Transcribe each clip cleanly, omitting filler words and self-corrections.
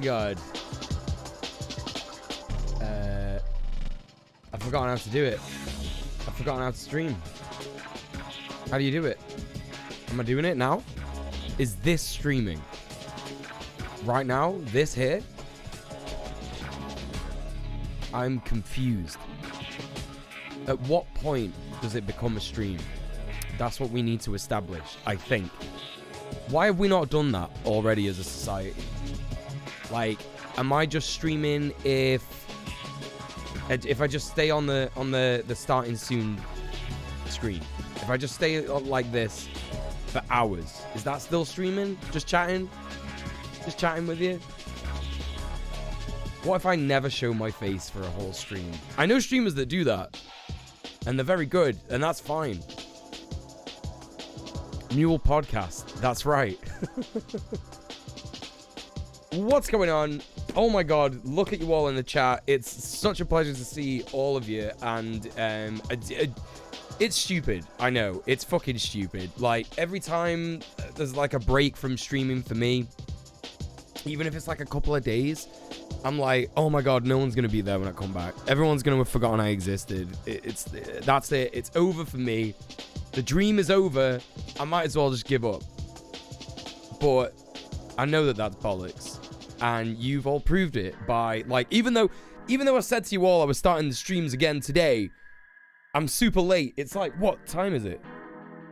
God. I've forgotten how to do it. I've forgotten how to stream. How do you do it? Am I doing it now? Is this streaming? Right now? This here? I'm confused. At what point does it become a stream? That's what we need to establish, I think. Why have we not done that already as a society? Like, am I just streaming if I just stay on the starting soon screen? If I just stay like this for hours, is that still streaming? Just chatting? Just chatting with you? What if I never show my face for a whole stream? I know streamers that do that, and they're very good, and that's fine. Muel podcast, that's right. What's going on? Oh my god, look at you all in the chat. It's such a pleasure to see all of you, and it's stupid. I know, it's fucking stupid. Like, every time there's like a break from streaming for me, even if it's like a couple of days, I'm like, oh my god, no one's gonna be there when I come back. Everyone's gonna have forgotten I existed. That's it. It's over for me. The dream is over. I might as well just give up. But I know that that's bollocks, and you've all proved it by, like, even though I said to you all I was starting the streams again today, I'm super late. It's like, what time is it?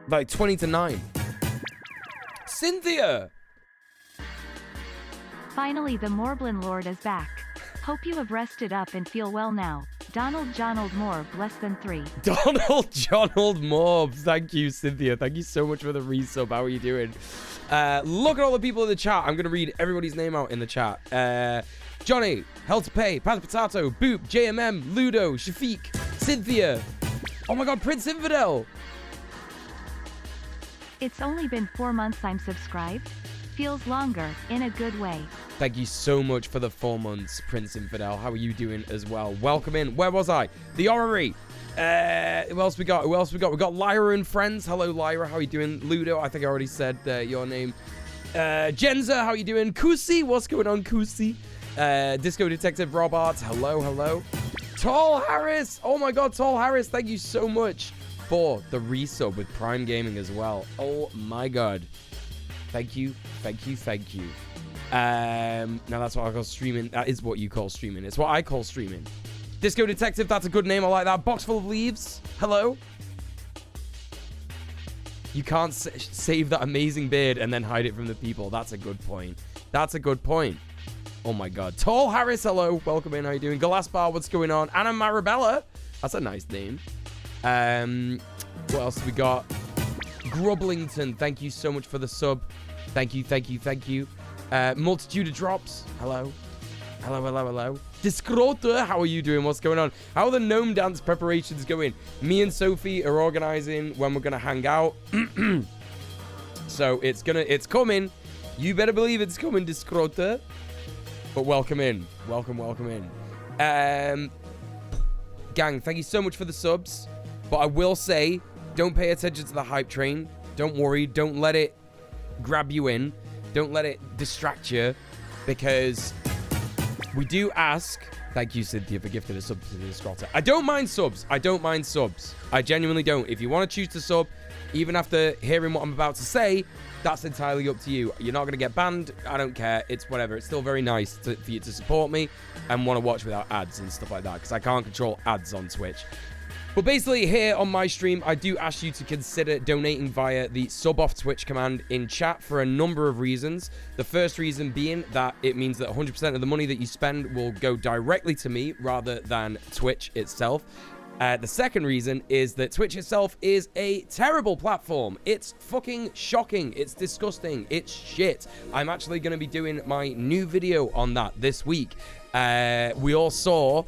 Like 20 to 9. Cynthia! Finally, the Morblin Lord is back. Hope you have rested up and feel well now. Donald Morb, less than 3. Donald Morb. Thank you, Cynthia. Thank you so much for the resub. How are you doing? Look at all the people in the chat. I'm going to read everybody's name out in the chat. Johnny, Hell to Pay, Paz Potato, Boop, JMM, Ludo, Shafiq, Cynthia. Oh my god, Prince Infidel. It's only been 4 months I'm subscribed. Feels longer, in a good way. Thank you so much for the 4 months, Prince Infidel. How are you doing as well? Welcome in. Where was I? The Orrery. Who else we got? Who else we got? We got Lyra and friends. Hello, Lyra. How are you doing? Ludo, I think I already said your name. Jenza, how are you doing? Kusi, what's going on, Kusi? Disco Detective Robart. Hello, hello. Tall Harris. Oh my god, Tall Harris. Thank you so much for the resub with Prime Gaming as well. Oh my god. Thank you, thank you, thank you. Now that's what I call streaming. That is what you call streaming. It's what I call streaming. Disco Detective, that's a good name. I like that. Box Full of Leaves. Hello. You can't save that amazing beard and then hide it from the people. That's a good point. That's a good point. Oh my god. Tall Harris, hello. Welcome in. How you doing? Galasbar, what's going on? Anna Marabella. That's a nice name. What else have we got? Grublington, thank you so much for the sub. Thank you, thank you, thank you. Multitude of drops. Hello. Hello, hello, hello. Discrota, how are you doing? What's going on? How are the gnome dance preparations going? Me and Sophie are organizing when we're gonna hang out. So it's coming. You better believe it's coming, Discrota. But welcome in. Welcome, welcome in. Gang, thank you so much for the subs. But I will say, don't pay attention to the hype train. Don't worry. Don't let it grab you in. Don't let it distract you. Because we do ask... Thank you, Cynthia, for gifting a sub to the Discrota. I don't mind subs. I don't mind subs. I genuinely don't. If you want to choose to sub, Even after hearing what I'm about to say, that's entirely up to you. You're not going to get banned. I don't care. It's whatever. It's still very nice for you to support me and want to watch without ads and stuff like that, because I can't control ads on Twitch. But basically, here on my stream, I do ask you to consider donating via the sub off Twitch command in chat for a number of reasons. The first reason being that it means that 100% of the money that you spend will go directly to me rather than Twitch itself. The second reason is that Twitch itself is a terrible platform. It's fucking shocking. It's disgusting. It's shit. I'm actually going to be doing my new video on that this week. We all saw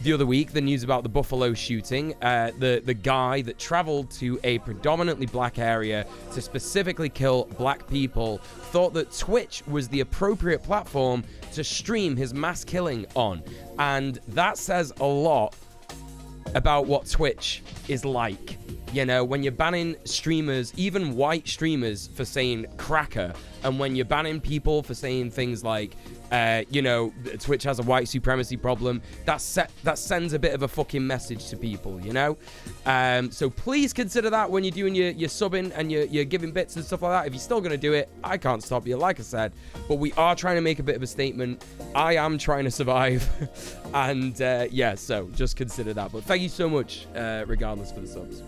the other week the news about the Buffalo shooting. The guy that traveled to a predominantly black area to specifically kill black people thought that Twitch was the appropriate platform to stream his mass killing on. And that says a lot about what Twitch is like. You know, when you're banning streamers, even white streamers, for saying cracker, and when you're banning people for saying things like, you know, Twitch has a white supremacy problem, that sends a bit of a fucking message to people, you know? So please consider that when you're doing your subbing and you're giving bits and stuff like that. If you're still going to do it, I can't stop you, like I said. But we are trying to make a bit of a statement. I am trying to survive. And, yeah, so just consider that. But thank you so much, regardless, for the subs.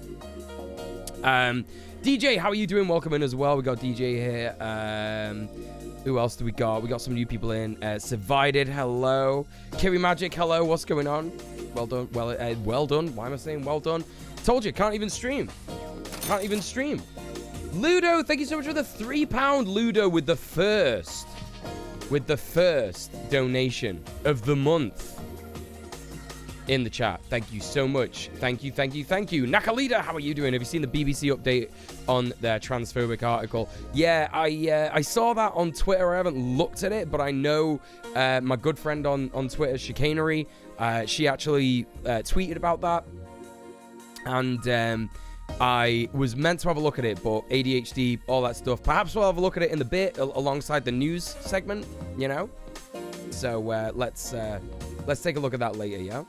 DJ, how are you doing? Welcome in as well. We got DJ here. Who else do we got? We got some new people in. Survided, hello. Kiri Magic, hello. What's going on? Well done. Well done. Why am I saying well done? Told you, can't even stream. Can't even stream. Ludo, thank you so much for the £3 Ludo with the first donation of the month in the chat. Thank you so much. Thank you. Nakalita, how are you doing? Have you seen the BBC update on their transphobic article? Yeah, I saw that on Twitter. I haven't looked at it, but I know my good friend on Twitter, Chicanery, she actually tweeted about that. And I was meant to have a look at it, but ADHD, all that stuff. Perhaps we'll have a look at it in the bit alongside the news segment, you know? So let's take a look at that later, yeah?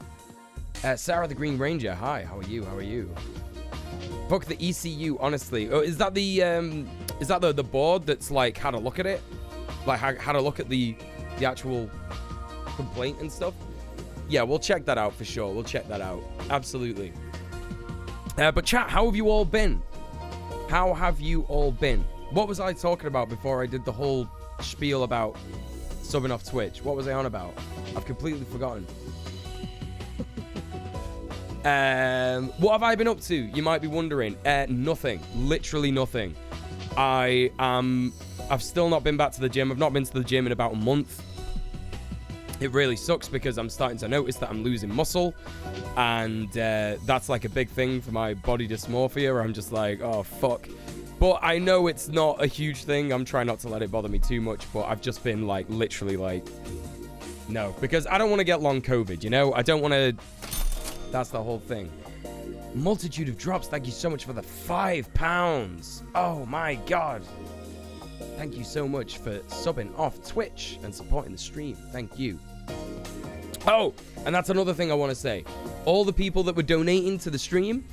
Sarah the Green Ranger, hi, how are you? Fuck the ECU, honestly. Oh, is that the board that's like had a look at it? Like had a look at the actual complaint and stuff? Yeah, we'll check that out for sure. We'll check that out. Absolutely. But chat, how have you all been? How have you all been? What was I talking about before I did the whole spiel about subbing off Twitch? What was I on about? I've completely forgotten. What have I been up to? You might be wondering. Nothing. Literally nothing. I've still not been back to the gym. I've not been to the gym in about a month. It really sucks because I'm starting to notice that I'm losing muscle. And that's like a big thing for my body dysmorphia, where I'm just like, oh, fuck. But I know it's not a huge thing. I'm trying not to let it bother me too much. But I've just been like, literally like, no. Because I don't want to get long COVID, you know? I don't want to... That's the whole thing. Multitude of drops. Thank you so much for the £5. Oh my god. Thank you so much for subbing off Twitch and supporting the stream. Thank you. Oh, and that's another thing I want to say. All the people that were donating to the stream,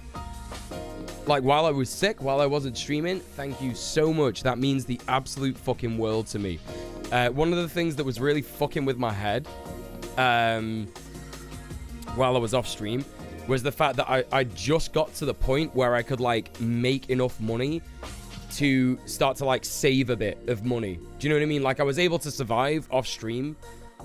like while I was sick, while I wasn't streaming, thank you so much. That means the absolute fucking world to me. One of the things that was really fucking with my head, while I was off stream, was the fact that I just got to the point where I could like make enough money to start to like save a bit of money. Do you know what I mean? Like I was able to survive off stream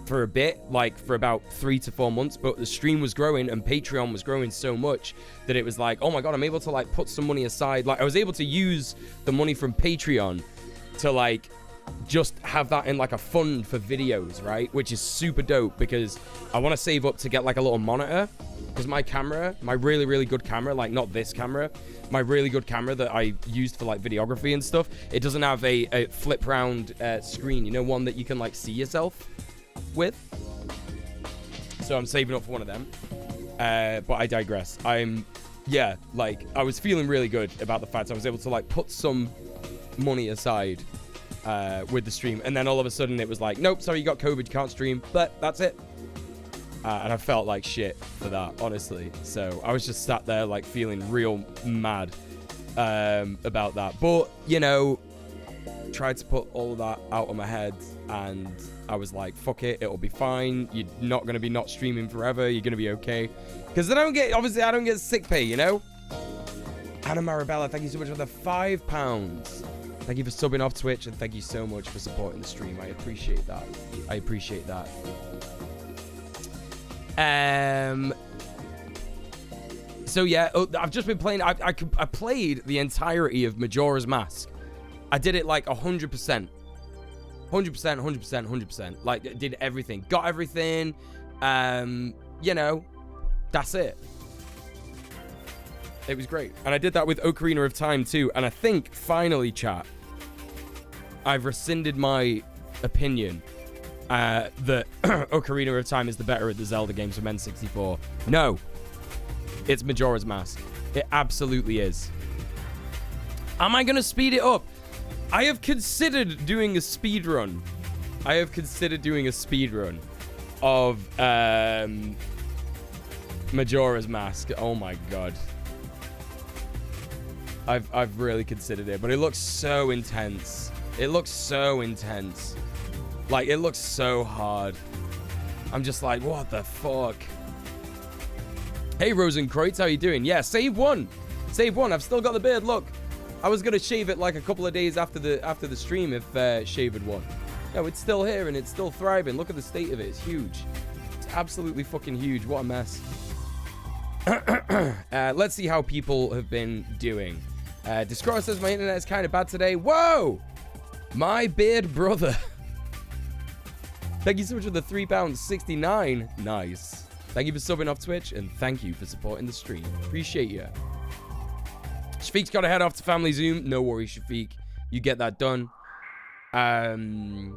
for a bit, like for about 3 to 4 months, but the stream was growing and Patreon was growing so much that it was like, oh my god, I'm able to like put some money aside. Like I was able to use the money from Patreon to like just have that in like a fund for videos, right? Which is super dope because I want to save up to get like a little monitor, because my camera, my really, really good camera, like not this camera, my really good camera that I used for like videography and stuff, it doesn't have a flip round screen, you know, one that you can like see yourself with. So I'm saving up for one of them. But I digress. Yeah, like I was feeling really good about the fact I was able to like put some money aside with the stream, and then all of a sudden it was like, nope, sorry, you got COVID, you can't stream, but that's it. And I felt like shit for that, honestly. So I was just sat there like feeling real mad about that. But, you know, tried to put all of that out of my head, and I was like, fuck it, it'll be fine. You're not going to be not streaming forever. You're going to be okay. Because obviously I don't get sick pay, you know? Anna Marabella, thank you so much for the £5. Thank you for subbing off Twitch, and thank you so much for supporting the stream. I appreciate that. I appreciate that. So yeah, I've just been playing. I played the entirety of Majora's Mask. I did it like 100%. 100%. Like, did everything. Got everything. You know, that's it. It was great. And I did that with Ocarina of Time too. And I think, finally, chat, I've rescinded my opinion that Ocarina of Time is the better of the Zelda games from N64. No. It's Majora's Mask. It absolutely is. Am I going to speed it up? I have considered doing a speed run. Of Majora's Mask. Oh my god. I've really considered it, but it looks so intense. Like, it looks so hard. I'm just like, what the fuck? Hey, Rosenkreutz, how you doing? Yeah, save one. I've still got the beard. Look, I was gonna shave it like a couple of days after the stream if Shave had won. No, it's still here and it's still thriving. Look at the state of it. It's huge. It's absolutely fucking huge. What a mess. Let's see how people have been doing. Discross says my internet is kind of bad today. Whoa! My beard brother. Thank you so much for the £3.69. Nice. Thank you for subbing off Twitch, and thank you for supporting the stream. Appreciate you. Shafiq's got to head off to Family Zoom. No worries, Shafiq. You get that done. Anna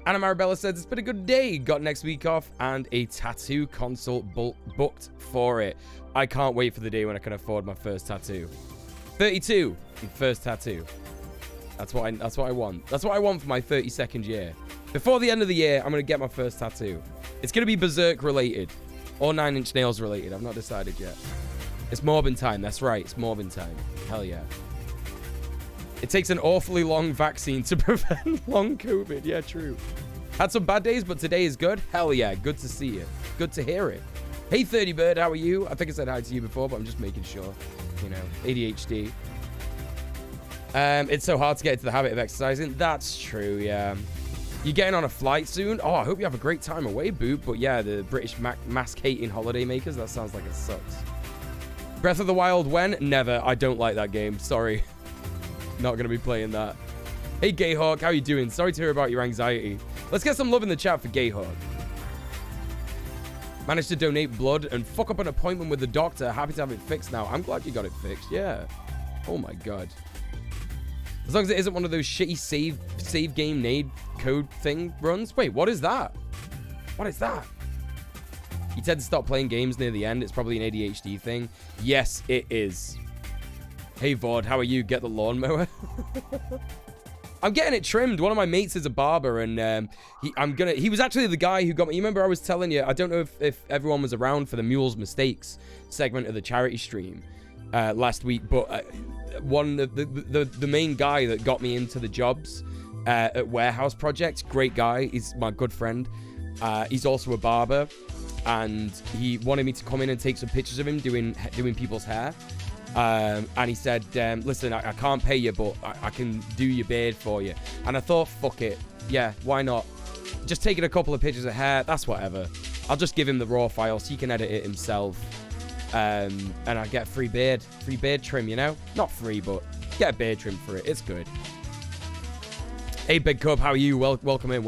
Marabella says, it's been a good day. Got next week off and a tattoo consult booked for it. I can't wait for the day when I can afford my first tattoo. 32, first tattoo. That's what I want. That's what I want for my 32nd year. Before the end of the year, I'm going to get my first tattoo. It's going to be Berserk related. Or 9 Inch Nails related. I've not decided yet. It's Morbin time. That's right. It's Morbin time. Hell yeah. It takes an awfully long vaccine to prevent long COVID. Yeah, true. Had some bad days, but today is good. Hell yeah. Good to see you. Good to hear it. Hey, 30 Bird. How are you? I think I said hi to you before, but I'm just making sure. You know, ADHD. It's so hard to get into the habit of exercising. That's true, yeah. You getting on a flight soon? Oh, I hope you have a great time away, Boop. But yeah, the British mask-hating holiday makers, that sounds like it sucks. Breath of the Wild when? Never. I don't like that game. Sorry. Not going to be playing that. Hey, Gayhawk. How you doing? Sorry to hear about your anxiety. Let's get some love in the chat for Gayhawk. Managed to donate blood and fuck up an appointment with the doctor. Happy to have it fixed now. I'm glad you got it fixed. Yeah. Oh, my God. As long as it isn't one of those shitty save game nade code thing runs. Wait, what is that? What is that? You tend to stop playing games near the end. It's probably an ADHD thing. Yes, it is. Hey, Vod, how are you? Get the lawnmower. I'm getting it trimmed. One of my mates is a barber, and he was actually the guy who got me. You remember I was telling you, I don't know if everyone was around for the Muel's Mistakes segment of the charity stream last week, but one of the main guy that got me into the jobs at Warehouse Project, great guy. He's my good friend. He's also a barber, and he wanted me to come in and take some pictures of him doing people's hair. And he said, listen, I can't pay you, but I can do your beard for you. And I thought, fuck it. Yeah, why not? Just taking a couple of pictures of hair, that's whatever. I'll just give him the raw file so he can edit it himself. And I get free beard trim, you know? Not free, but get a beard trim for it. It's good. Hey, Big Cub, how are you? Welcome in.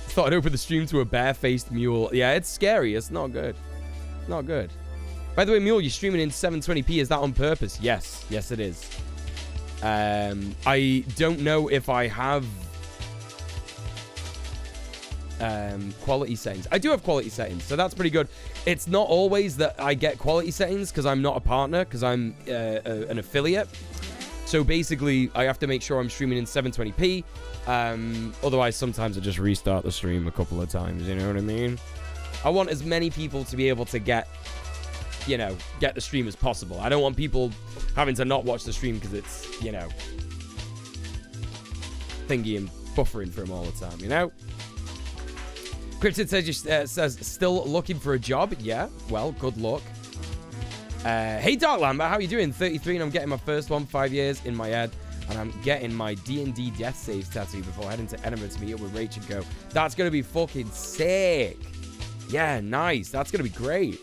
Thought I'd open the stream to a bare-faced mule. Yeah, it's scary. It's not good. Not good. By the way, Mule, you're streaming in 720p. Is that on purpose? Yes. Yes, it is. I don't know if I have quality settings. I do have quality settings, so that's pretty good. It's not always that I get quality settings because I'm not a partner, because I'm an affiliate. So basically, I have to make sure I'm streaming in 720p. Otherwise, sometimes I just restart the stream a couple of times. You know what I mean? I want as many people to be able to get you know, get the stream as possible. I don't want people having to not watch the stream because it's, you know, thingy and buffering for him all the time, you know? Cryptid says, still looking for a job? Yeah, well, good luck. Hey, Dark Lambert, how you doing? 33, and I'm getting my first one, 5 years in my head. And I'm getting my D&D death saves tattoo before heading to Edinburgh to meet up with Rach and go. That's going to be fucking sick. Yeah, nice. That's going to be great.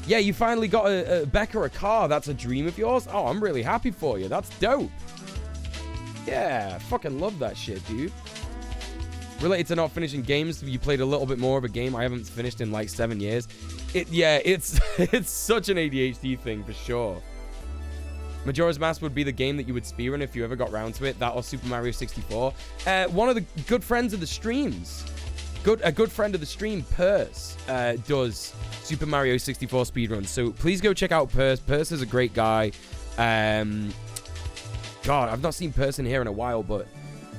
Yeah, you finally got a Becca a car. That's a dream of yours? Oh, I'm really happy for you. That's dope. Yeah, fucking love that shit, dude. Related to not finishing games, have you played a little bit more of a game I haven't finished in like 7 years? It's such an ADHD thing for sure. Majora's Mask would be the game that you would speedrun if you ever got round to it. That or Super Mario 64. One of the good friends of the streams, a good friend of the stream, Purse, does Super Mario 64 speedruns. So please go check out Purse. Purse is a great guy. God, I've not seen Purse in here in a while, but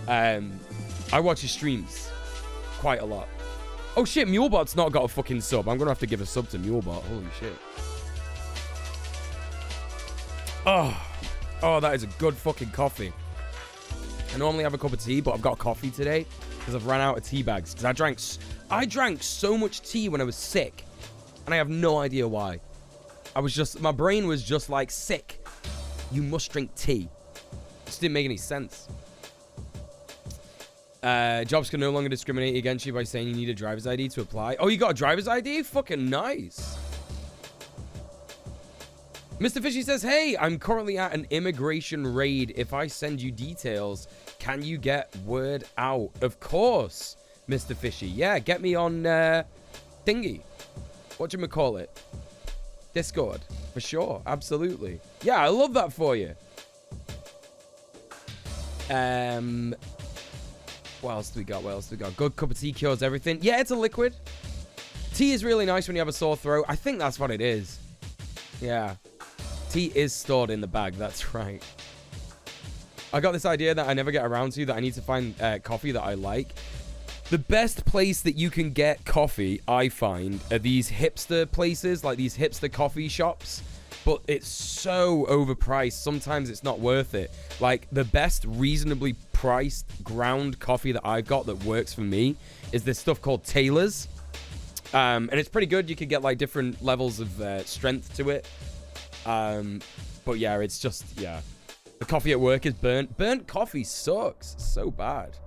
I watch his streams quite a lot. Oh shit, Mulebot's not got a fucking sub. I'm gonna have to give a sub to Mulebot. Holy shit. Oh, that is a good fucking coffee. I normally have a cup of tea, but I've got coffee today because I've ran out of tea bags. Because I drank so much tea when I was sick, and I have no idea why. My brain was just like, sick. You must drink tea. It just didn't make any sense. Jobs can no longer discriminate against you by saying you need a driver's ID to apply. Oh, you got a driver's ID? Fucking nice. Mr. Fishy says, hey, I'm currently at an immigration raid. If I send you details, can you get word out? Of course, Mr. Fishy. Yeah, get me on thingy. Whatchamacallit? Discord. For sure. Absolutely. Yeah, I love that for you. What else do we got? Good cup of tea cures everything. Yeah, it's a liquid. Tea is really nice when you have a sore throat. I think that's what it is. Yeah. Tea is stored in the bag. That's right. I got this idea that I never get around to, that I need to find coffee that I like. The best place that you can get coffee, I find, are these hipster places, like these hipster coffee shops. But it's so overpriced. Sometimes it's not worth it. Like, the best reasonably priced ground coffee that I've got that works for me is this stuff called Taylor's. And it's pretty good. You can get, like, different levels of strength to it. But yeah, it's just, yeah. The coffee at work is burnt. Burnt coffee sucks. It's so bad.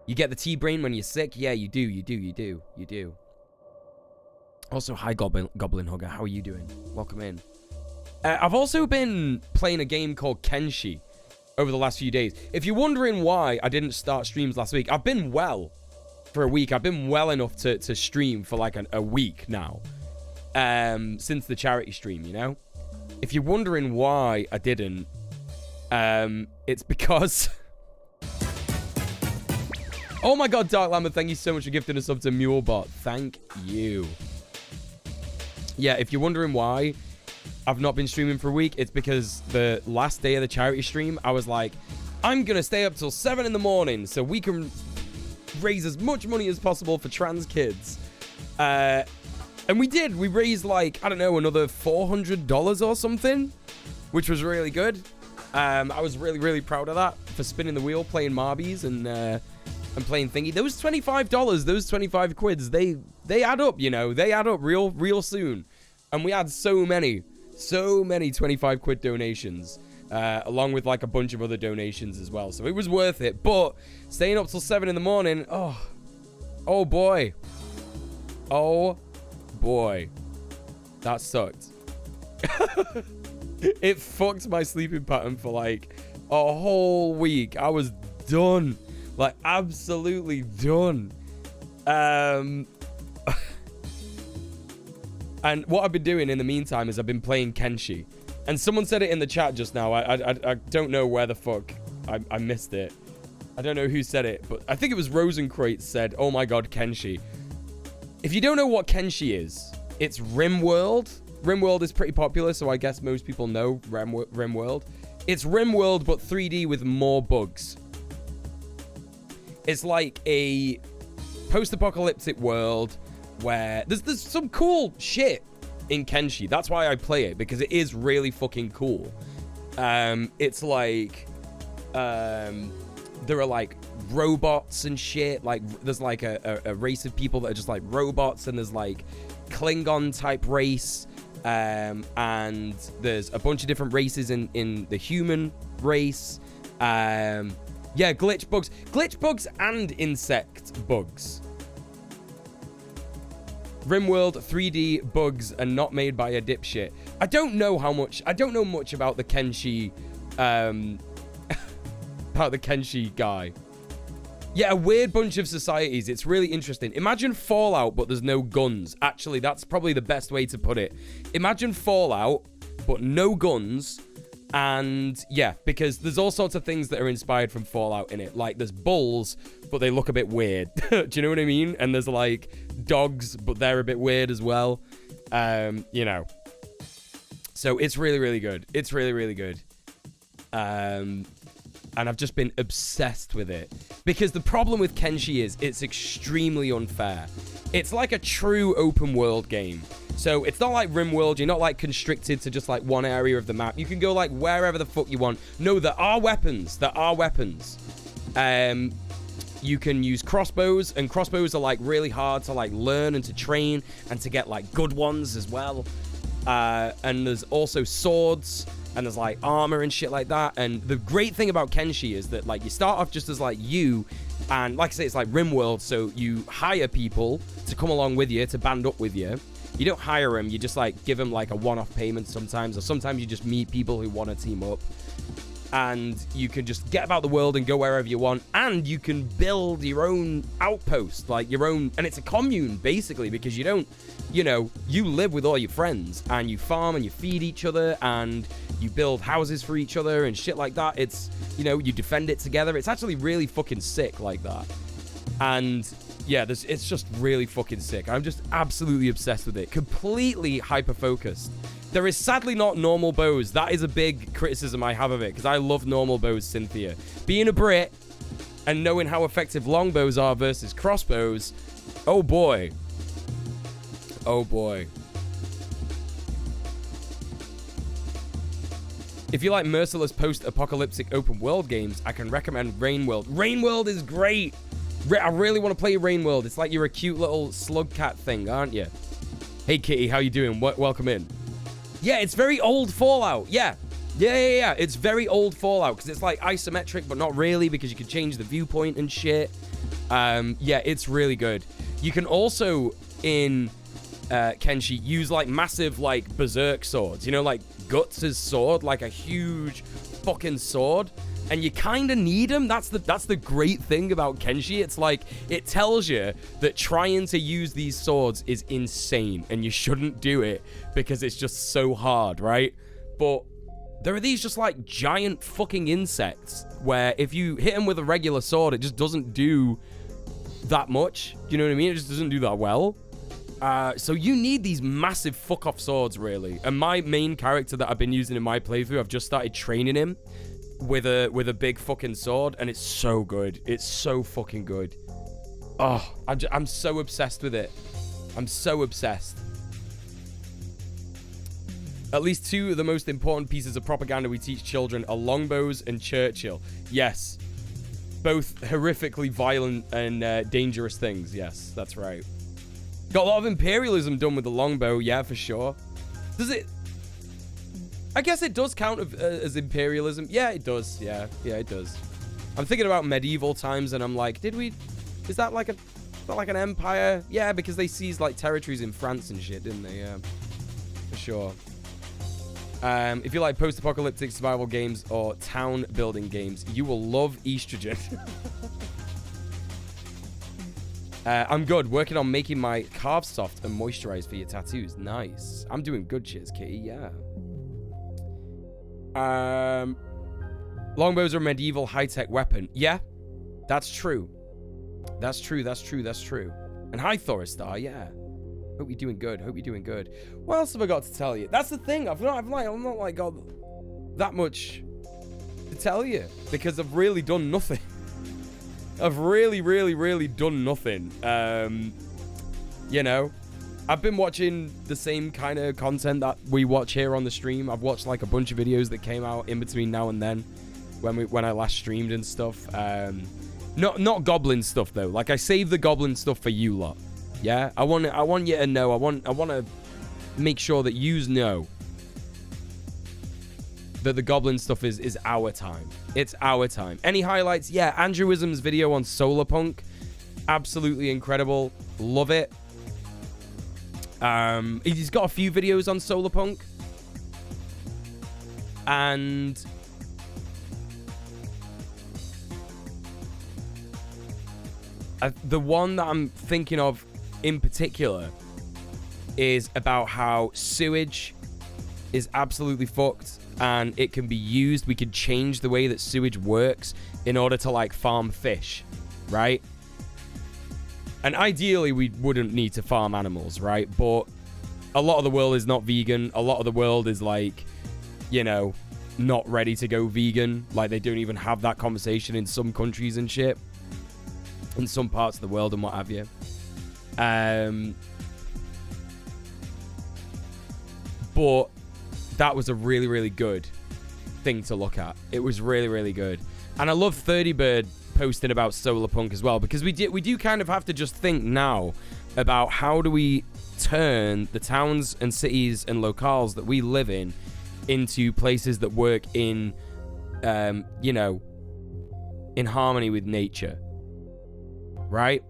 You get the tea brain when you're sick? Yeah, you do. Also, hi, Goblin Hugger. How are you doing? Welcome in. I've also been playing a game called Kenshi over the last few days. If you're wondering why I didn't start streams last week, I've been well for a week. I've been well enough to stream for like a week now. Since the charity stream, you know? If you're wondering why I didn't, it's because... Oh my god, Dark Lambert, thank you so much for gifting us up to Mulebot. Thank you. Yeah, if you're wondering why I've not been streaming for a week, it's because the last day of the charity stream, I was like, I'm going to stay up till 7 in the morning so we can raise as much money as possible for trans kids. And we did. We raised like, I don't know, another $400 or something, which was really good. I was really, really proud of that for spinning the wheel, playing Marbies and playing thingy. Those $25, those 25 quids, they add up, you know. They add up real soon. And we had so many 25 quid donations, along with like a bunch of other donations as well. So it was worth it. But staying up till 7 in the morning, oh boy. Oh boy. That sucked. It fucked my sleeping pattern for like a whole week. I was done. Like, absolutely done. And what I've been doing in the meantime is I've been playing Kenshi. And someone said it in the chat just now. I don't know where the fuck I missed it. I don't know who said it, but I think it was Rosencrate said, oh my god, Kenshi. If you don't know what Kenshi is, it's RimWorld. RimWorld is pretty popular, so I guess most people know RimWorld. It's RimWorld, but 3D with more bugs. It's like a post-apocalyptic world where there's some cool shit in Kenshi. That's why I play it, because it is really fucking cool. It's like, there are like robots and shit. Like there's like a race of people that are just like robots, and there's like Klingon type race, and there's a bunch of different races in the human race. Yeah, glitch bugs and insect bugs. RimWorld 3D bugs are not made by a dipshit. I don't know much about the Kenshi, about the Kenshi guy. Yeah, a weird bunch of societies. It's really interesting. Imagine Fallout, but there's no guns. Actually, that's probably the best way to put it. Imagine Fallout, but no guns. And yeah, because there's all sorts of things that are inspired from Fallout in it. Like there's bulls, but they look a bit weird. Do you know what I mean? And there's like dogs, but they're a bit weird as well. You know. So it's really, really good. It's really, really good. And I've just been obsessed with it. Because the problem with Kenshi is it's extremely unfair. It's like a true open world game. So it's not like RimWorld. You're not like constricted to just like one area of the map. You can go like wherever the fuck you want. No, there are weapons. There are weapons. You can use crossbows, and crossbows are like really hard to like learn and to train and to get like good ones as well. And there's also swords, and there's like armor and shit like that. And the great thing about Kenshi is that like you start off just as like you, and like I say, it's like RimWorld. So you hire people to come along with you, to band up with you. You don't hire them, you just like give them like a one-off payment sometimes, or sometimes you just meet people who want to team up. And you can just get about the world and go wherever you want, and you can build your own outpost, like your own, and it's a commune basically, because you don't, you know, you live with all your friends, and you farm and you feed each other, and you build houses for each other and shit like that. It's, you know, you defend it together. It's actually really fucking sick like that. And yeah, it's just really fucking sick. I'm just absolutely obsessed with it. Completely hyper-focused. There is sadly not normal bows. That is a big criticism I have of it, because I love normal bows, Cynthia. Being a Brit and knowing how effective longbows are versus crossbows, oh boy. Oh boy. If you like merciless post-apocalyptic open world games, I can recommend RainWorld. RainWorld is great! I really want to play RainWorld. It's like you're a cute little slug cat thing, aren't you? Hey, Kitty, how you doing? Welcome in. Yeah, it's very old Fallout. Yeah. It's very old Fallout, because it's like isometric, but not really, because you can change the viewpoint and shit. Yeah, it's really good. You can also, in Kenshi, use like massive like berserk swords. You know, like Guts' sword, like a huge fucking sword. And you kind of need them. That's the great thing about Kenshi. It's like, it tells you that trying to use these swords is insane, and you shouldn't do it because it's just so hard, right? But there are these just like giant fucking insects where if you hit them with a regular sword, it just doesn't do that much. Do you know what I mean? It just doesn't do that well. So you need these massive fuck-off swords, really. And my main character that I've been using in my playthrough, I've just started training him with a big fucking sword, and it's so good. It's so fucking good. Oh, I'm so obsessed with it. I'm so obsessed. At least two of the most important pieces of propaganda we teach children are longbows and Churchill. Yes. Both horrifically violent and dangerous things. Yes, that's right. Got a lot of imperialism done with the longbow. Yeah, for sure. Does it... I guess it does count as imperialism. Yeah, it does. Yeah, it does. I'm thinking about medieval times, and I'm like, is that like an empire? Yeah, because they seized like territories in France and shit, didn't they? Yeah, for sure. If you like post-apocalyptic survival games or town building games, you will love Estrogen. I'm good. Working on making my calves soft and moisturized for your tattoos. Nice. I'm doing good, cheers, Kitty. Yeah. Longbows are a medieval high-tech weapon. Yeah, that's true. That's true. And hi, Thoristar. Yeah. Hope you're doing good. What else have I got to tell you? That's the thing. I'm not like got that much to tell you, because I've really done nothing. I've really done nothing. You know, I've been watching the same kind of content that we watch here on the stream. I've watched like a bunch of videos that came out in between now and then when I last streamed and stuff. Not goblin stuff though. Like I save the goblin stuff for you lot. Yeah, I want you to know. I want to make sure that yous know that the goblin stuff is our time. It's our time. Any highlights? Yeah, Andrewism's video on Solarpunk, absolutely incredible. Love it. He's got a few videos on Solarpunk, and the one that I'm thinking of in particular is about how sewage is absolutely fucked and it can be used. We could change the way that sewage works in order to like farm fish, right? And ideally we wouldn't need to farm animals, right? But a lot of the world is not vegan. A lot of the world is like, you know, not ready to go vegan. Like they don't even have that conversation in some countries and shit, in some parts of the world and what have you. But that was a really, really good thing to look at. It was really, really good. And I love 30bird posting about Solarpunk as well, because we do kind of have to just think now about how do we turn the towns and cities and locales that we live in into places that work in, you know, in harmony with nature, right?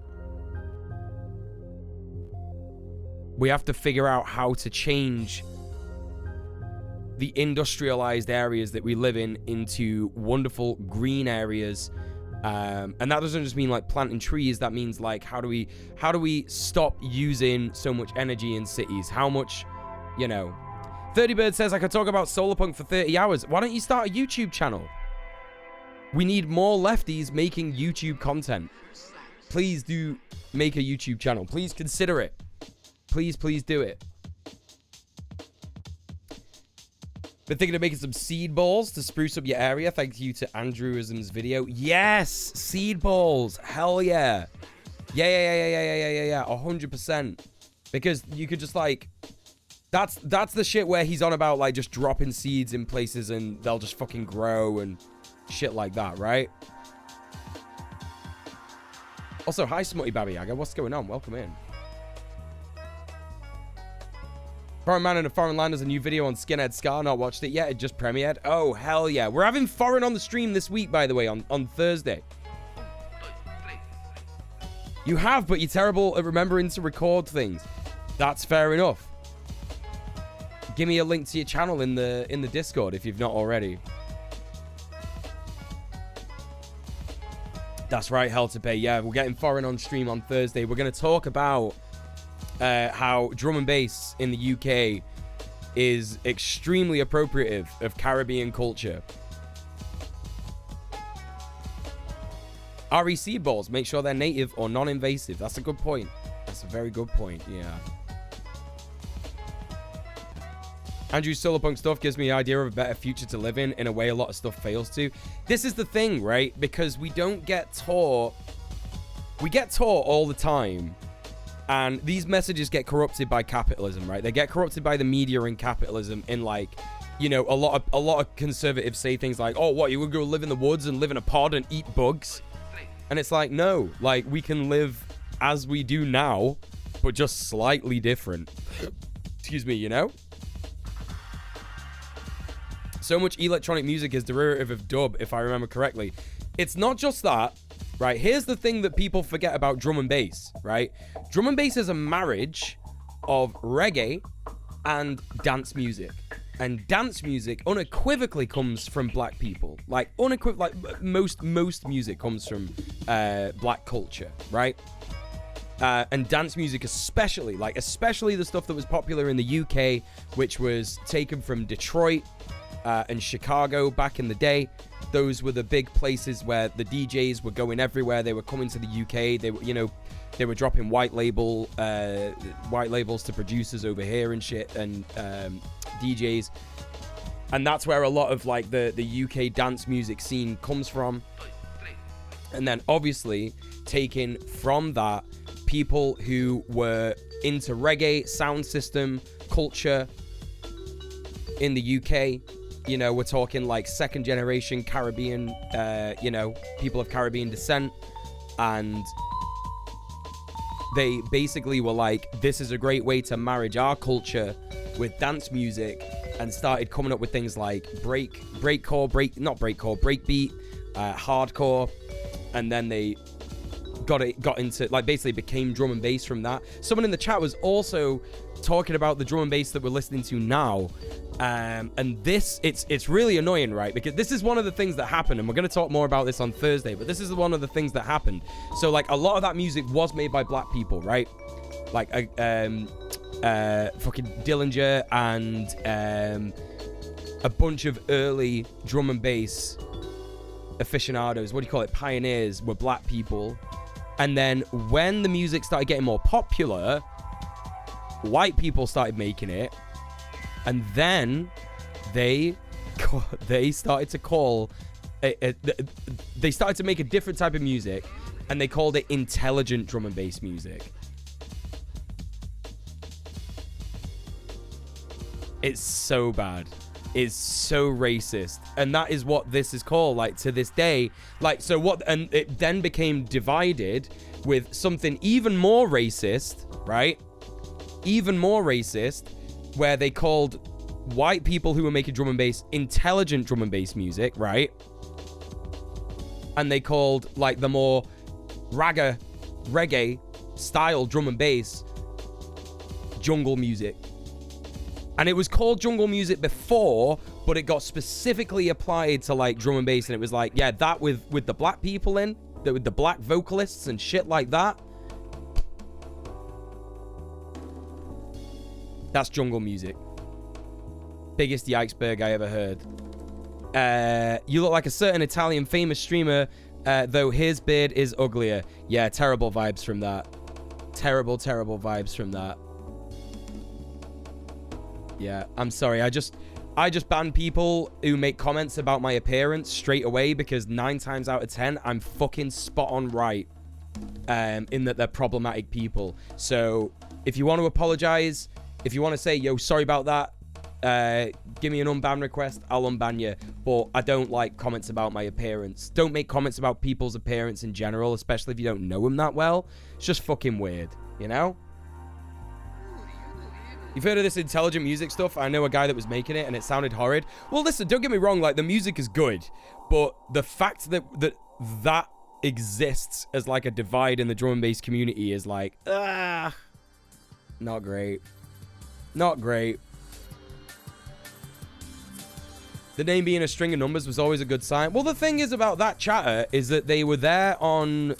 We have to figure out how to change the industrialized areas that we live in into wonderful green areas. And that doesn't just mean like planting trees. That means like how do we stop using so much energy in cities? How much, you know. 30bird says I could talk about Solarpunk for 30 hours. Why don't you start a YouTube channel? We need more lefties making YouTube content. Please do make a YouTube channel. Please consider it. Please do it. Been thinking of making some seed balls to spruce up your area. Thank you to Andrewism's video. Yes, seed balls. Hell yeah. Yeah. 100%. Because you could just like, that's the shit where he's on about like just dropping seeds in places and they'll just fucking grow and shit like that, right? Also, hi Smutty Babby Yaga. What's going on? Welcome in. Foreign Man in a Foreign Land has a new video on Skinhead Scar. Not watched it yet. It just premiered. Oh, hell yeah. We're having Foreign on the stream this week, by the way, on Thursday. You have, but you're terrible at remembering to record things. That's fair enough. Give me a link to your channel in the Discord if you've not already. That's right, Hell to Pay. Yeah, we're getting Foreign on stream on Thursday. We're going to talk about how drum and bass in the UK is extremely appropriative of Caribbean culture. RE seed balls, make sure they're native or non-invasive. That's a good point. That's a very good point, yeah. Andrew's Solarpunk stuff gives me the idea of a better future to live in a way a lot of stuff fails to. This is the thing, right? Because we don't get taught. We get taught all the time. And these messages get corrupted by capitalism, right? They get corrupted by the media and capitalism in like, you know, a lot of conservatives say things like, oh, what, you would go live in the woods and live in a pod and eat bugs? And it's like, no, like we can live as we do now, but just slightly different. Excuse me, you know? So much electronic music is derivative of dub, if I remember correctly. It's not just that. Right, here's the thing that people forget about drum and bass, right? Drum and bass is a marriage of reggae and dance music. And dance music unequivocally comes from black people. Like, most music comes from black culture, right? And dance music especially the stuff that was popular in the UK, which was taken from Detroit and Chicago back in the day. Those were the big places where the DJs were going everywhere. They were coming to the UK. They were, you know, they were dropping white labels to producers over here and shit, and DJs. And that's where a lot of like the UK dance music scene comes from. And then obviously taking from that, people who were into reggae sound system culture in the UK. You know, we're talking like second generation Caribbean, you know, people of Caribbean descent. And they basically were like, this is a great way to marriage our culture with dance music, and started coming up with things like breakbeat, hardcore. And then they got into, like, basically became drum and bass from that. Someone in the chat was also talking about the drum and bass that we're listening to now. And this, it's really annoying, right? Because this is one of the things that happened, and we're going to talk more about this on Thursday, but this is one of the things that happened. So, like, a lot of that music was made by black people, right? Like, fucking Dillinger and a bunch of early drum and bass aficionados, what do you call it, pioneers, were black people. And then when the music started getting more popular, white people started making it, and then they started to call they started to make a different type of music, and they called it intelligent drum and bass music. It's so bad. It's so racist. And that is what this is called, like, to this day. Like, so what, and it then became divided with something even more racist, right? Even more racist, where they called white people who were making drum and bass intelligent drum and bass music, right? And they called, like, the more reggae style drum and bass jungle music. And it was called jungle music before, but it got specifically applied to, like, drum and bass. And it was like, yeah, that with the black people in, with the black vocalists and shit like that. That's jungle music. Biggest yikesberg I ever heard. You look like a certain Italian famous streamer, though his beard is uglier. Yeah, terrible vibes from that. Terrible vibes from that. Yeah, I'm sorry. I just ban people who make comments about my appearance straight away, because 9 times out of 10, I'm fucking spot on right. In that they're problematic people. So if you want to apologize, if you want to say, yo, sorry about that, give me an unban request, I'll unban you. But I don't like comments about my appearance. Don't make comments about people's appearance in general, especially if you don't know them that well. It's just fucking weird, you know? You've heard of this intelligent music stuff? I know a guy that was making it, and it sounded horrid. Well, listen, don't get me wrong, like, the music is good, but the fact that exists as, like, a divide in the drum and bass community is like, not great. Not great. The name being a string of numbers was always a good sign. Well, the thing is about that chatter is that they were there on...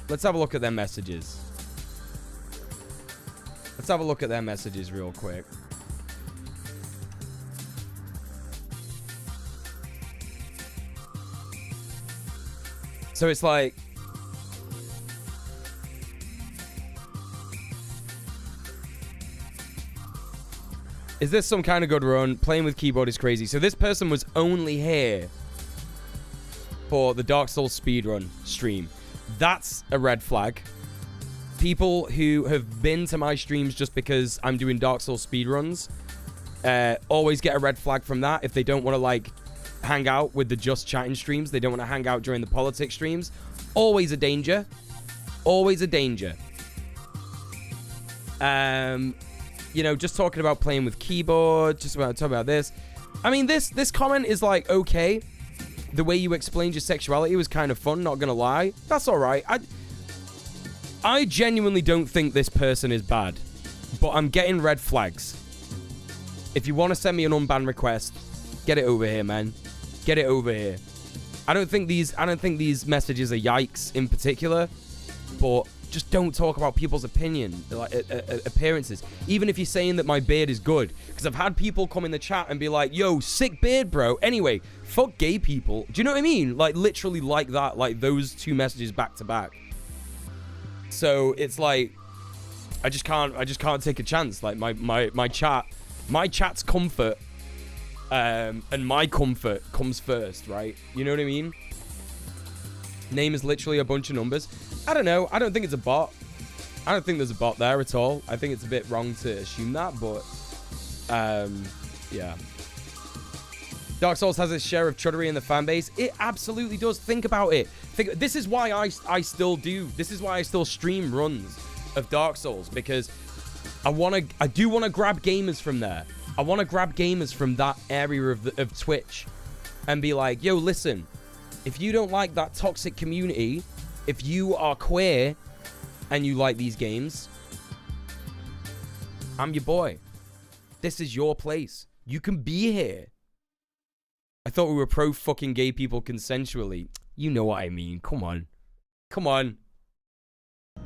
Let's have a look at their messages. Let's have a look at their messages real quick. So it's like... Is this some kind of good run? Playing with keyboard is crazy. So this person was only here for the Dark Souls speedrun stream. That's a red flag. People who have been to my streams just because I'm doing Dark Souls speedruns always get a red flag from that. If they don't want to, like, hang out with the just chatting streams, they don't want to hang out during the politics streams. Always a danger. Always a danger. You know, just talking about playing with keyboard, just about talking about this. I mean, this comment is like, okay. The way you explained your sexuality was kind of fun, not gonna lie. That's all right. I genuinely don't think this person is bad, but I'm getting red flags. If you want to send me an unban request, get it over here, man. Get it over here. I don't think these messages are yikes in particular, but just don't talk about people's opinion, like appearances. Even if you're saying that my beard is good, because I've had people come in the chat and be like, "Yo, sick beard, bro." Anyway, fuck gay people. Do you know what I mean? Like, literally like that, like those two messages back to back. So it's like, I just can't take a chance. Like my chat's comfort, and my comfort comes first, right? You know what I mean? Name is literally a bunch of numbers. I don't know. I don't think it's a bot. I don't think there's a bot there at all. I think it's a bit wrong to assume that, but yeah. Dark Souls has its share of chuddery in the fan base. It absolutely does. Think about it. This is why I still do. This is why I still stream runs of Dark Souls, because I do want to grab gamers from there. I want to grab gamers from that area of Twitch and be like, yo, listen, if you don't like that toxic community, if you are queer and you like these games, I'm your boy. This is your place. You can be here. I thought we were pro fucking gay people consensually. You know what I mean. Come on. Come on.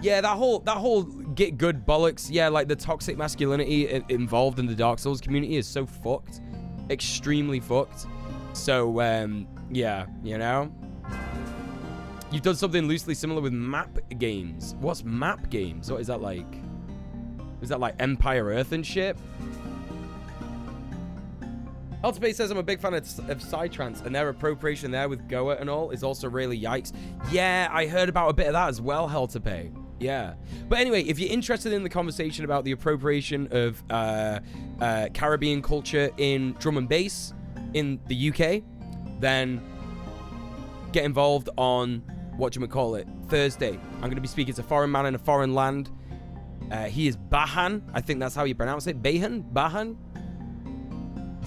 Yeah, that whole get good bollocks. Yeah, like the toxic masculinity involved in the Dark Souls community is so fucked. Extremely fucked. So, yeah, you know. You've done something loosely similar with map games. What's map games? What is that like? Is that like Empire Earth and shit? Ultimate says I'm a big fan of Psytrance, and their appropriation there with Goa and all is also really yikes. Yeah, I heard about a bit of that as well, Hell to Pay. Yeah. But anyway, if you're interested in the conversation about the appropriation of Caribbean culture in drum and bass in the UK, then get involved on whatchamacallit, Thursday. I'm going to be speaking to a foreign man in a foreign land. He is Bahan. I think that's how you pronounce it. Bahan?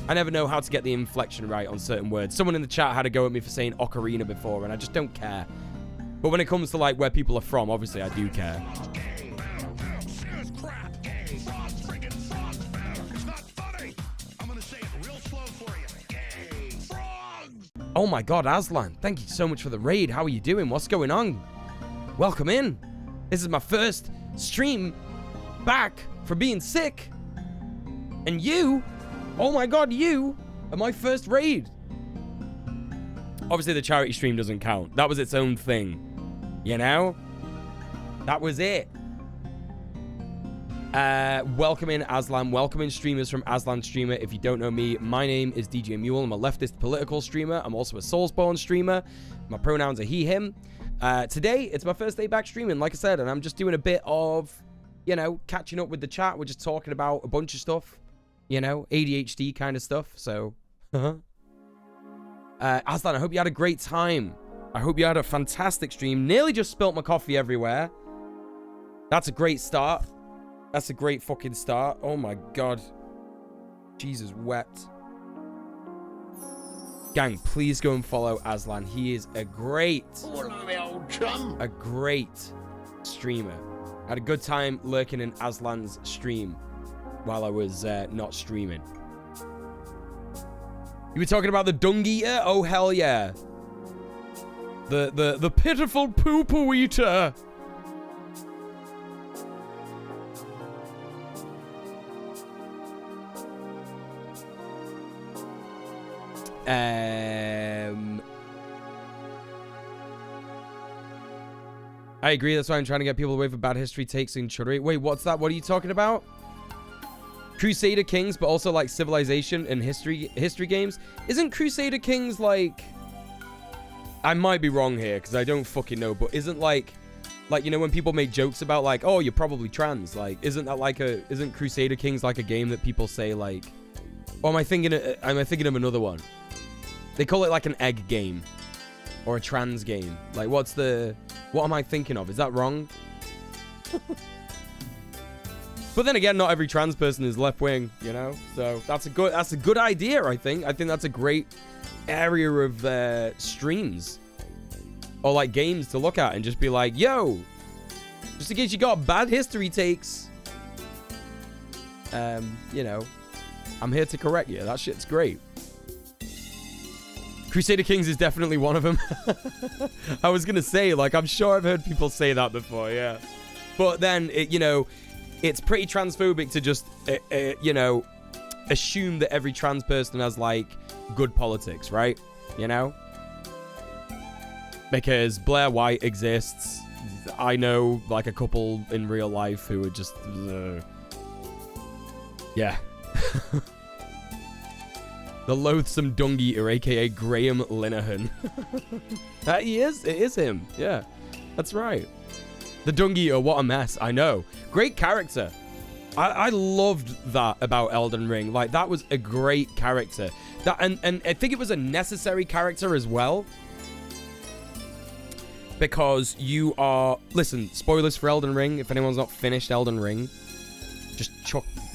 I never know how to get the inflection right on certain words. Someone in the chat had a go at me for saying ocarina before, and I just don't care. But when it comes to like where people are from, obviously I do care. Oh my god, Aslan, thank you so much for the raid. How are you doing? What's going on? Welcome in. This is my first stream back from being sick. And you, oh my god, you are my first raid. Obviously the charity stream doesn't count. That was its own thing. You know? That was it. Welcome in Aslan. Welcome in streamers from Aslan Streamer. If you don't know me, my name is djmuel. I'm a leftist political streamer. I'm also a Soulspawn streamer. My pronouns are he, him. Today, it's my first day back streaming, like I said, and I'm just doing a bit of, you know, catching up with the chat. We're just talking about a bunch of stuff, you know, ADHD kind of stuff. So, Aslan, I hope you had a great time. I hope you had a fantastic stream. Nearly just spilt my coffee everywhere. That's a great start. That's a great fucking start. Oh my god. Jesus wept. Gang, please go and follow Aslan. He is a great streamer. I had a good time lurking in Aslan's stream while I was not streaming. You were talking about the dung eater? Oh hell yeah. The pitiful poo-poo eater. I agree. That's why I'm trying to get people away from bad history takes in chuddery. Wait, what's that? What are you talking about? Crusader Kings, but also like Civilization and history games. Isn't Crusader Kings like... I might be wrong here because I don't fucking know, but isn't like, you know, when people make jokes about like, oh, you're probably trans, like, isn't Crusader Kings like a game that people say like, or am I thinking of another one? They call it like an egg game or a trans game. Like, what am I thinking of? Is that wrong? But then again, not every trans person is left wing, you know? So that's a good idea, I think. I think that's a great area of streams or like games to look at and just be like, yo, just in case you got bad history takes, you know, I'm here to correct you. That shit's great. Crusader Kings is definitely one of them. I was gonna say, like, I'm sure I've heard people say that before, yeah. But then, you know, it's pretty transphobic to just, you know, assume that every trans person has, like, good politics, right? You know? Because Blair White exists. I know, like, a couple in real life who are just... yeah. The loathsome dung eater, a.k.a. Graham Linehan. That he is? It is him. Yeah. That's right. The Dung Eater, what a mess. I know. Great character. I loved that about Elden Ring. Like, that was a great character. That and I think it was a necessary character as well. Because you are... Listen, spoilers for Elden Ring. If anyone's not finished Elden Ring, just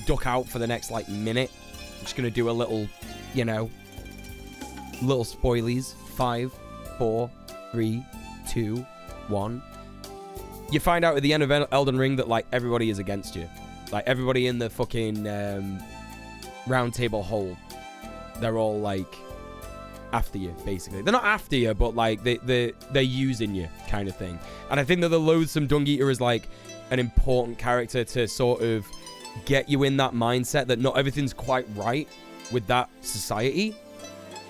duck out for the next, like, minute. I'm just going to do a little, you know, little spoilies. 5, 4, 3, 2, 1. You find out at the end of Elden Ring that, like, everybody is against you. Like, everybody in the fucking round table hole, they're all, like, after you, basically. They're not after you, but, like, they're using you, kind of thing. And I think that the Loathsome Dung Eater is, like, an important character to sort of get you in that mindset that not everything's quite right with that society.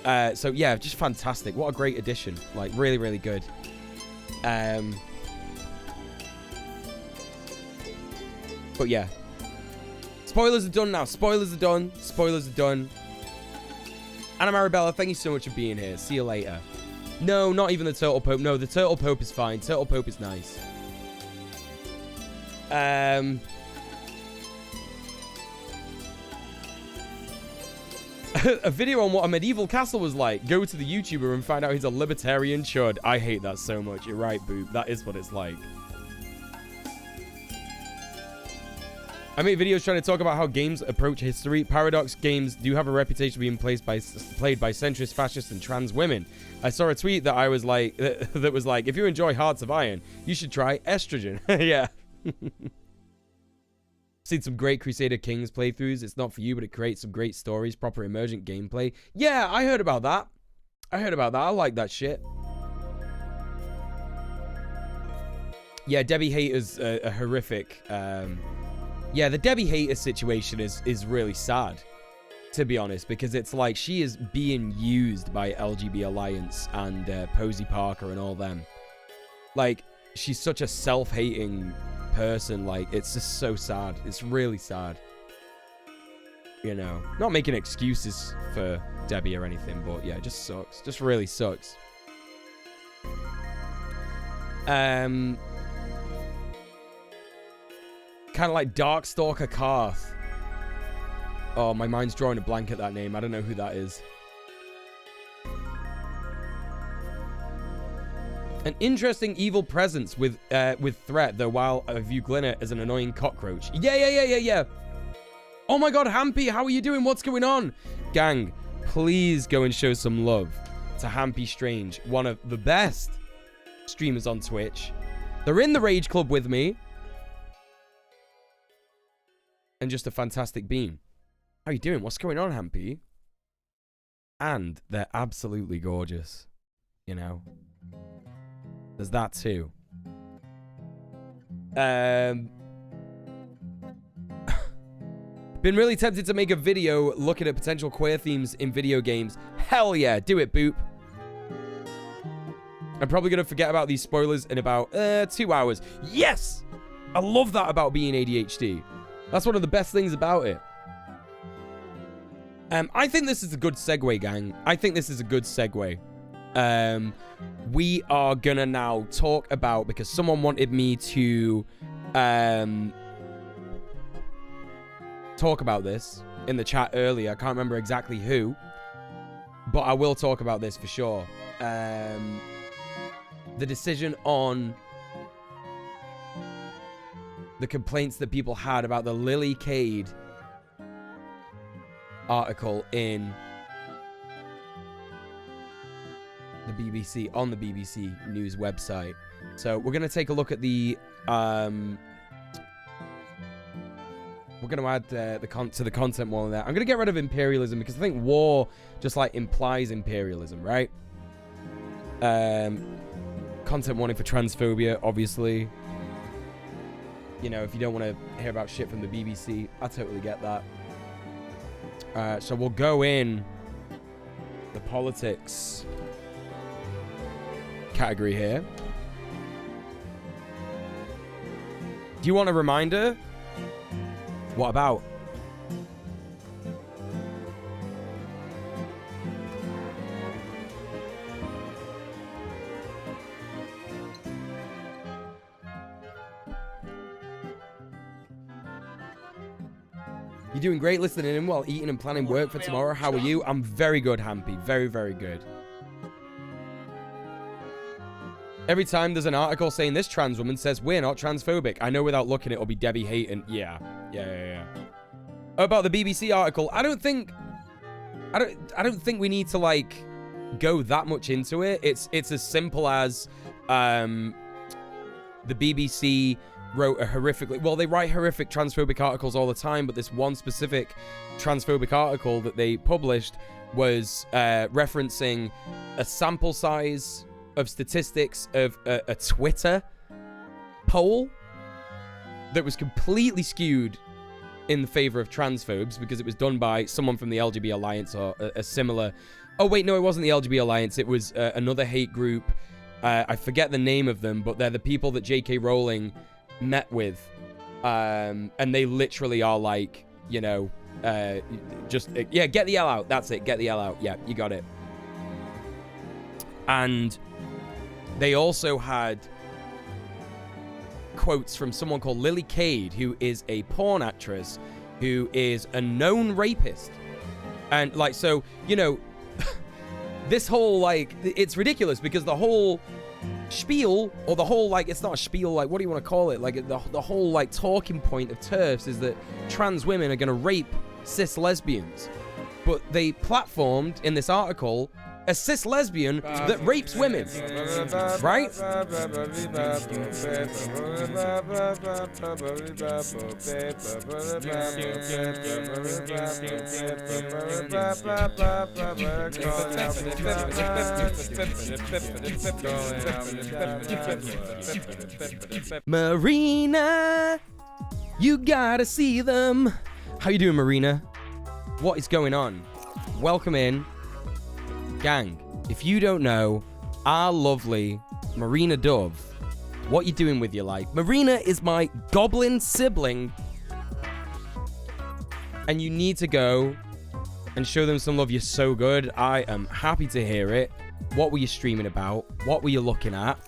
So, yeah, just fantastic. What a great addition. Like, really, really good. But, yeah. Spoilers are done now. Spoilers are done. Spoilers are done. Anna Maribella, thank you so much for being here. See you later. No, not even the Turtle Pope. No, the Turtle Pope is fine. Turtle Pope is nice. A video on what a medieval castle was like. Go to the YouTuber and find out he's a libertarian chud. I hate that so much. You're right, Boop. That is what it's like. I make videos trying to talk about how games approach history. Paradox games do have a reputation of being played by centrist, fascist, and trans women. I saw a tweet that I was like, that was like, if you enjoy Hearts of Iron, you should try Estrogen. Yeah. Seen some great Crusader Kings playthroughs. It's not for you, but it creates some great stories, proper emergent gameplay. Yeah, I heard about that. I like that shit. Yeah, Debbie Hater's a horrific... Yeah, the Debbie Hater situation is really sad, to be honest, because it's like she is being used by LGB Alliance and Posey Parker and all them. Like, she's such a self-hating person. Like, it's just so sad. It's really sad. You know, not making excuses for Debbie or anything, but yeah, it just sucks. Just really sucks. Kind of like Darkstalker Karth. Oh, my mind's drawing a blank at that name. I don't know who that is. An interesting evil presence with threat, though, while I view Glinner as an annoying cockroach. Yeah. Oh my god, Hampy, how are you doing? What's going on? Gang, please go and show some love to Hampy Strange, one of the best streamers on Twitch. They're in the Rage Club with me. And just a fantastic beam. How you doing? What's going on, Hampy? And they're absolutely gorgeous. You know? There's that too. Been really tempted to make a video looking at potential queer themes in video games. Hell yeah, do it, Boop. I'm probably going to forget about these spoilers in about 2 hours. Yes! I love that about being ADHD. That's one of the best things about it. I think this is a good segue, gang. I think this is a good segue. We are gonna now talk about, because someone wanted me to talk about this in the chat earlier. I can't remember exactly who, but I will talk about this for sure. The decision on the complaints that people had about the Lily Cade article in the BBC, on the BBC News website. So we're going to take a look at the we're going to add to the content wall there. I'm going to get rid of imperialism because I think war just like implies imperialism, right? Content warning for transphobia, obviously. You know, if you don't want to hear about shit from the BBC, I totally get that. So we'll go in the politics category here. Do you want a reminder? What about? You're doing great listening in while eating and planning work for tomorrow. How are you? I'm very good, Hampy. Very, very good. Every time there's an article saying this trans woman says we're not transphobic, I know without looking it'll be Debbie Hayton. Yeah. About the BBC article, I don't think we need to like go that much into it. It's as simple as the BBC wrote a horrifically, well, they write horrific transphobic articles all the time, but this one specific transphobic article that they published was referencing a sample size of statistics of a Twitter poll that was completely skewed in the favor of transphobes because it was done by someone from the LGBT Alliance or a similar... Oh, wait, no, it wasn't the LGBT Alliance. It was another hate group. I forget the name of them, but they're the people that J.K. Rowling met with. And they literally are like, you know, yeah, get the L out. That's it. Get the L out. Yeah, you got it. And they also had quotes from someone called Lily Cade, who is a porn actress, who is a known rapist. And, like, so, you know, this whole, like, it's ridiculous because the whole spiel, or the whole, like, it's not a spiel, like, what do you want to call it? Like, the whole, like, talking point of TERFs is that trans women are going to rape cis lesbians. But they platformed in this article a cis lesbian that rapes women, right? Marina, you gotta see them. How you doing, Marina? What is going on? Welcome in. Gang, if you don't know our lovely Marina Dove, what you doing with your life? Marina is my goblin sibling, and you need to go and show them some love. You're so good. I am happy to hear it. What were you streaming about? What were you looking at?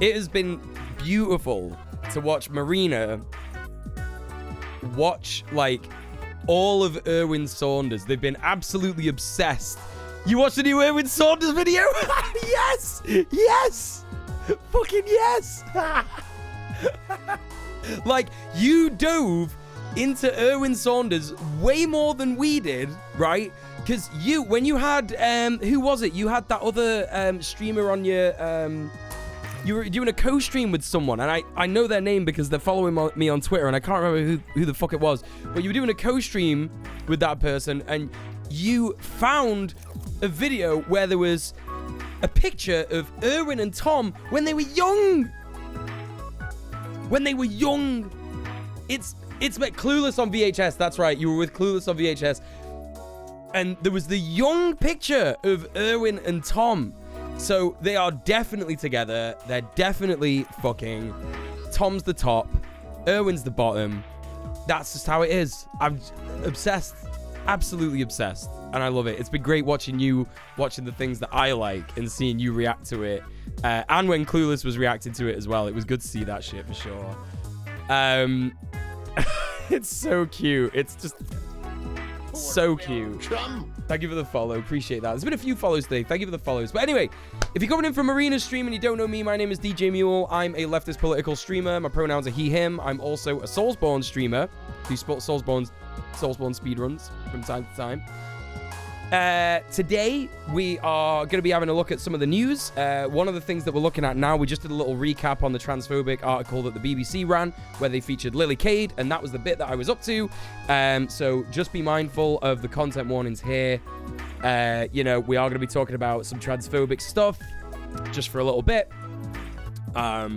It has been beautiful to watch Marina watch, like, all of Erwin Saunders. They've been absolutely obsessed. You watched the new Erwin Saunders video? Yes! Yes! Fucking yes! Like, you dove into Erwin Saunders way more than we did, right? Because when you had, who was it? You had that other streamer on your, you were doing a co-stream with someone, and I know their name because they're following me on Twitter, and I can't remember who the fuck it was. But you were doing a co-stream with that person, and you found a video where there was a picture of Erwin and Tom when they were young. When they were young. It's Clueless on VHS. That's right. You were with Clueless on VHS. And there was the young picture of Erwin and Tom. So they are definitely together. They're definitely fucking. Tom's the top. Erwin's the bottom. That's just how it is. I'm obsessed. Absolutely obsessed. And I love it. It's been great watching the things that I like and seeing you react to it. And when Clueless was reacting to it as well. It was good to see that shit for sure. It's so cute. It's just so cute. Thank you for the follow. Appreciate that. There's been a few follows today. Thank you for the follows. But anyway, if you're coming in from Marina's stream and you don't know me, my name is DJ I'm a leftist political streamer. My pronouns are he, him. I'm also a Soulsborne streamer who Soulsborne speedruns from time to time. Today, we are going to be having a look at some of the news. One of the things that we're looking at now, we just did a little recap on the transphobic article that the BBC ran, where they featured Lily Cade, and that was the bit that I was up to. So just be mindful of the content warnings here. You know, we are going to be talking about some transphobic stuff, just for a little bit. But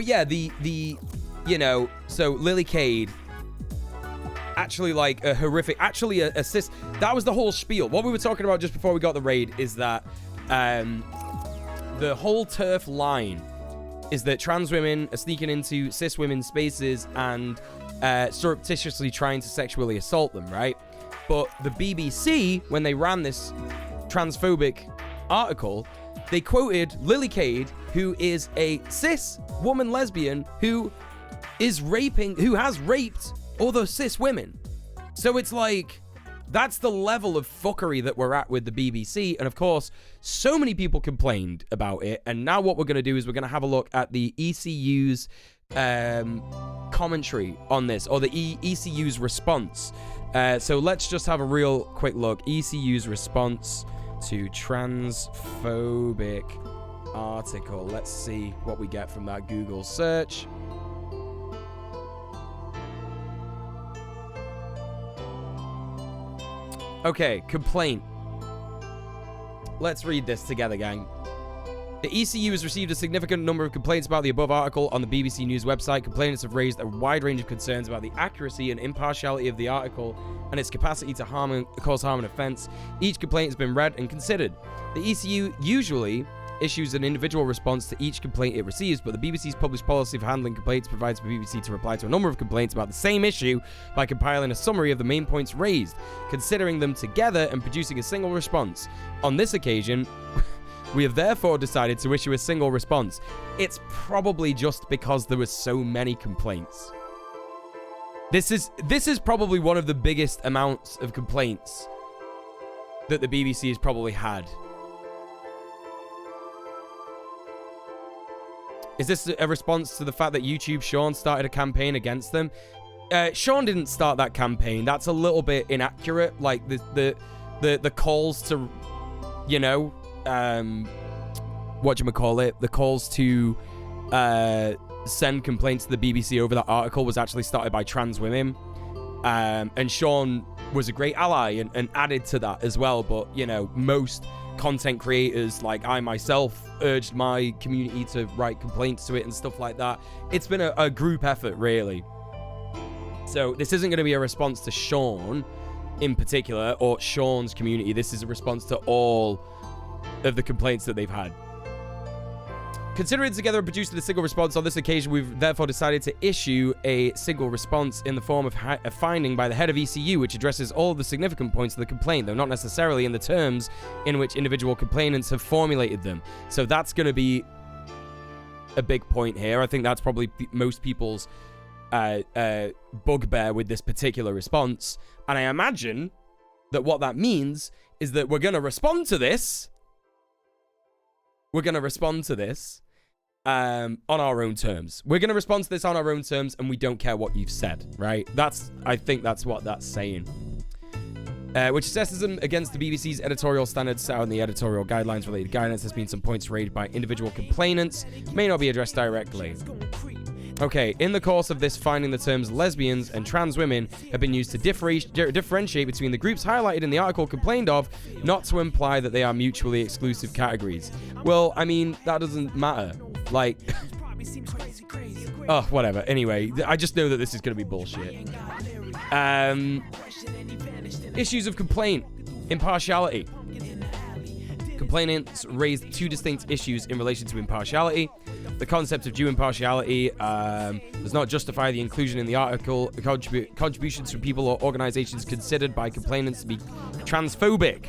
yeah, you know, so Lily Cade, actually like a horrific, actually a cis, that was the whole spiel. What we were talking about just before we got the raid is that the whole TERF line is that trans women are sneaking into cis women's spaces and surreptitiously trying to sexually assault them, right? But the BBC, when they ran this transphobic article, they quoted Lily Cade, who is a cis woman lesbian who has raped or the cis women. So it's like, that's the level of fuckery that we're at with the BBC. And of course, so many people complained about it. And now what we're going to do is we're going to have a look at the ECU's commentary on this, or the ECU's response. So let's just have a real quick look. ECU's response to transphobic article. Let's see what we get from that Google search. Okay, complaint. Let's read this together, gang. The ECU has received a significant number of complaints about the above article on the BBC News website. Complainants have raised a wide range of concerns about the accuracy and impartiality of the article and its capacity to cause harm and offence. Each complaint has been read and considered. The ECU usually issues an individual response to each complaint it receives, but the BBC's published policy for handling complaints provides the BBC to reply to a number of complaints about the same issue by compiling a summary of the main points raised, considering them together and producing a single response. On this occasion, we have therefore decided to issue a single response. It's probably just because there were so many complaints. This is probably one of the biggest amounts of complaints that the BBC has probably had. Is this a response to the fact that Sean started a campaign against them? Sean didn't start that campaign. That's a little bit inaccurate. Like the calls to, you know, whatchamacallit, the calls to send complaints to the BBC over that article was actually started by trans women. And Sean was a great ally and added to that as well. But, you know, most content creators, like I myself, urged my community to write complaints to it and stuff like that. It's been a group effort, really. So this isn't going to be a response to Sean in particular or Sean's community. This is a response to all of the complaints that they've had. Considering together and producing a single response on this occasion, we've therefore decided to issue a single response in the form of a finding by the head of ECU, which addresses all of the significant points of the complaint, though not necessarily in the terms in which individual complainants have formulated them. So that's going to be a big point here. I think that's probably most people's bugbear with this particular response. And I imagine that what that means is that we're going to respond to this. We're going to respond to this on our own terms. We're going to respond to this on our own terms, and we don't care what you've said, right? I think that's what that's saying. Which assesses them against the BBC's editorial standards set out in the editorial guidelines related guidance. There's been some points raised by individual complainants, may not be addressed directly. Okay, in the course of this finding, the terms lesbians and trans women have been used to differentiate between the groups highlighted in the article complained of, not to imply that they are mutually exclusive categories. Well, I mean, that doesn't matter. Like, oh, whatever. Anyway, I just know that this is going to be bullshit. Issues of complaint. Impartiality. Complainants raised two distinct issues in relation to impartiality. The concept of due impartiality does not justify the inclusion in the article contributions from people or organizations considered by complainants to be transphobic.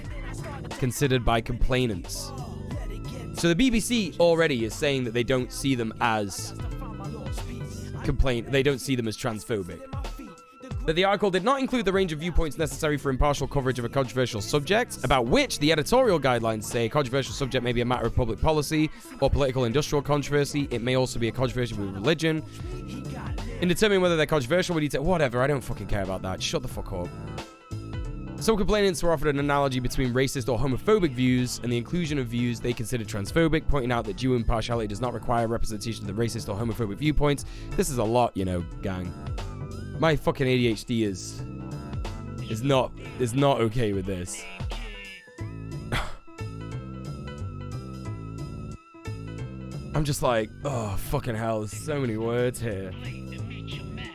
Considered by complainants. So the BBC already is saying that they don't see them as they don't see them as transphobic. That the article did not include the range of viewpoints necessary for impartial coverage of a controversial subject, about which the editorial guidelines say a controversial subject may be a matter of public policy or political industrial controversy. It may also be a controversy with religion. In determining whether they're controversial, we need to... Whatever, I don't fucking care about that. Shut the fuck up. Some complainants were offered an analogy between racist or homophobic views and the inclusion of views they considered transphobic, pointing out that due impartiality does not require representation of the racist or homophobic viewpoints. This is a lot, you know, gang. My fucking ADHD is not okay with this. I'm just like, oh fucking hell, there's so many words here.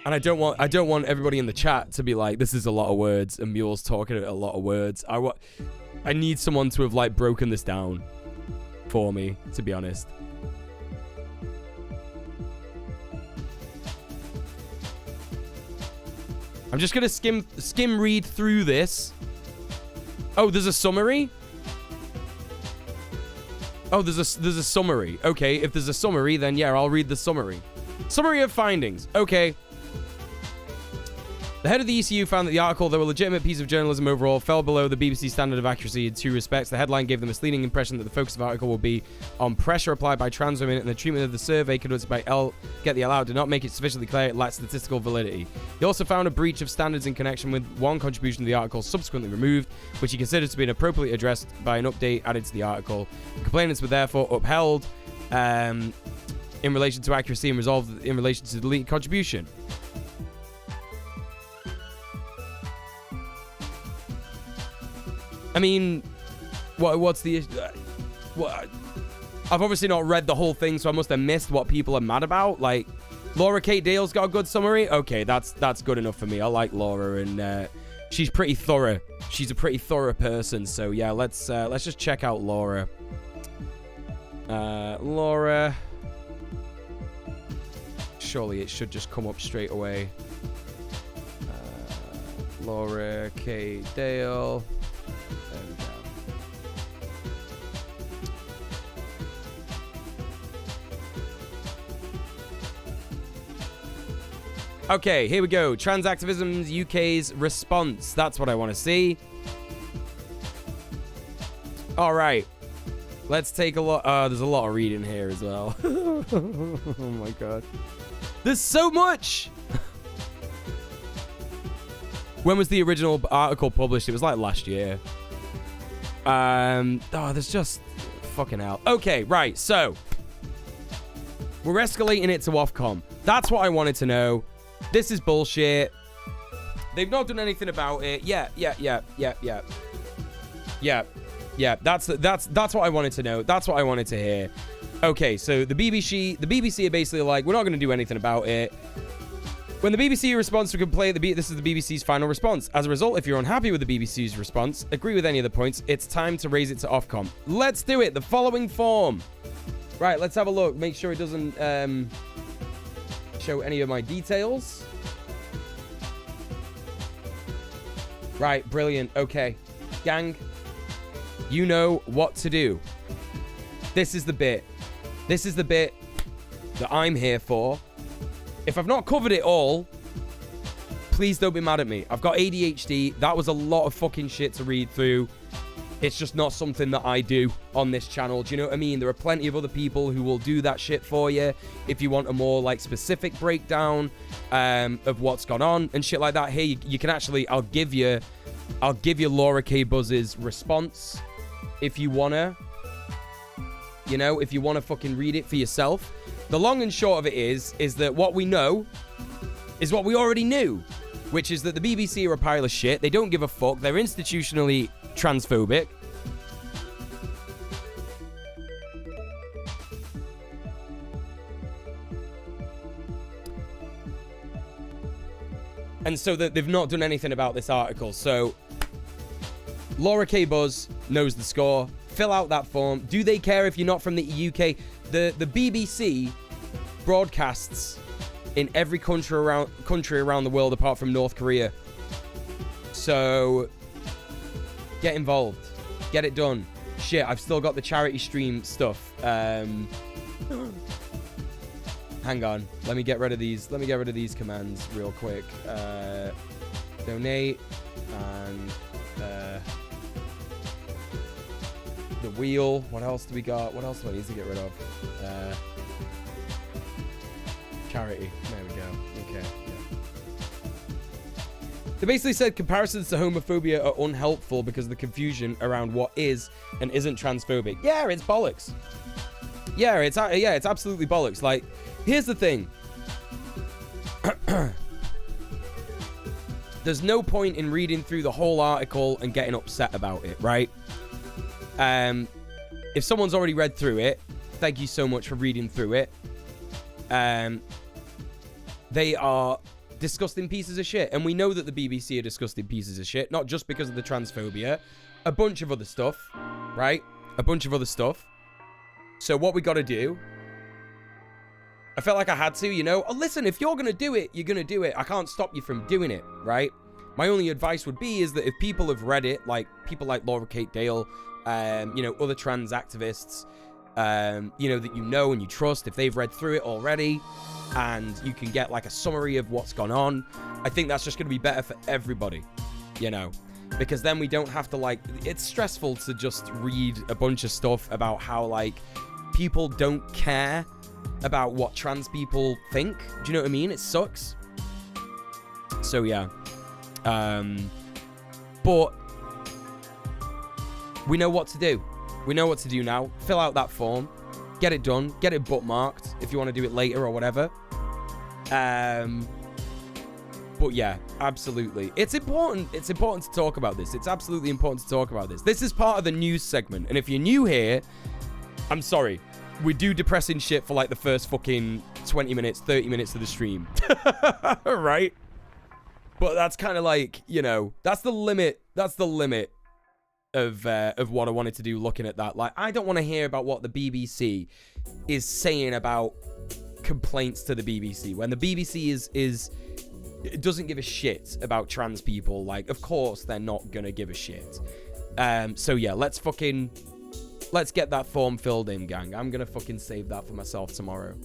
And I don't want everybody in the chat to be like, this is a lot of words and Muel's talking a lot of words. I need someone to have like broken this down for me, to be honest. I'm just gonna skim read through this. Oh, there's a summary? Oh, there's a summary. Okay, if there's a summary, then yeah, I'll read the summary. Summary of findings. Okay. The head of the ECU found that the article, though a legitimate piece of journalism overall, fell below the BBC standard of accuracy in 2 respects. The headline gave the misleading impression that the focus of the article will be on pressure applied by trans women, and the treatment of the survey conducted by Get the L Out did not make it sufficiently clear it lacked statistical validity. He also found a breach of standards in connection with one contribution to the article subsequently removed, which he considers to be inappropriately addressed by an update added to the article. The complainants were therefore upheld in relation to accuracy and resolved in relation to the deleted contribution. I mean, what's the issue? I've obviously not read the whole thing, so I must have missed what people are mad about. Like, Laura Kate Dale's got a good summary. Okay, that's good enough for me. I like Laura, and she's pretty thorough. She's a pretty thorough person. So yeah, let's just check out Laura. Laura. Surely it should just come up straight away. Laura Kate Dale. There we go. Okay, here we go. Trans activism's UK's response. That's what I want to see. All right. Let's take a look. There's a lot of reading here as well. Oh my god. There's so much. When was the original article published? It was like last year. There's just fucking hell. Okay, right. So we're escalating it to Ofcom. That's what I wanted to know. This is bullshit. They've not done anything about it. Yeah. That's what I wanted to know. That's what I wanted to hear. Okay, so the BBC are basically like, we're not going to do anything about it. When the BBC responds to a complaint, this is the BBC's final response. As a result, if you're unhappy with the BBC's response, agree with any of the points, it's time to raise it to Ofcom. Let's do it. The following form. Right, let's have a look. Make sure it doesn't show any of my details. Right, brilliant. Okay, gang, you know what to do. This is the bit. This is the bit that I'm here for. If I've not covered it all, please don't be mad at me. I've got ADHD. That was a lot of fucking shit to read through. It's just not something that I do on this channel. Do you know what I mean? There are plenty of other people who will do that shit for you if you want a more like specific breakdown of what's gone on and shit like that. Here, you can actually, I'll give you Laura K. Buzz's response if you wanna. You know, if you want to fucking read it for yourself. The long and short of it is that what we know is what we already knew, which is that the BBC are a pile of shit. They don't give a fuck. They're institutionally transphobic. And so that they've not done anything about this article. So Laura K. Buzz knows the score. Fill out that form. Do they care if you're not from the UK? The BBC broadcasts in every country around the world apart from North Korea. So get involved. Get it done. Shit, I've still got the charity stream stuff. Hang on. Let me get rid of these. Let me get rid of these commands real quick. Donate and the wheel. What else do we got? What else do I need to get rid of? Charity. There we go. Okay. Yeah. They basically said comparisons to homophobia are unhelpful because of the confusion around what is and isn't transphobic. Yeah, it's bollocks. Yeah, it's absolutely bollocks. Like, here's the thing. There's no point in reading through the whole article and getting upset about it, right? If someone's already read through it, thank you so much for reading through it. They are disgusting pieces of shit. And we know that the BBC are disgusting pieces of shit, not just because of the transphobia, a bunch of other stuff, right? A bunch of other stuff. So what we got to do, I felt like I had to, you know, oh, listen, if you're going to do it, you're going to do it. I can't stop you from doing it, right? My only advice would be is that if people have read it, like people like Laura Kate Dale, you know, other trans activists, you know, that you know and you trust, if they've read through it already, and you can get like a summary of what's gone on. I think that's just going to be better for everybody, you know, because then we don't have to like, it's stressful to just read a bunch of stuff about how like people don't care about what trans people think. Do you know what I mean? It sucks. So yeah. But we know what to do. We know what to do now. Fill out that form. Get it done. Get it bookmarked if you want to do it later or whatever. But yeah, absolutely. It's important. It's important to talk about this. It's absolutely important to talk about this. This is part of the news segment. And if you're new here, I'm sorry. We do depressing shit for like the first fucking 20 minutes, 30 minutes of the stream. Right? But that's kind of like, you know, that's the limit. That's the limit of what I wanted to do looking at that. Like, I don't want to hear about what the BBC is saying about complaints to the BBC. When the BBC it doesn't give a shit about trans people, like, of course they're not gonna give a shit. So yeah, let's get that form filled in, gang. I'm gonna fucking save that for myself tomorrow.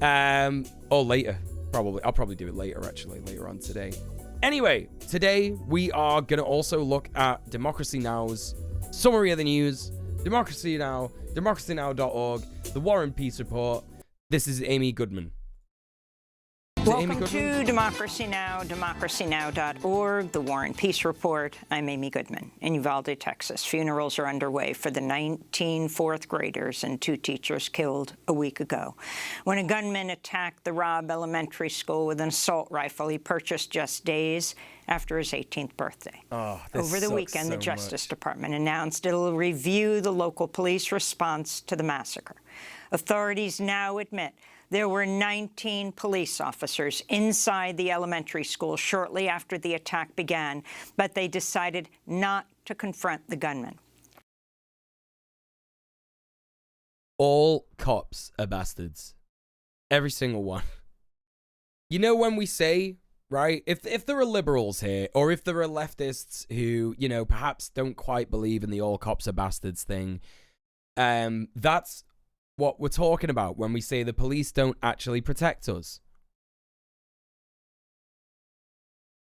Or later, probably. I'll probably do it later, actually, later on today. Anyway, today we are going to also look at Democracy Now's summary of the news. Democracy Now, democracynow.org, the War and Peace Report. This is Amy Goodman. Welcome to Democracy Now!, democracynow.org, the War and Peace Report. I'm Amy Goodman. In Uvalde, Texas, funerals are underway for the 19 fourth graders and 2 teachers killed a week ago when a gunman attacked the Robb Elementary School with an assault rifle he purchased just days after his 18th birthday. Over the weekend, the Justice Department announced it'll review the local police response to the massacre. Authorities now admit there were 19 police officers inside the elementary school shortly after the attack began, but they decided not to confront the gunman. All cops are bastards. Every single one. You know, when we say, right, if there are liberals here, or if there are leftists who, you know, perhaps don't quite believe in the all cops are bastards thing, that's what we're talking about when we say the police don't actually protect us.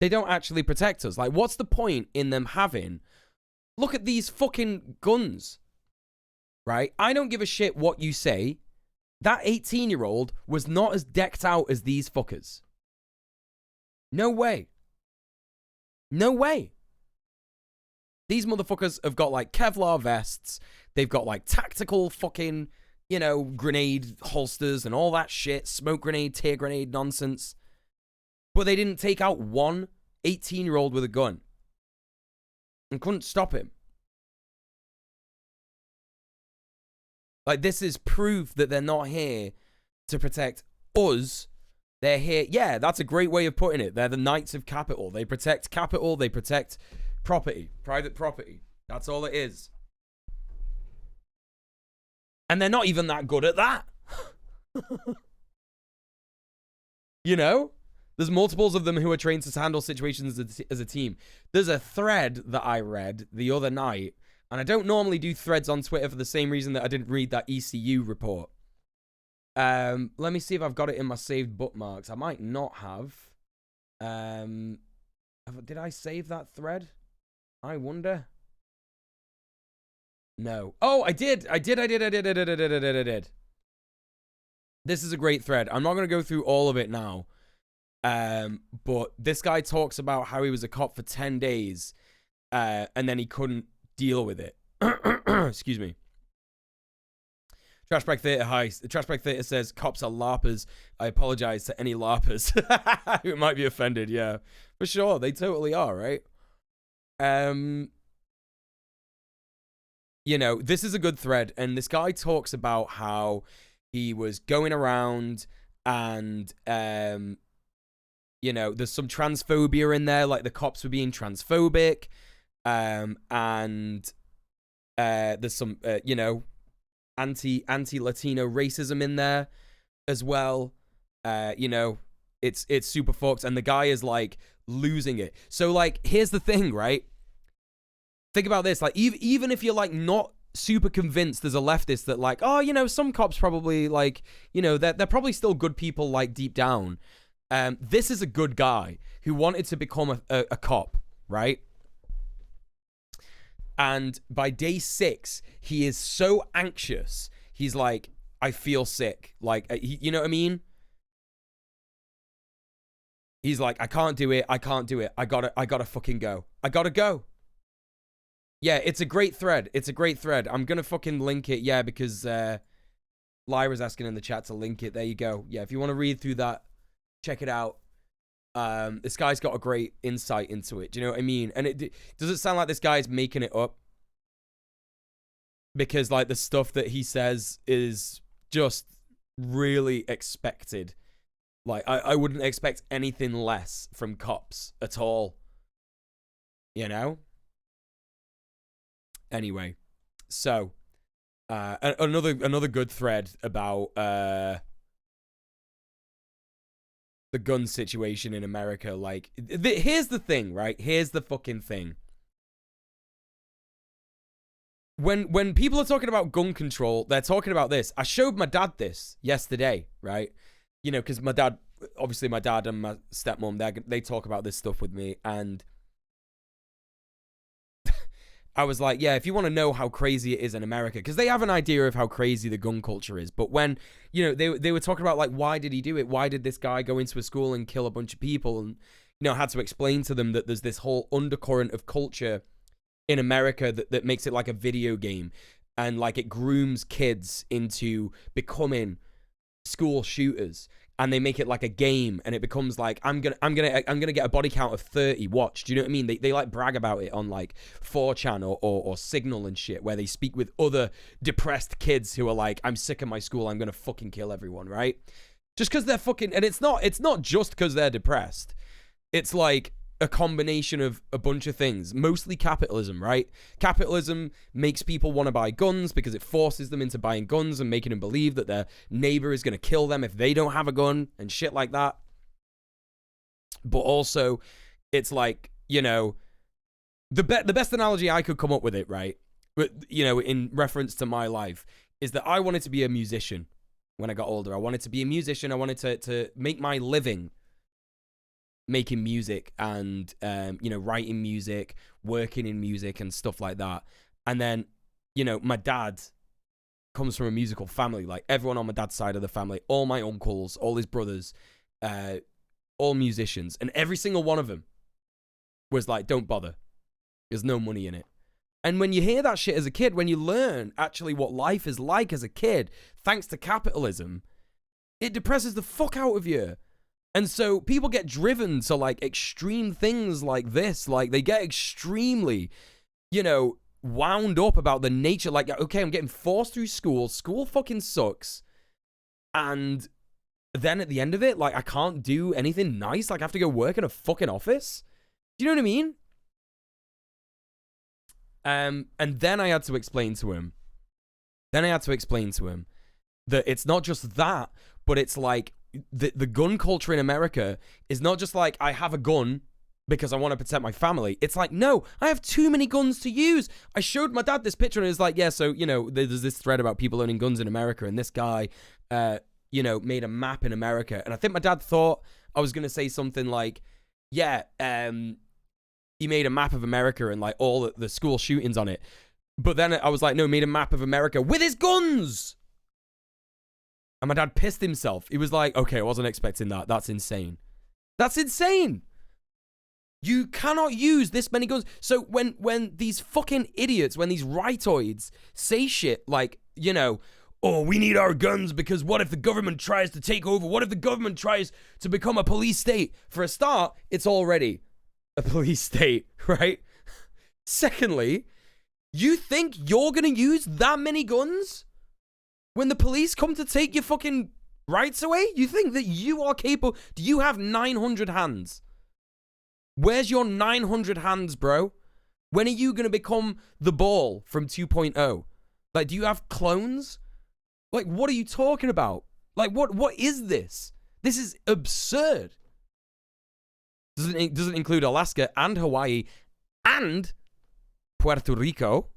They don't actually protect us. Like, what's the point in them having... Look at these fucking guns. Right? I don't give a shit what you say. That 18-year-old was not as decked out as these fuckers. No way. No way. These motherfuckers have got, like, Kevlar vests. They've got, like, tactical fucking... you know, grenade holsters and all that shit, smoke grenade, tear grenade nonsense. But they didn't take out one 18-year-old with a gun and couldn't stop him. Like, this is proof that they're not here to protect us. They're here. Yeah, that's a great way of putting it. They're the Knights of Capital. They protect capital. They protect property, private property. That's all it is. And they're not even that good at that. You know? There's multiples of them who are trained to handle situations as a team. There's a thread that I read the other night, and I don't normally do threads on Twitter for the same reason that I didn't read that ECU report. Let me see if I've got it in my saved bookmarks. I might not have. Did I save that thread? I wonder. No. Oh, I did. I did. This is a great thread. I'm not going to go through all of it now. But this guy talks about how he was a cop for 10 days, and then he couldn't deal with it. Excuse me. Trashback Theater, hi. Trashback Theater says, cops are LARPers. I apologize to any LARPers who might be offended. Yeah, for sure. They totally are, right? You know, this is a good thread, and this guy talks about how he was going around and, you know, there's some transphobia in there, like the cops were being transphobic, and there's some, you know, anti-Latino racism in there as well. You know, it's super fucked, and the guy is, like, losing it. So, like, here's the thing, right? Think about this, like, even if you're, like, not super convinced as a leftist that like, oh, you know, some cops probably like, you know, they're probably still good people like deep down. This is a good guy who wanted to become a cop, right? And by day 6, he is so anxious. He's like, I feel sick. Like, you know what I mean? He's like, I can't do it. I can't do it. I gotta fucking go. I gotta go. Yeah, it's a great thread. It's a great thread. I'm gonna fucking link it. Yeah, because Lyra's asking in the chat to link it. There you go. Yeah, if you want to read through that, check it out. This guy's got a great insight into it. Do you know what I mean? And does it sound like this guy's making it up? Because like the stuff that he says is just really expected. Like I wouldn't expect anything less from cops at all. You know? Anyway, so another good thread about the gun situation in America. Like, here's the thing, right? Here's the fucking thing. When people are talking about gun control, they're talking about this. I showed my dad this yesterday, right? You know, because my dad and my stepmom, they talk about this stuff with me, and I was like, yeah, if you want to know how crazy it is in America, because they have an idea of how crazy the gun culture is, but when, you know, they were talking about, like, why did he do it? Why did this guy go into a school and kill a bunch of people? And, you know, I had to explain to them that there's this whole undercurrent of culture in America that makes it like a video game, and, like, it grooms kids into becoming school shooters. And they make it like a game, and it becomes like, I'm gonna get a body count of 30. Watch, do you know what I mean? They like brag about it on like 4chan or Signal and shit, where they speak with other depressed kids who are like, I'm sick of my school, I'm gonna fucking kill everyone, right? Just because they're fucking, and it's not just because they're depressed. It's like a combination of a bunch of things, mostly capitalism, right? Capitalism makes people want to buy guns because it forces them into buying guns and making them believe that their neighbor is going to kill them if they don't have a gun and shit like that. But also, it's like, you know, the best analogy I could come up with it, right? But, you know, in reference to my life, is that I wanted to be a musician when I got older. I wanted to be a musician. I wanted to make my living making music and, you know, writing music, working in music and stuff like that. And then, you know, my dad comes from a musical family. Like, everyone on my dad's side of the family, all my uncles, all his brothers, all musicians. And every single one of them was like, don't bother. There's no money in it. And when you hear that shit as a kid, when you learn actually what life is like as a kid, thanks to capitalism, it depresses the fuck out of you. And so people get driven to, like, extreme things like this. Like, they get extremely, you know, wound up about the nature. Like, okay, I'm getting forced through school. School fucking sucks. And then at the end of it, like, I can't do anything nice. Like, I have to go work in a fucking office. Do you know what I mean? And then I had to explain to him. That it's not just that, but it's like, the gun culture in America is not just like, I have a gun because I want to protect my family. It's like, no, I have too many guns to use. I showed my dad this picture and it's like, yeah, so, you know, there's this thread about people owning guns in America, and this guy, you know, made a map in America. And I think my dad thought I was going to say something like, yeah, he made a map of America and, like, all the school shootings on it. But then I was like, no, he made a map of America with his guns. And my dad pissed himself. He was like, okay, I wasn't expecting that. That's insane. That's insane. You cannot use this many guns. So when these fucking idiots, when these rightoids say shit like, you know, oh, we need our guns because what if the government tries to take over? What if the government tries to become a police state? For a start, it's already a police state, right? Secondly, you think you're going to use that many guns? When the police come to take your fucking rights away, you think that you are capable? Do you have 900 hands? Where's your 900 hands, bro? When are you going to become the ball from 2.0? Like, do you have clones? Like, what are you talking about? Like, what is this? This is absurd. Doesn't include Alaska and Hawaii and Puerto Rico.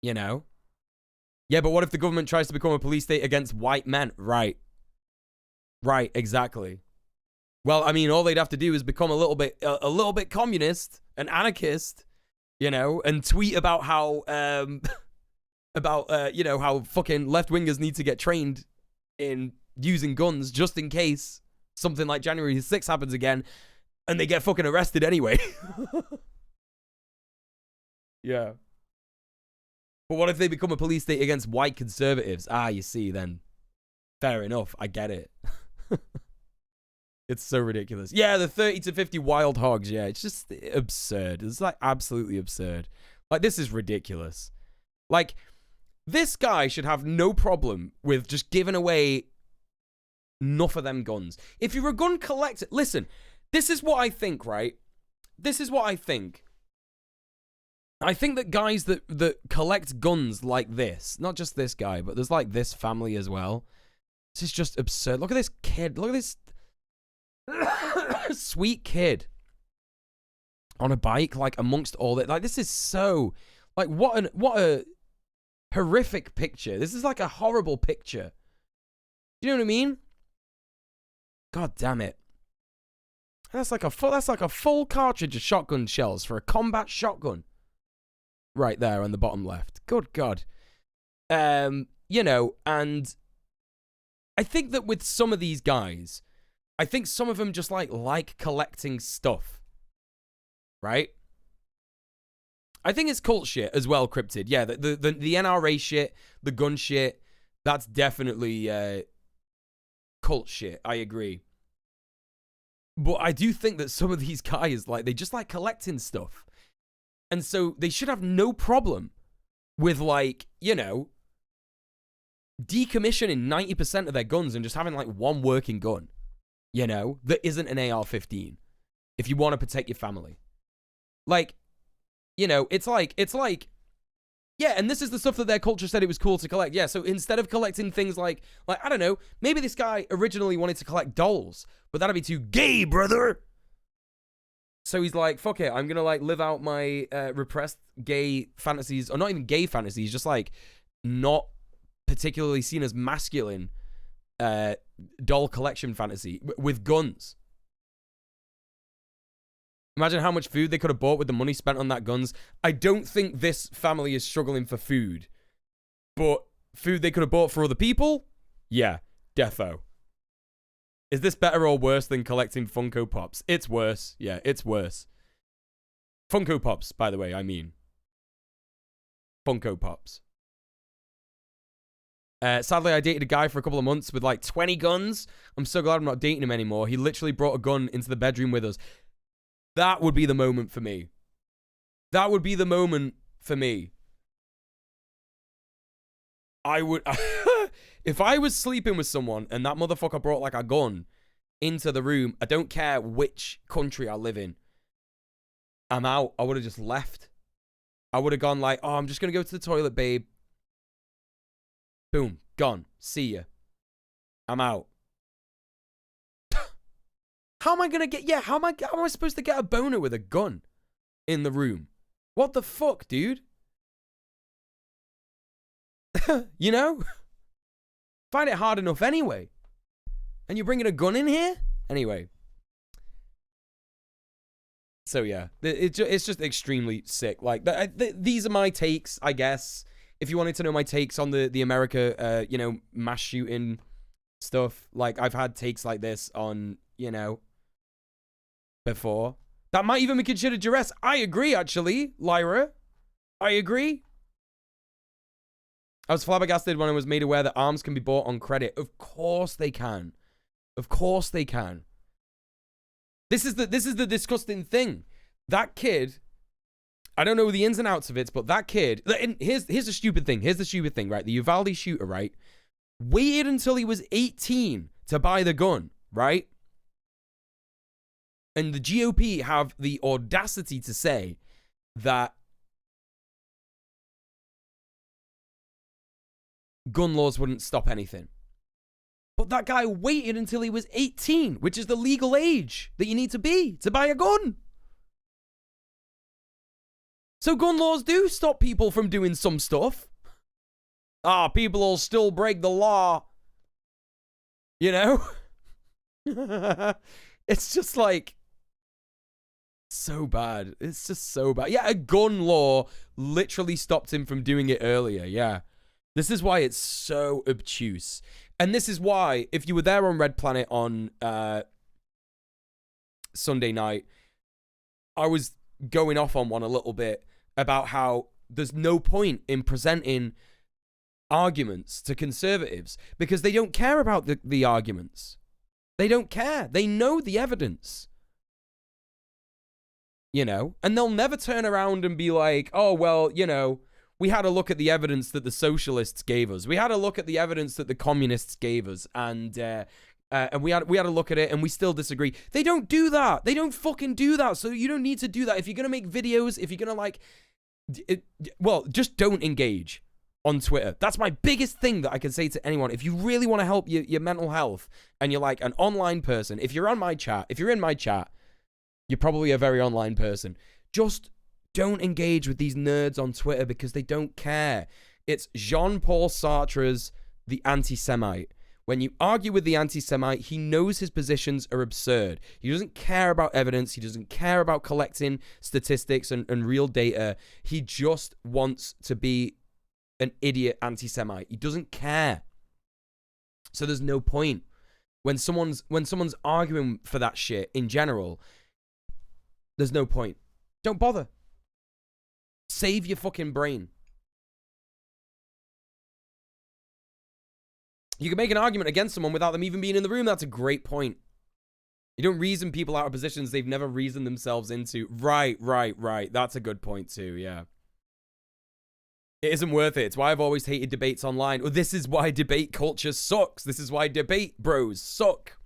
You know? Yeah, but what if the government tries to become a police state against white men? Right. Right, exactly. Well, I mean, all they'd have to do is become a little bit communist, an anarchist, you know, and tweet about how, you know, how fucking left-wingers need to get trained in using guns just in case something like January 6th happens again, and they get fucking arrested anyway. Yeah. But what if they become a police state against white conservatives? Ah, you see, then fair enough. I get it. It's so ridiculous. Yeah, the 30 to 50 wild hogs. Yeah, it's just absurd. It's like absolutely absurd. Like, this is ridiculous. Like, this guy should have no problem with just giving away enough of them guns. If you're a gun collector, listen, this is what I think, right? This is what I think. I think that guys that collect guns like this, not just this guy, but there's like this family as well. This is just absurd. Look at this kid. Look at this sweet kid on a bike, like amongst all that. Like, this is so, like, what a horrific picture. This is like a horrible picture. Do you know what I mean? God damn it. That's like a full cartridge of shotgun shells for a combat shotgun. Right there on the bottom left. Good God. You know, and I think that with some of these guys, I think some of them just like collecting stuff. Right? I think it's cult shit as well, Cryptid. Yeah, the NRA shit, the gun shit, that's definitely cult shit. I agree. But I do think that some of these guys, like, they just like collecting stuff. And so they should have no problem with, like, you know, decommissioning 90% of their guns and just having, like, one working gun, you know, that isn't an AR-15 if you want to protect your family. Like, you know, it's like, yeah, and this is the stuff that their culture said it was cool to collect. Yeah, so instead of collecting things like, I don't know, maybe this guy originally wanted to collect dolls, but that'd be too gay, brother. So he's like, fuck it, I'm gonna, like, live out my repressed gay fantasies, or not even gay fantasies, just, like, not particularly seen as masculine doll collection fantasy with guns. Imagine how much food they could have bought with the money spent on that guns. I don't think this family is struggling for food, but food they could have bought for other people? Yeah, defo. Is this better or worse than collecting Funko Pops? It's worse. Yeah, it's worse. Funko Pops, by the way, I mean. Funko Pops. Sadly, I dated a guy for a couple of months with like 20 guns. I'm so glad I'm not dating him anymore. He literally brought a gun into the bedroom with us. That would be the moment for me. That would be the moment for me. I would... If I was sleeping with someone and that motherfucker brought like a gun into the room, I don't care which country I live in, I'm out. I would have just left. I would have gone like, oh, I'm just going to go to the toilet, babe. Boom. Gone. See ya. I'm out. How am I going to get... Yeah, how am I supposed to get a boner with a gun in the room? What the fuck, dude? You know? Find it hard enough anyway. And you're bringing a gun in here? Anyway. So, yeah. It's just extremely sick. Like, these are my takes, I guess. If you wanted to know my takes on the America, you know, mass shooting stuff. Like, I've had takes like this on, you know, before. That might even be considered duress. I agree, actually, Lyra. I agree. I was flabbergasted when I was made aware that arms can be bought on credit. Of course they can. Of course they can. This is the disgusting thing. That kid, I don't know the ins and outs of it, but that kid, and here's the stupid thing. Here's the stupid thing, right? The Uvalde shooter, right? Waited until he was 18 to buy the gun, right? And the GOP have the audacity to say that gun laws wouldn't stop anything. But that guy waited until he was 18, which is the legal age that you need to be to buy a gun. So gun laws do stop people from doing some stuff. People will still break the law. You know? It's just like so bad. It's just so bad. Yeah, a gun law literally stopped him from doing it earlier. Yeah. This is why it's so obtuse. And this is why, if you were there on Red Planet on Sunday night, I was going off on one a little bit about how there's no point in presenting arguments to conservatives because they don't care about the arguments. They don't care. They know the evidence. You know? And they'll never turn around and be like, oh, well, you know, we had a look at the evidence that the socialists gave us. We had a look at the evidence that the communists gave us. And we had a look at it and we still disagree. They don't do that. They don't fucking do that. So you don't need to do that. If you're going to make videos, if you're going to like, well, just don't engage on Twitter. That's my biggest thing that I can say to anyone. If you really want to help your mental health and you're like an online person, if you're on my chat, if you're in my chat, you're probably a very online person. Just don't engage with these nerds on Twitter because they don't care. It's Jean-Paul Sartre's The Anti-Semite. When you argue with the anti-Semite, he knows his positions are absurd. He doesn't care about evidence. He doesn't care about collecting statistics and real data. He just wants to be an idiot anti-Semite. He doesn't care. So there's no point. When someone's arguing for that shit in general, there's no point. Don't bother. Save your fucking brain. You can make an argument against someone without them even being in the room. That's a great point. You don't reason people out of positions they've never reasoned themselves into. Right. That's a good point too, yeah. It isn't worth it. It's why I've always hated debates online. Well, this is why debate culture sucks. This is why debate bros suck.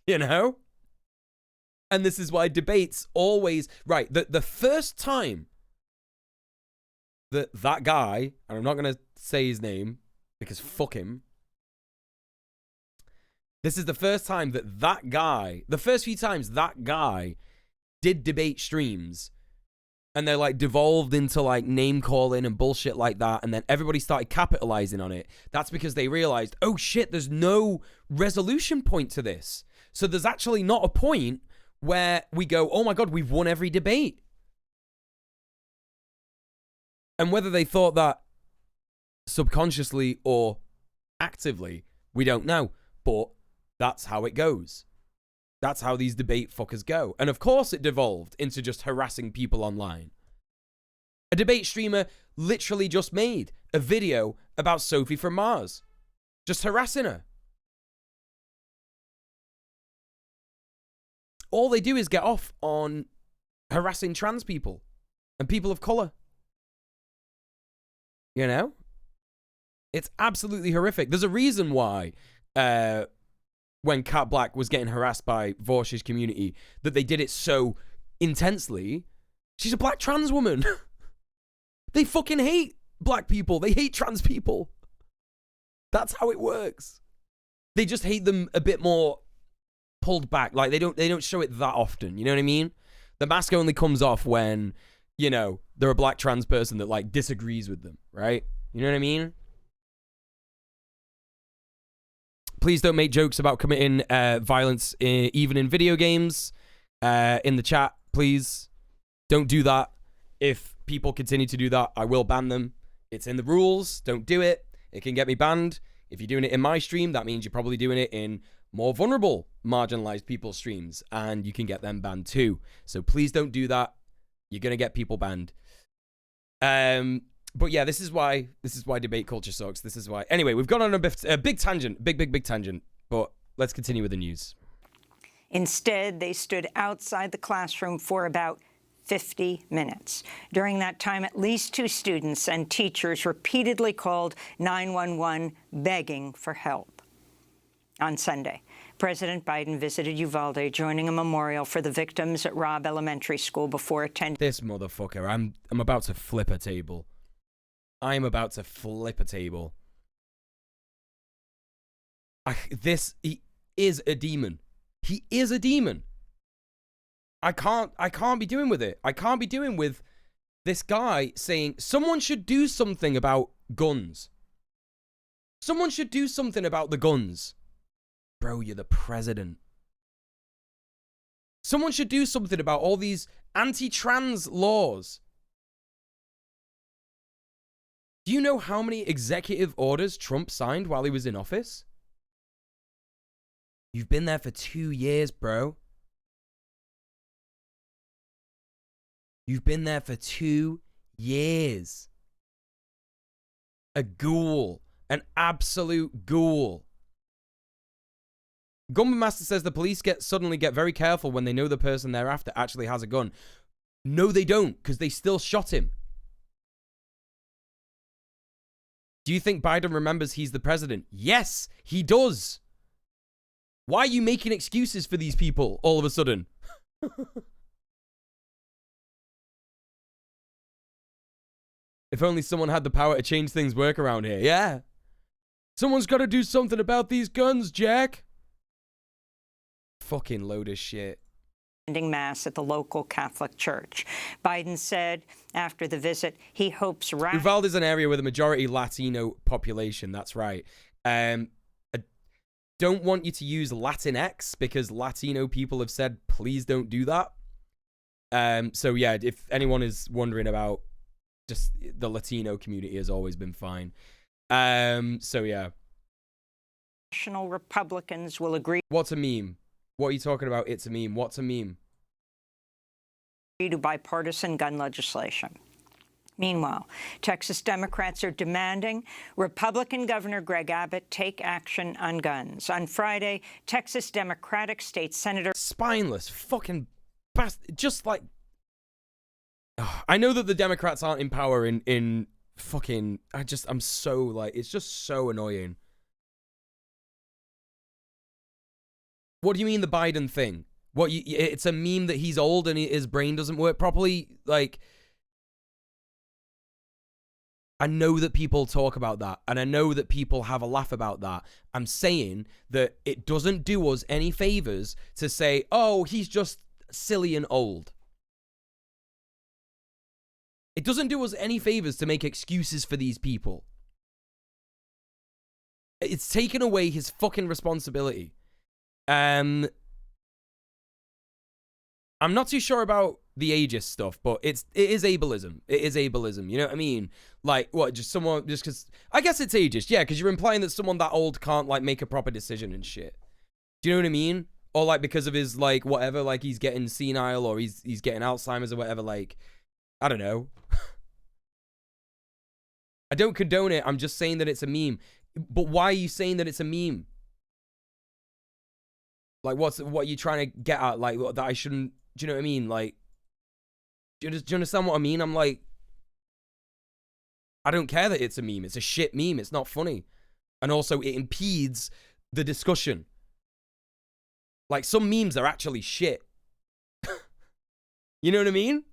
You know? And this is why debates always... Right, the first time that guy, and I'm not going to say his name because fuck him. This is the first time that guy, the first few times that guy did debate streams and they're like devolved into like name calling and bullshit like that. And then everybody started capitalizing on it. That's because they realized, oh shit, there's no resolution point to this. So there's actually not a point where we go, oh my God, we've won every debate. And whether they thought that subconsciously or actively, we don't know. But that's how it goes. That's how these debate fuckers go. And of course it devolved into just harassing people online. A debate streamer literally just made a video about Sophie from Mars. Just harassing her. All they do is get off on harassing trans people and people of color. You know? It's absolutely horrific. There's a reason why when Kat Black was getting harassed by Vorsh's community that they did it so intensely. She's a black trans woman. They fucking hate black people. They hate trans people. That's how it works. They just hate them a bit more pulled back. Like they don't show it that often. You know what I mean? The mask only comes off when, you know, they're a black trans person that like disagrees with them, right? You know what I mean? Please don't make jokes about committing violence even in video games. In the chat, please don't do that. If people continue to do that, I will ban them. It's in the rules. Don't do it. It can get me banned. If you're doing it in my stream, that means you're probably doing it in more vulnerable, marginalized people's streams, and you can get them banned too. So please don't do that. You're gonna get people banned. But yeah, this is why debate culture sucks. This is why. Anyway, we've gone on a big tangent, big tangent. But let's continue with the news. Instead, they stood outside the classroom for about 50 minutes. During that time, at least 2 students and teachers repeatedly called 911, begging for help. On Sunday, President Biden visited Uvalde, joining a memorial for the victims at Robb Elementary School before attending. This motherfucker, I'm about to flip a table. I'm about to flip a table. He is a demon. He is a demon. I can't be doing with it. I can't be doing with this guy saying someone should do something about guns. Someone should do something about the guns. Bro, you're the president. Someone should do something about all these anti-trans laws. Do you know how many executive orders Trump signed while he was in office? You've been there for 2 years, bro. You've been there for 2 years. A ghoul. An absolute ghoul. Gunman Master says the police suddenly get very careful when they know the person they're after actually has a gun. No, they don't, because they still shot him. Do you think Biden remembers he's the president? Yes, he does. Why are you making excuses for these people all of a sudden? If only someone had the power to change things work around here. Yeah. Someone's got to do something about these guns, Jack. Fucking load of shit. Mass at the local Catholic church. Biden said after the visit he hopes... Uvalde is an area with a majority Latino population. That's right. I don't want you to use Latinx because Latino people have said, please don't do that. So yeah, if anyone is wondering about just the Latino community has always been fine. So yeah. National Republicans will agree. What's a meme? What are you talking about? It's a meme. What's a meme? To bipartisan gun legislation. Meanwhile, Texas Democrats are demanding Republican Governor Greg Abbott take action on guns. On Friday, Texas Democratic State Senator... Spineless fucking bastard. Just like... I know that the Democrats aren't in power in fucking... I'm so like... It's just so annoying. What do you mean the Biden thing? What, it's a meme that he's old and his brain doesn't work properly? Like, I know that people talk about that, and I know that people have a laugh about that. I'm saying that it doesn't do us any favors to say, oh, he's just silly and old. It doesn't do us any favors to make excuses for these people. It's taken away his fucking responsibility. I'm not too sure about the ageist stuff, but it is ableism. It is ableism. You know what I mean? Like, what, just because... I guess it's ageist, yeah, because you're implying that someone that old can't, like, make a proper decision and shit. Do you know what I mean? Or, like, because of his, like, whatever, like, he's getting senile or he's getting Alzheimer's or whatever, like... I don't know. I don't condone it. I'm just saying that it's a meme. But why are you saying that it's a meme? Like, what are you trying to get at? Like, that I shouldn't... Do you know what I mean? Like, do you understand what I mean? I'm like... I don't care that it's a meme. It's a shit meme. It's not funny. And also, it impedes the discussion. Like, some memes are actually shit. You know what I mean?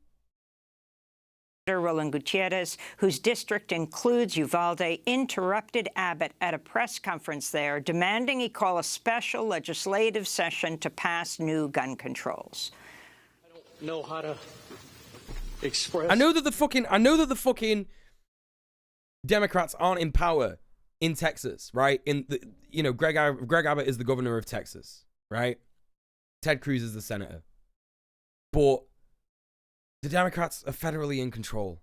Roland Gutierrez, whose district includes Uvalde, interrupted Abbott at a press conference there, demanding he call a special legislative session to pass new gun controls. I don't know how to express... I know that the fucking Democrats aren't in power in Texas, right? Greg Abbott is the governor of Texas, right? Ted Cruz is the senator. But the Democrats are federally in control.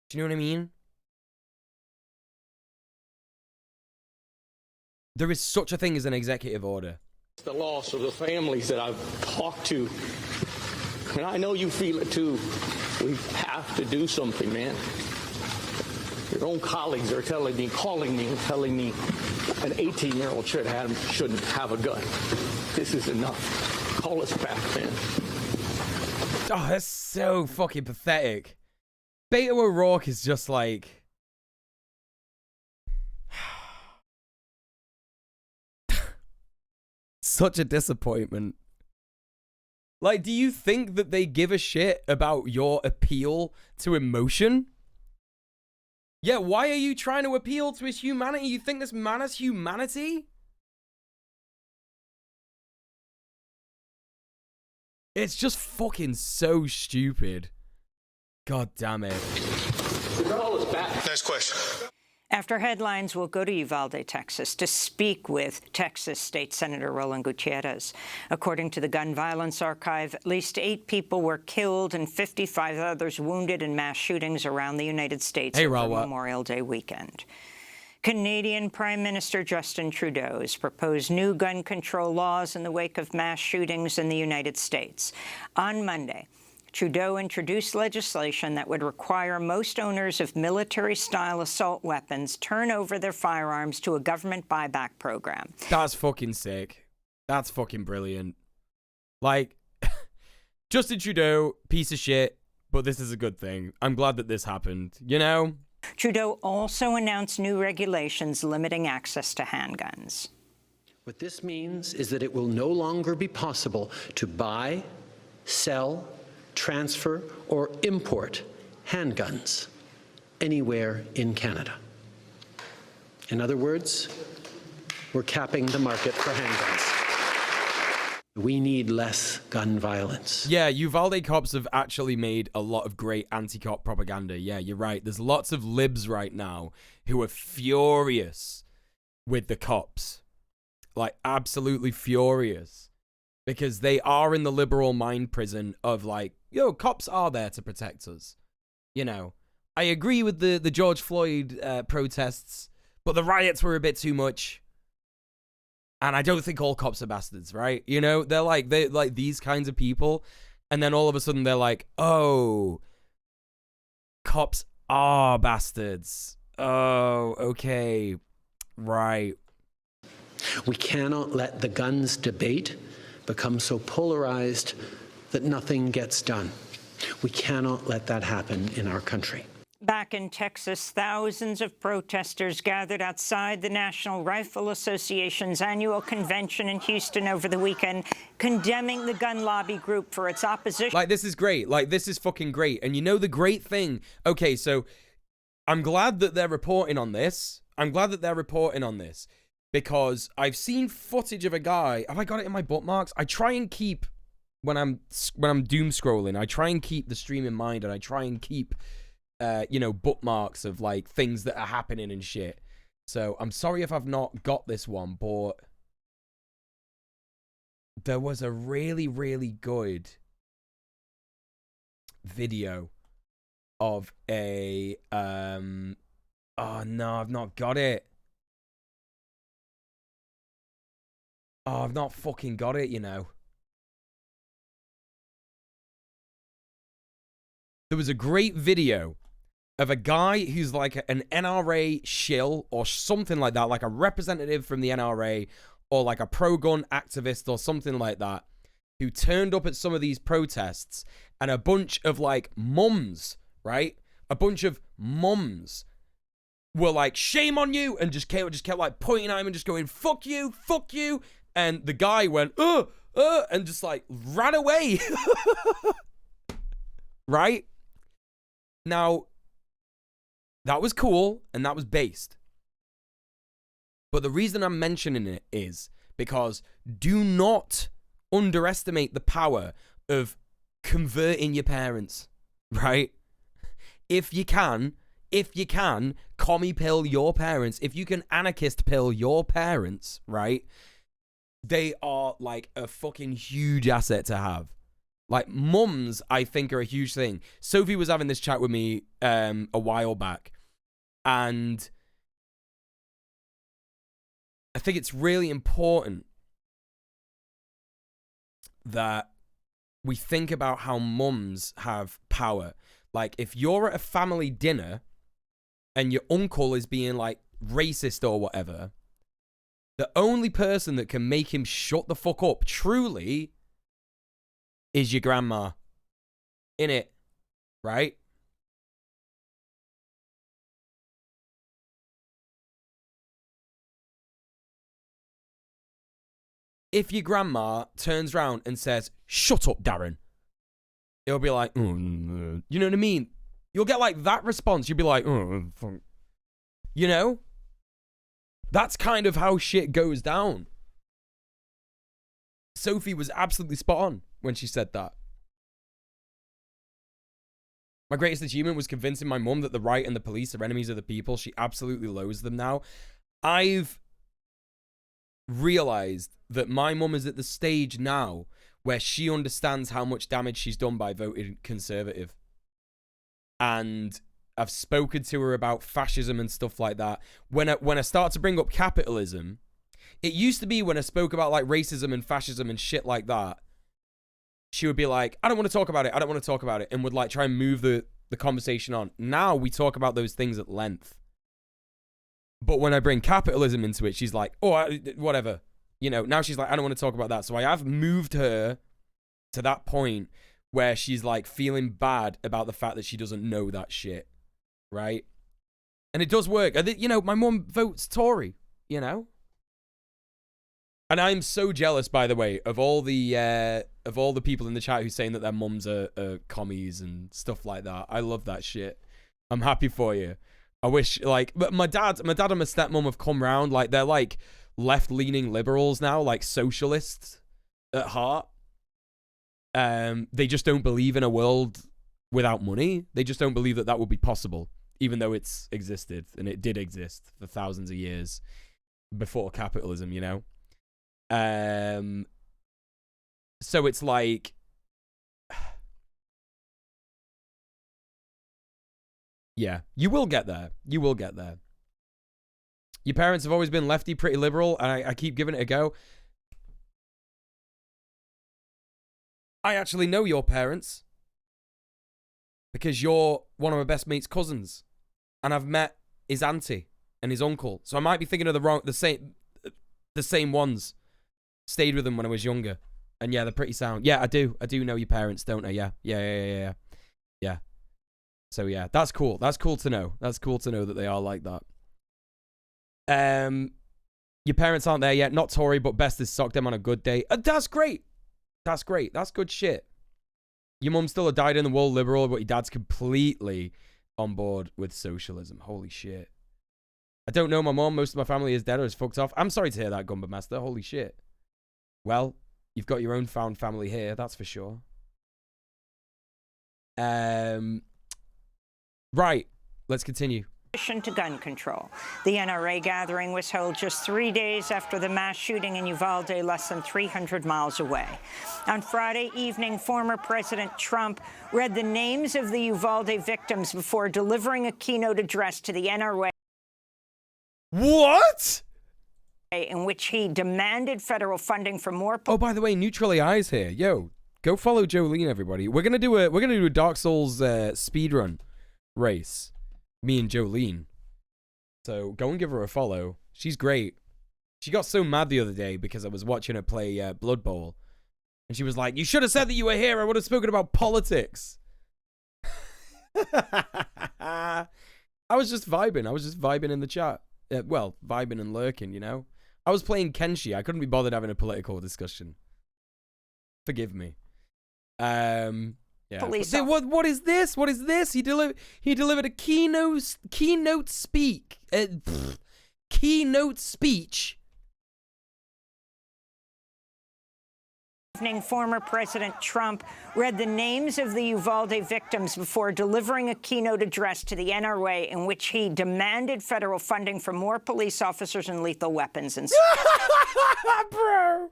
Do you know what I mean? There is such a thing as an executive order. The loss of the families that I've talked to, and I know you feel it too. We have to do something, man. Your own colleagues are calling me, telling me an 18-year-old shouldn't have a gun. This is enough. Call us back, man. Oh, that's so fucking pathetic. Beto O'Rourke is just like... Such a disappointment. Like, do you think that they give a shit about your appeal to emotion? Yeah, why are you trying to appeal to his humanity? You think this man has humanity? It's just fucking so stupid. God damn it. Next question. After headlines, we'll go to Uvalde, Texas, to speak with Texas State Senator Roland Gutierrez. According to the Gun Violence Archive, at least 8 people were killed and 55 others wounded in mass shootings around the United States over Memorial Day weekend. Canadian Prime Minister Justin Trudeau has proposed new gun control laws in the wake of mass shootings in the United States. On Monday, Trudeau introduced legislation that would require most owners of military-style assault weapons turn over their firearms to a government buyback program. That's fucking sick. That's fucking brilliant. Like, Justin Trudeau, piece of shit, but this is a good thing. I'm glad that this happened, you know? Trudeau also announced new regulations limiting access to handguns. What this means is that it will no longer be possible to buy, sell, transfer, or import handguns anywhere in Canada. In other words, we're capping the market for handguns. We need less gun violence. Yeah, Uvalde cops have actually made a lot of great anti-cop propaganda. Yeah, you're right. There's lots of libs right now who are furious with the cops. Like, absolutely furious. Because they are in the liberal mind prison of like, yo, cops are there to protect us. You know, I agree with the George Floyd protests, but the riots were a bit too much. And I don't think all cops are bastards, right? You know, they're like these kinds of people. And then all of a sudden they're like, oh, cops are bastards. Oh, okay. Right. We cannot let the guns debate become so polarized that nothing gets done. We cannot let that happen in our country. Back in Texas, thousands of protesters gathered outside the National Rifle Association's annual convention in Houston over the weekend, condemning the gun lobby group for its opposition. Like, this is great. Like, this is fucking great. And you know the great thing? Okay, so I'm glad that they're reporting on this. Because I've seen footage of a guy. Have I got it in my bookmarks? I try and keep, when I'm doom scrolling, I try and keep the stream in mind, and I try and keep you know, bookmarks of like things that are happening and shit. So I'm sorry if I've not got this one, but there was a really, really good video of a oh no, I've not got it. Oh, I've not fucking got it, you know. There was a great video of a guy who's like an NRA shill or something like that, like a representative from the NRA or like a pro-gun activist or something like that, who turned up at some of these protests, and a bunch of like mums, right? A bunch of mums were like, shame on you, and just kept like pointing at him and just going, fuck you, fuck you. And the guy went, and just like ran away. Right? Now, that was cool, and that was based. But the reason I'm mentioning it is because do not underestimate the power of converting your parents, right? If you can, commie pill your parents, if you can anarchist pill your parents, right? They are like a fucking huge asset to have. Like, mums, I think, are a huge thing. Sophie was having this chat with me a while back, and I think it's really important that we think about how mums have power. Like, if you're at a family dinner and your uncle is being, like, racist or whatever, the only person that can make him shut the fuck up, truly, is your grandma. Innit? Right? If your grandma turns around and says, shut up, Darren, it'll be like, you know what I mean? You'll get like that response. You'll be like, fuck. You know? That's kind of how shit goes down. Sophie was absolutely spot on. when she said that. My greatest achievement was convincing my mum that the right and the police are enemies of the people. She absolutely loathes them now. I've realized that my mum is at the stage now where she understands how much damage she's done by voting Conservative. And I've spoken to her about fascism and stuff like that. When I start to bring up capitalism, it used to be when I spoke about like racism and fascism and shit like that, she would be like, I don't want to talk about it. I don't want to talk about it. And would like try and move the conversation on. Now we talk about those things at length. But when I bring capitalism into it, she's like, oh, whatever. You know, now she's like, I don't want to talk about that. So I have moved her to that point where she's like feeling bad about the fact that she doesn't know that shit. Right? And it does work. You know, my mum votes Tory, you know? And I'm so jealous, by the way, of all the people in the chat who's saying that their mums are commies and stuff like that. I love that shit. I'm happy for you. I wish, like, but my dad and my stepmom have come round. Like, they're like left-leaning liberals now, like socialists at heart. They just don't believe in a world without money. They just don't believe that that would be possible, even though it's existed and it did exist for thousands of years before capitalism, you know? So it's like, yeah, you will get there. You will get there. Your parents have always been lefty, pretty liberal, and I keep giving it a go. I actually know your parents because you're one of my best mate's cousins, and I've met his auntie and his uncle. So I might be thinking of the same ones. Stayed with them when I was younger. And yeah, they're pretty sound. Yeah, I do know your parents, don't I? Yeah. So yeah, that's cool. That's cool to know. That's cool to know that they are like that. Your parents aren't there yet. Not Tory, but best is sock them on a good day. That's great. That's great. That's good shit. Your mum's still a dyed-in-the-wool liberal, but your dad's completely on board with socialism. Holy shit. I don't know my mum. Most of my family is dead or is fucked off. I'm sorry to hear that, Gumba Master. Holy shit. Well, you've got your own found family here, that's for sure. Right, let's continue. To gun control. The NRA gathering was held just 3 days after the mass shooting in Uvalde, less than 300 miles away. On Friday evening, former President Trump read the names of the Uvalde victims before delivering a keynote address to the NRA. What? In which he demanded federal funding for more. Oh, by the way, Neutral AI's here. Yo, go follow Jolene, everybody. We're gonna do a Dark Souls speedrun race. Me and Jolene. So go and give her a follow. She's great. She got so mad the other day because I was watching her play Blood Bowl, and she was like, "You should have said that you were here. I would have spoken about politics." I was just vibing. I was just vibing in the chat. Well, vibing and lurking, you know. I was playing Kenshi. I couldn't be bothered having a political discussion. Forgive me. Yeah. What is this? What is this? He delivered a keynote speech. Former President Trump read the names of the Uvalde victims before delivering a keynote address to the NRA in which he demanded federal funding for more police officers and lethal weapons. And bro,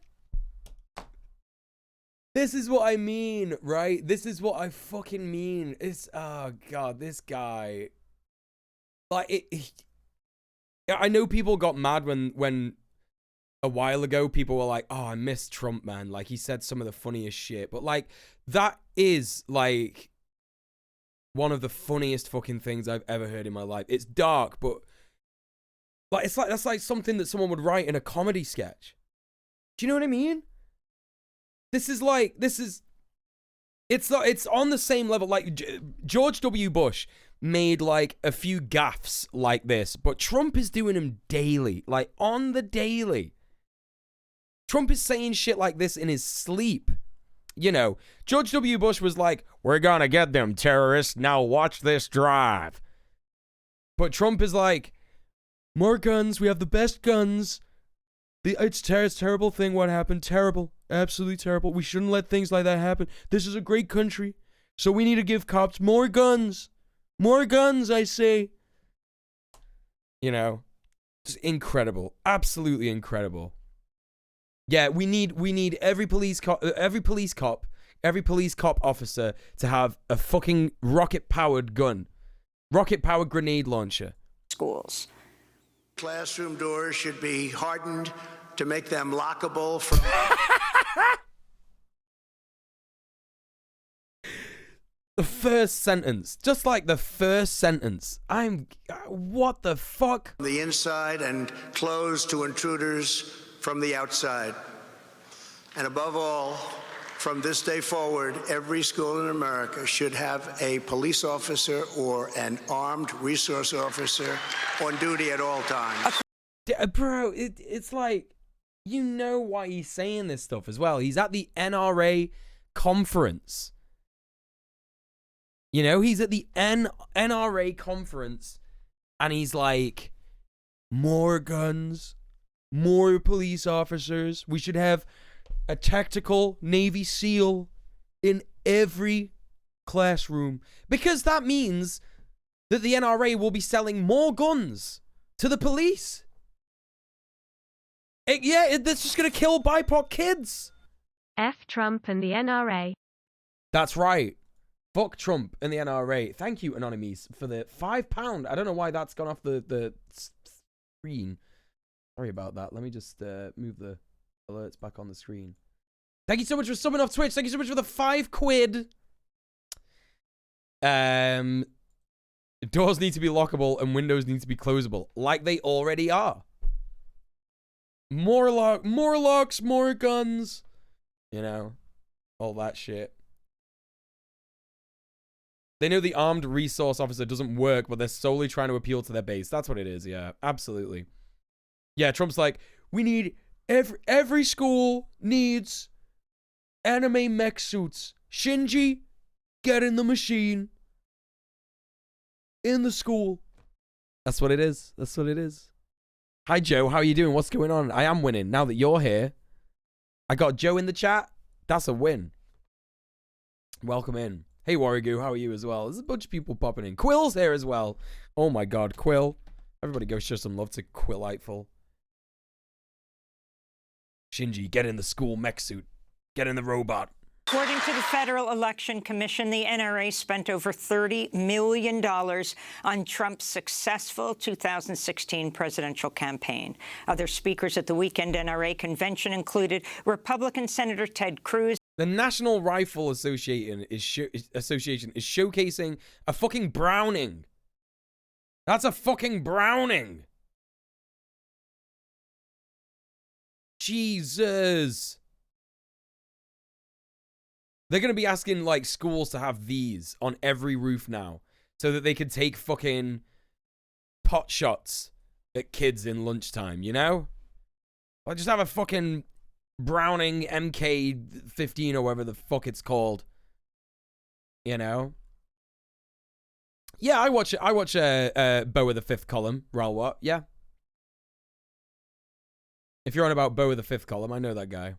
this is what I mean, right? This is what I fucking mean. It's, oh god, this guy, like, I know people got mad when a while ago, people were like, oh, I miss Trump, man. Like, he said some of the funniest shit. But, like, that is, like, one of the funniest fucking things I've ever heard in my life. It's dark, but, like, it's like, that's like something that someone would write in a comedy sketch. Do you know what I mean? It's on the same level. Like, George W. Bush made, like, a few gaffes like this, but Trump is doing them daily. Like, on the daily. Trump is saying shit like this in his sleep. You know, George W. Bush was like, we're gonna get them terrorists, now watch this drive. But Trump is like, more guns, we have the best guns. It's terrible thing what happened. Terrible. Absolutely terrible. We shouldn't let things like that happen. This is a great country. So we need to give cops more guns. More guns, I say. You know, just incredible. Absolutely incredible. Yeah, we need every police cop officer to have a fucking rocket-powered gun. Rocket-powered grenade launcher. Schools. Classroom doors should be hardened to make them lockable from... The first sentence. Just like the first sentence. What the fuck? The inside and closed to intruders from the outside. And above all, from this day forward, every school in America should have a police officer or an armed resource officer on duty at all times. Bro, it's like, you know why he's saying this stuff as well. He's at the NRA conference. You know, he's at the NRA conference and he's like, more guns, more police officers. We should have a tactical Navy SEAL in every classroom. Because that means that the NRA will be selling more guns to the police. That's just going to kill BIPOC kids. F Trump and the NRA. That's right. Fuck Trump and the NRA. Thank you, Anonymous, for the £5. I don't know why that's gone off the screen. Sorry about that. Let me just move the alerts back on the screen. Thank you so much for subbing off Twitch. Thank you so much for the £5. Doors need to be lockable and windows need to be closable, like they already are. More locks, more guns. You know, all that shit. They know the armed resource officer doesn't work, but they're solely trying to appeal to their base. That's what it is, yeah. Absolutely. Yeah, Trump's like, we need... Every school needs anime mech suits. Shinji, get in the machine. In the school. That's what it is. That's what it is. Hi, Joe. How are you doing? What's going on? I am winning. Now that you're here. I got Joe in the chat. That's a win. Welcome in. Hey, Warrigu, how are you as well? There's a bunch of people popping in. Quill's here as well. Oh my god, Quill. Everybody go show some love to Quilliteful. Shinji, get in the school mech suit. Get in the robot. According to the Federal Election Commission, the NRA spent over $30 million on Trump's successful 2016 presidential campaign. Other speakers at the weekend NRA convention included Republican Senator Ted Cruz. The National Rifle Association is showcasing a fucking Browning. That's a fucking Browning. Jesus. They're going to be asking, like, schools to have these on every roof now so that they can take fucking pot shots at kids in lunchtime, you know? Or just have a fucking Browning MK-15 or whatever the fuck it's called. You know? Yeah, I watch Beau with the Fifth Column, Ralwat, yeah. If you're on about Beau with the Fifth Column, I know that guy.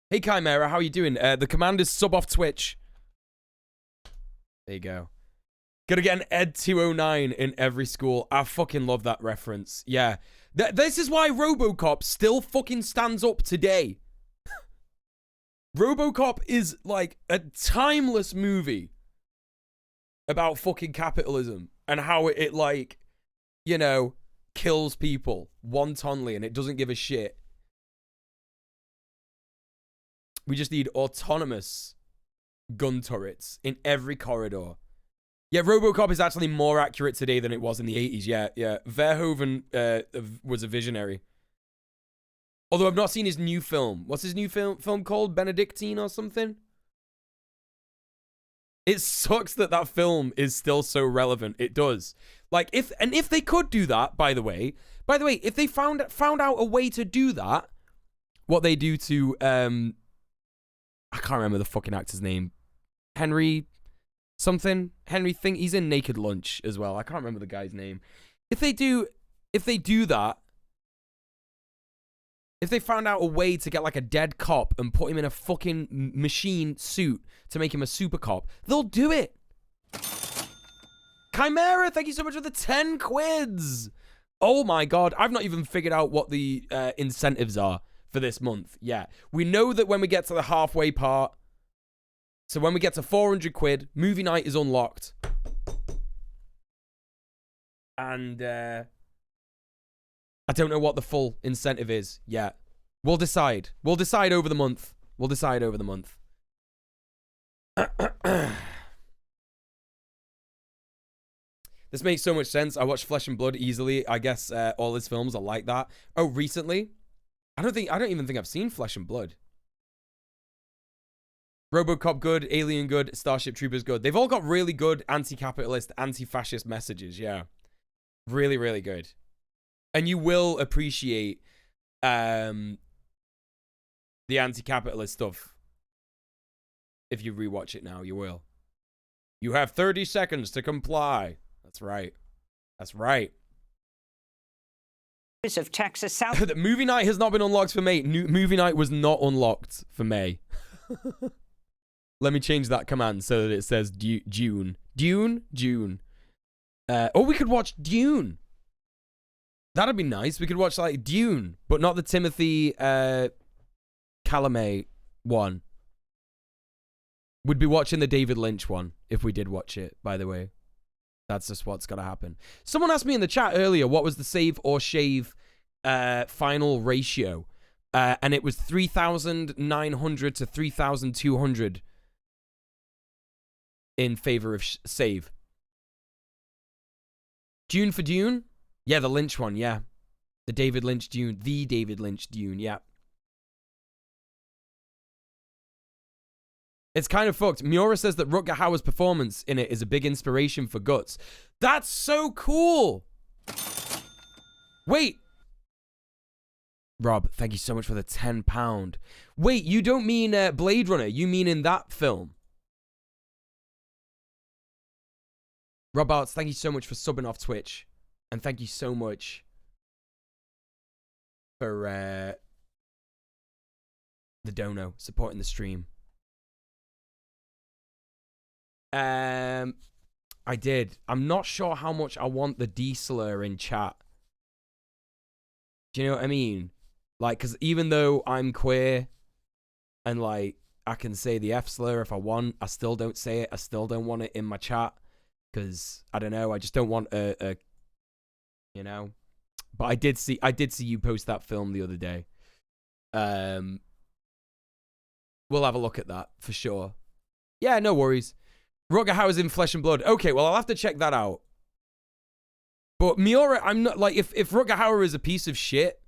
Hey, Chimera, how you doing? The commander's sub off Twitch. There you go. Gotta get an Ed 209 in every school. I fucking love that reference. Yeah. This is why RoboCop still fucking stands up today. RoboCop is like a timeless movie about fucking capitalism and how it like, you know, kills people wantonly and it doesn't give a shit. We just need autonomous gun turrets in every corridor. Yeah, RoboCop is actually more accurate today than it was in the 80s. Yeah. Verhoeven was a visionary. Although I've not seen his new film. What's his new film called? Benedictine or something? It sucks that film is still so relevant. It does. Like, if they could do that, by the way, if they found out a way to do that, what they do to, I can't remember the fucking actor's name. Henry something? Henry thing. He's in Naked Lunch as well. I can't remember the guy's name. If they do that, If they found out a way to get like a dead cop and put him in a fucking machine suit to make him a super cop, they'll do it. Chimera, thank you so much for the 10 quids. Oh my god, I've not even figured out what the incentives are for this month yet. We know that when we get to the halfway part, so when we get to 400 quid, movie night is unlocked. And I don't know what the full incentive is yet. We'll decide. We'll decide over the month. We'll decide over the month. This makes so much sense. I watched Flesh and Blood easily. I guess all his films are like that. Oh, recently? I don't even think I've seen Flesh and Blood. RoboCop good, Alien good, Starship Troopers good. They've all got really good anti-capitalist, anti-fascist messages, yeah. Really, really good. And you will appreciate the anti-capitalist stuff. If you rewatch it now, you will. You have 30 seconds to comply. That's right. That's right. Of Texas South. The movie night has not been unlocked for May. Movie night was not unlocked for May. Let me change that command so that it says June. June. Oh, we could watch Dune. That'd be nice. We could watch like Dune, but not the Timothy Chalamet one. We'd be watching the David Lynch one if we did watch it, by the way. That's just what's got to happen. Someone asked me in the chat earlier, what was the save or shave final ratio? And it was 3,900 to 3,200 in favor of save. Dune for Dune? Yeah, the Lynch one, yeah. The David Lynch Dune. The David Lynch Dune, yeah. It's kind of fucked. Miura says that Rutger Hauer's performance in it is a big inspiration for Guts. That's so cool! Wait. Rob, thank you so much for the £10. Wait, you don't mean Blade Runner. You mean in that film. Rob Arts, thank you so much for subbing off Twitch. And thank you so much for the dono, supporting the stream. I did. I'm not sure how much I want the D slur in chat. Do you know what I mean? Like, because even though I'm queer and, like, I can say the F slur if I want, I still don't say it. I still don't want it in my chat because, I don't know, I just don't want a you know? But I did see you post that film the other day. We'll have a look at that for sure. Yeah, no worries. Rutger Hauer's in Flesh and Blood. Okay, well, I'll have to check that out. But Miura, I'm not, like, if Rutger Hauer is a piece of shit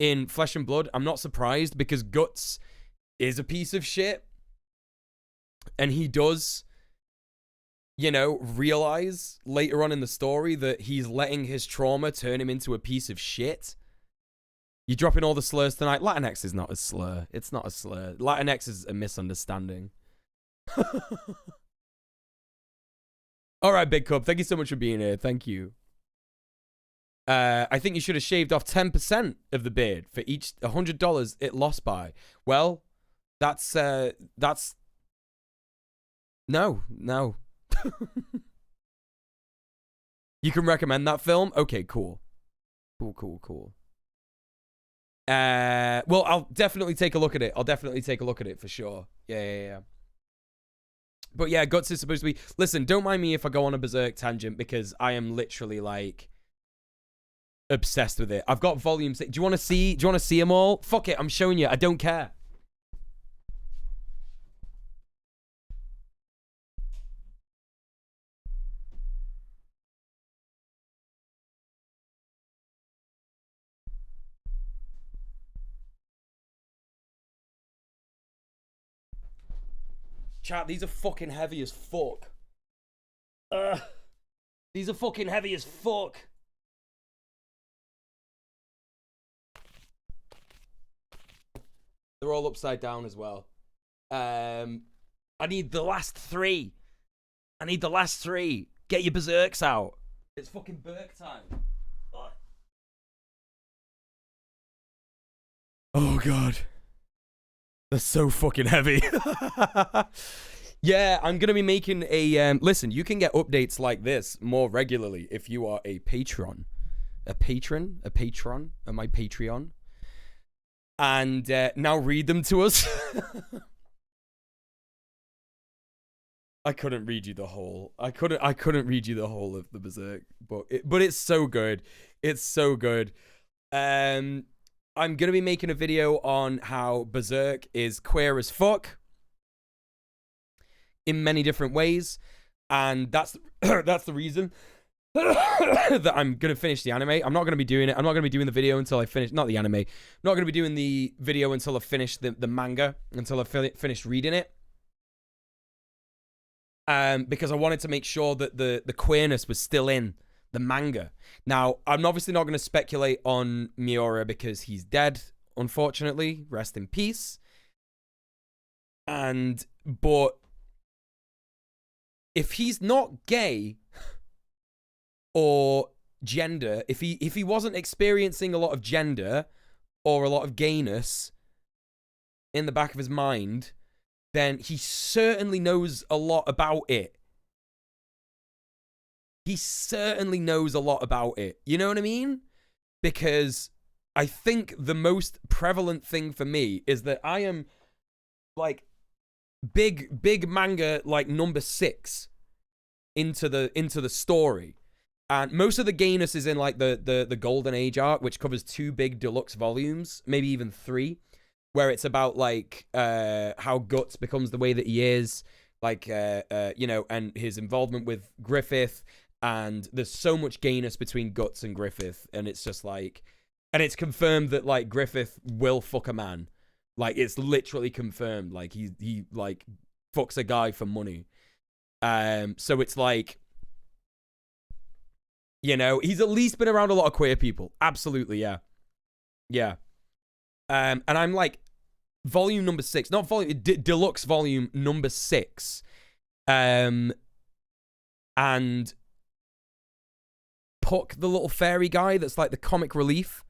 in Flesh and Blood, I'm not surprised because Guts is a piece of shit. And he does, you know, realize later on in the story that he's letting his trauma turn him into a piece of shit. You're dropping all the slurs tonight. Latinx is not a slur. It's not a slur. Latinx is a misunderstanding. All right, Big Cub. Thank you so much for being here. Thank you. I think you should have shaved off 10% of the beard for each $100 it lost by. Well, that's no. You can recommend that film? Okay, cool. Cool. Well, I'll definitely take a look at it. I'll definitely take a look at it for sure. Yeah. But yeah, Guts is supposed to be... Listen, don't mind me if I go on a berserk tangent because I am literally, like, obsessed with it. I've got volume 6. Do you want to see them all? Fuck it, I'm showing you. I don't care. Chat, these are fucking heavy as fuck. These are fucking heavy as fuck. They're all upside down as well. I need the last 3. Get your berserks out. It's fucking berk time. Oh god. They're so fucking heavy. Yeah, I'm gonna be making a listen, you can get updates like this more regularly if you are a patron. A patron on my Patreon. And now read them to us. I couldn't read you the whole. I couldn't read you the whole of the Berserk, but it's so good. It's so good. I'm gonna be making a video on how Berserk is queer as fuck in many different ways, and that's that's the reason that I'm gonna finish the anime. I'm not gonna be doing it. I'm not gonna be doing the video until I finish. Not the anime. I'm not gonna be doing the video until I finish the manga. Until I finish reading it. Because I wanted to make sure that the queerness was still in the manga. Now, I'm obviously not going to speculate on Miura because he's dead, unfortunately. Rest in peace. But if he's not gay or gender, if he wasn't experiencing a lot of gender or a lot of gayness in the back of his mind, then he certainly knows a lot about it. He certainly knows a lot about it. You know what I mean? Because I think the most prevalent thing for me is that I am like big manga like number 6 into the story. And most of the gayness is in like the Golden Age arc, which covers 2 big deluxe volumes, maybe even 3, where it's about like how Guts becomes the way that he is, like you know, and his involvement with Griffith. And there's so much gayness between Guts and Griffith, and it's just like, and it's confirmed that like Griffith will fuck a man, like it's literally confirmed, like he like fucks a guy for money. So it's like, you know, he's at least been around a lot of queer people, absolutely, yeah. And I'm like, volume number 6, not volume, deluxe volume number 6, and Puck, the little fairy guy that's like the comic relief,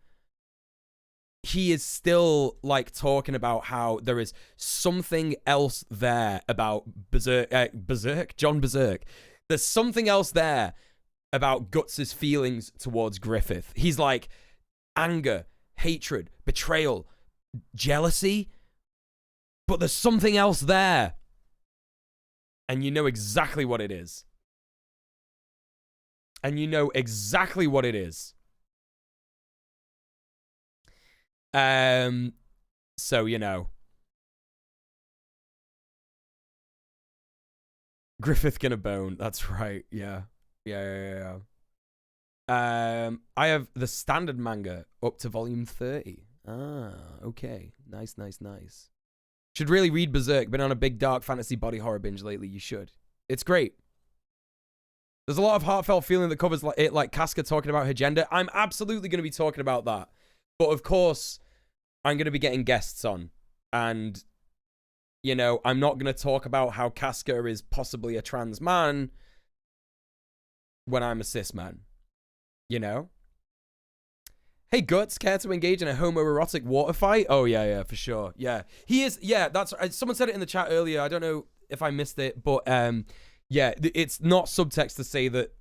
he is still like talking about how there is something else there about John Berserk. There's something else there about Guts' feelings towards Griffith. He's like anger, hatred, betrayal, jealousy, but there's something else there. And you know exactly what it is. And you know exactly what it is. So, you know. Griffith gonna bone. That's right. Yeah. Yeah. I have the standard manga up to volume 30. Ah, okay. Nice. Should really read Berserk. Been on a big dark fantasy body horror binge lately. You should. It's great. There's a lot of heartfelt feeling that covers like Casca talking about her gender. I'm absolutely going to be talking about that. But of course, I'm going to be getting guests on. And, you know, I'm not going to talk about how Casca is possibly a trans man when I'm a cis man. You know? Hey, Guts, care to engage in a homoerotic water fight? Oh, yeah, for sure. Yeah. He is, yeah, that's, someone said it in the chat earlier. I don't know if I missed it, but, yeah, it's not subtext to say that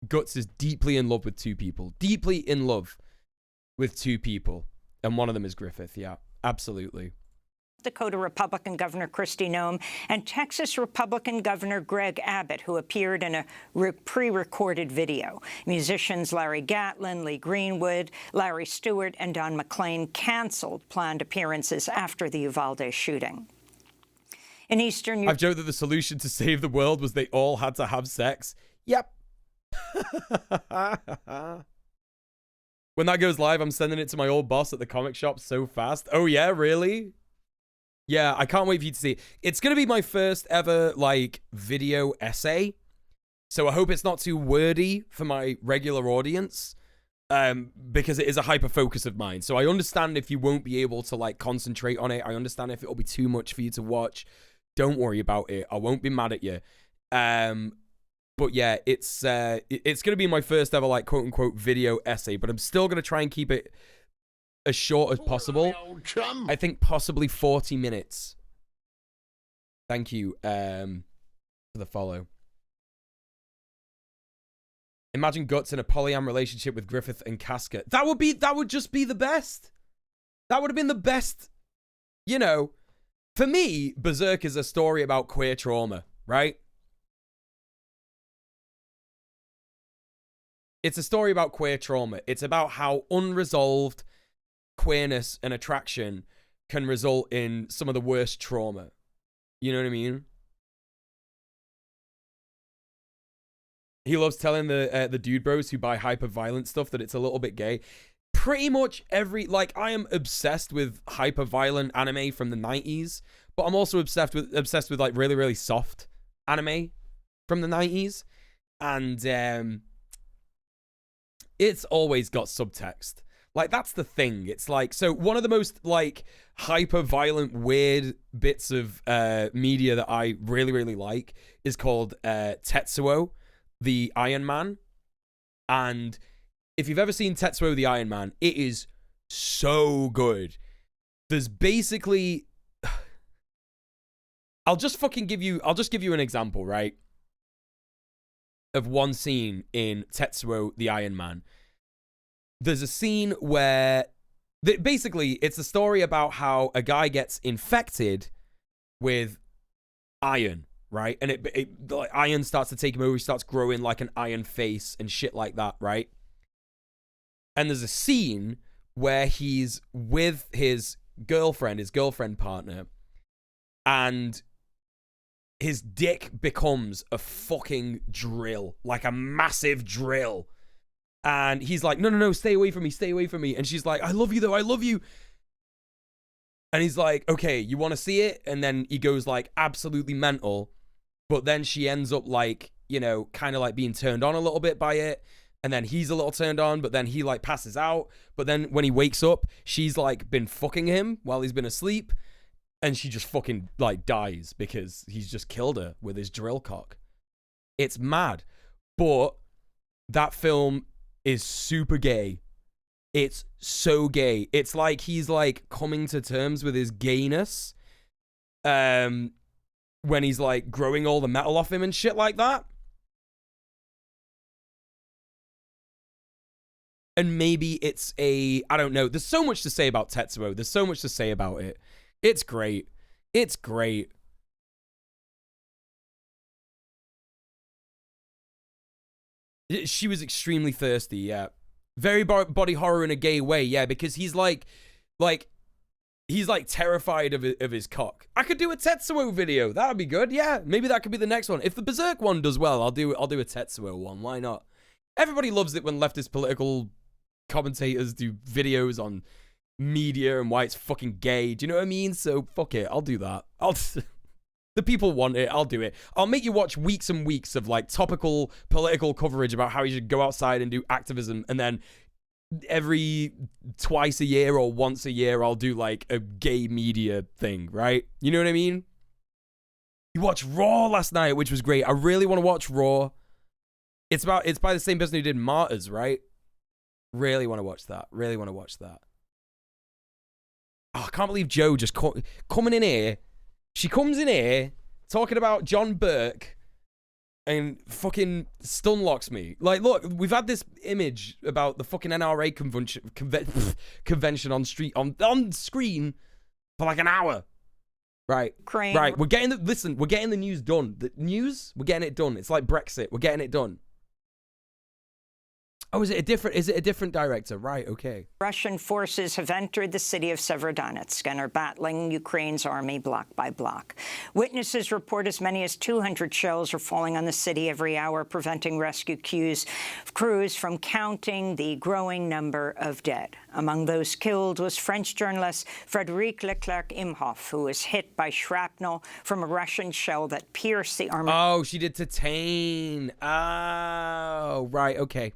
Guts is deeply in love with 2 people. Deeply in love with 2 people. And one of them is Griffith, yeah, absolutely. Dakota Republican Governor Kristi Noem and Texas Republican Governor Greg Abbott, who appeared in a pre-recorded video. Musicians Larry Gatlin, Lee Greenwood, Larry Stewart, and Don McLean canceled planned appearances after the Uvalde shooting. In Eastern I've joked that the solution to save the world was they all had to have sex. Yep. When that goes live, I'm sending it to my old boss at the comic shop so fast. Oh, yeah, really? Yeah, I can't wait for you to see it. It's going to be my first ever, like, video essay. So I hope it's not too wordy for my regular audience. Because it is a hyper-focus of mine. So I understand if you won't be able to, like, concentrate on it. I understand if it'll be too much for you to watch. Don't worry about it. I won't be mad at you. But yeah, it's going to be my first ever, like, quote-unquote video essay. But I'm still going to try and keep it as short as possible. I think possibly 40 minutes. Thank you for the follow. Imagine Guts in a polyam relationship with Griffith and Casca. That would just be the best. That would have been the best. You know, for me, Berserk is a story about queer trauma, right? It's a story about queer trauma. It's about how unresolved queerness and attraction can result in some of the worst trauma. You know what I mean? He loves telling the dude bros who buy hyper-violent stuff that it's a little bit gay. Pretty much every... Like, I am obsessed with hyper-violent anime from the 90s, but I'm also obsessed with like, really, really soft anime from the 90s. And it's always got subtext. Like, that's the thing. It's like... So, one of the most, like, hyper-violent, weird bits of media that I really, really like is called Tetsuo, the Iron Man. And if you've ever seen Tetsuo the Iron Man, it is so good. There's basically... I'll just give you an example, right? Of one scene in Tetsuo the Iron Man. There's a scene where... Basically, it's a story about how a guy gets infected with iron, right? And like, iron starts to take him over. He starts growing like an iron face and shit like that, right? And there's a scene where he's with his girlfriend partner, and his dick becomes a fucking drill, like a massive drill. And he's like, no, stay away from me. And she's like, I love you though, I love you. And he's like, okay, you want to see it? And then he goes like absolutely mental. But then she ends up like, you know, kind of like being turned on a little bit by it. And then he's a little turned on, but then he like passes out. But then when he wakes up, she's like been fucking him while he's been asleep. And she just fucking like dies because he's just killed her with his drill cock. It's mad. But that film is super gay. It's so gay. It's like he's like coming to terms with his gayness. When he's like growing all the metal off him and shit like that. And maybe it's I don't know. There's so much to say about Tetsuo. There's so much to say about it. It's great. It's great. She was extremely thirsty, yeah. Very body horror in a gay way, yeah, because he's like he's like terrified of his cock. I could do a Tetsuo video. That would be good. Yeah, maybe that could be the next one. If the Berserk one does well, I'll do a Tetsuo one. Why not? Everybody loves it when leftist political commentators do videos on media and why it's fucking gay. Do you know what I mean? So fuck it. I'll do that. The people want it. I'll do it. I'll make you watch weeks and weeks of like topical political coverage about how you should go outside and do activism, and then every twice a year or once a year I'll do like a gay media thing, right? You know what I mean? You watched Raw last night, which was great. I really want to watch Raw. It's by the same person who did Martyrs, right? Really want to watch that. Really want to watch that. Oh, I can't believe Joe just coming in here. She comes in here talking about John Burke and fucking stunlocks me. Like, look, we've had this image about the fucking NRA convention on screen for like an hour. Right. Crane. Right. We're getting the news done. The news, we're getting it done. It's like Brexit. We're getting it done. Oh, is it a different director? Right, okay. Russian forces have entered the city of Severodonetsk and are battling Ukraine's army block by block. Witnesses report as many as 200 shells are falling on the city every hour, preventing rescue crews from counting the growing number of dead. Among those killed was French journalist Frédéric Leclerc-Imhoff, who was hit by shrapnel from a Russian shell that pierced the army. Oh, she did Tatane. Oh, right, okay.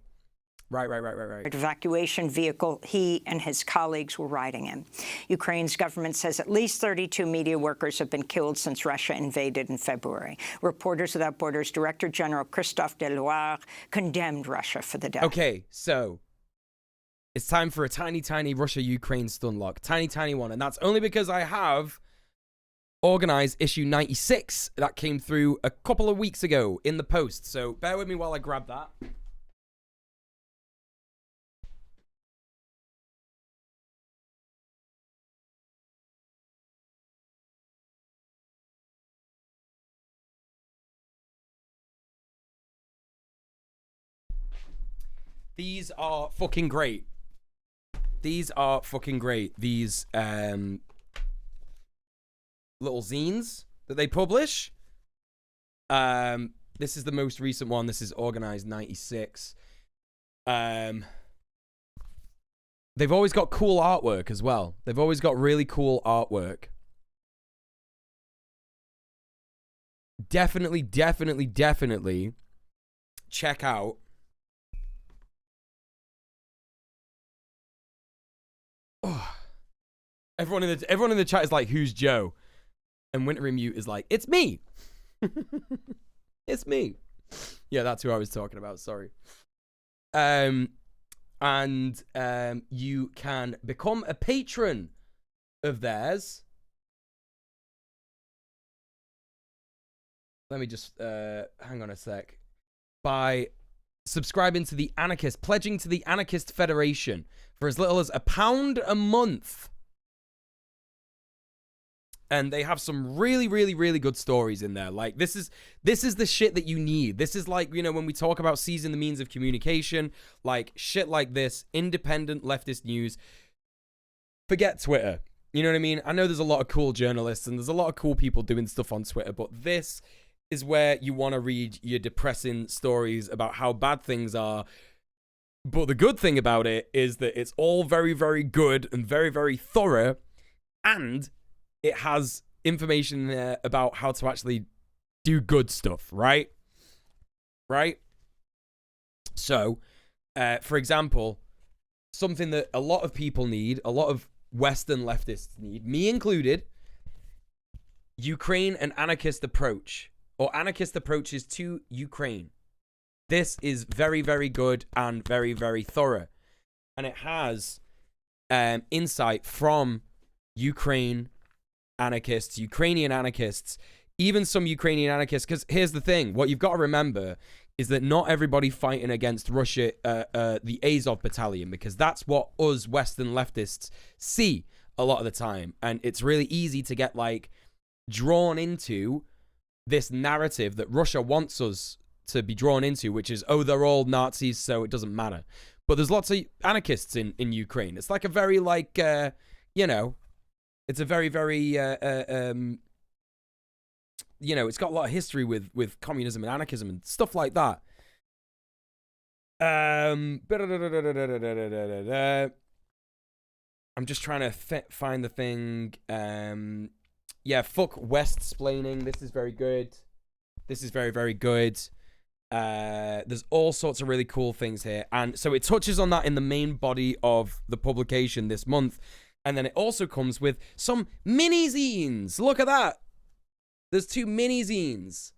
Right. Evacuation vehicle he and his colleagues were riding in. Ukraine's government says at least 32 media workers have been killed since Russia invaded in February. Reporters Without Borders Director General Christophe Deloire condemned Russia for the death. Okay, so It's time for a tiny, tiny Russia-Ukraine stun lock. Tiny, tiny one. And that's only because I have organized issue 96 that came through a couple of weeks ago in the post. So bear with me while I grab that. These are fucking great. These are fucking great. These little zines that they publish. This is the most recent one. This is Organized 96. They've always got cool artwork as well. They've always got really cool artwork. Definitely, definitely, definitely check out everyone in the chat is like, who's Joe? And Winter Mute is like, it's me. It's me. Yeah, that's who I was talking about. Sorry. And you can become a patron of theirs. Let me just hang on a sec. By subscribing to the Anarchist, pledging to the Anarchist Federation for as little as £1 a month. And they have some really, really, really good stories in there. Like, this is the shit that you need. This is like, you know, when we talk about seizing the means of communication, like shit like this, independent leftist news. Forget Twitter. You know what I mean? I know there's a lot of cool journalists and there's a lot of cool people doing stuff on Twitter, but this is where you want to read your depressing stories about how bad things are. But the good thing about it is that it's all very, very good and very, very thorough. And it has information there about how to actually do good stuff, right? Right? So, for example, something that a lot of people need, a lot of Western leftists need, me included, Ukraine and anarchist approach, or anarchist approaches to Ukraine. This is very, very good and very, very thorough. And it has insight from Ukrainian anarchists, even some Ukrainian anarchists. Because here's the thing, what you've got to remember is that not everybody fighting against Russia, the Azov battalion, because that's what us Western leftists see a lot of the time. And it's really easy to get like drawn into this narrative that Russia wants us to be drawn into, which is, oh, they're all Nazis, so it doesn't matter. But there's lots of anarchists in Ukraine. It's like a very like, you know, it's a very, very, you know, it's got a lot of history with communism and anarchism and stuff like that. I'm just trying to find the thing. Yeah, fuck West-splaining. This is very good. This is very, very good. There's all sorts of really cool things here. And so it touches on that in the main body of the publication this month. And then it also comes with some mini-zines. Look at that. There's 2 mini-zines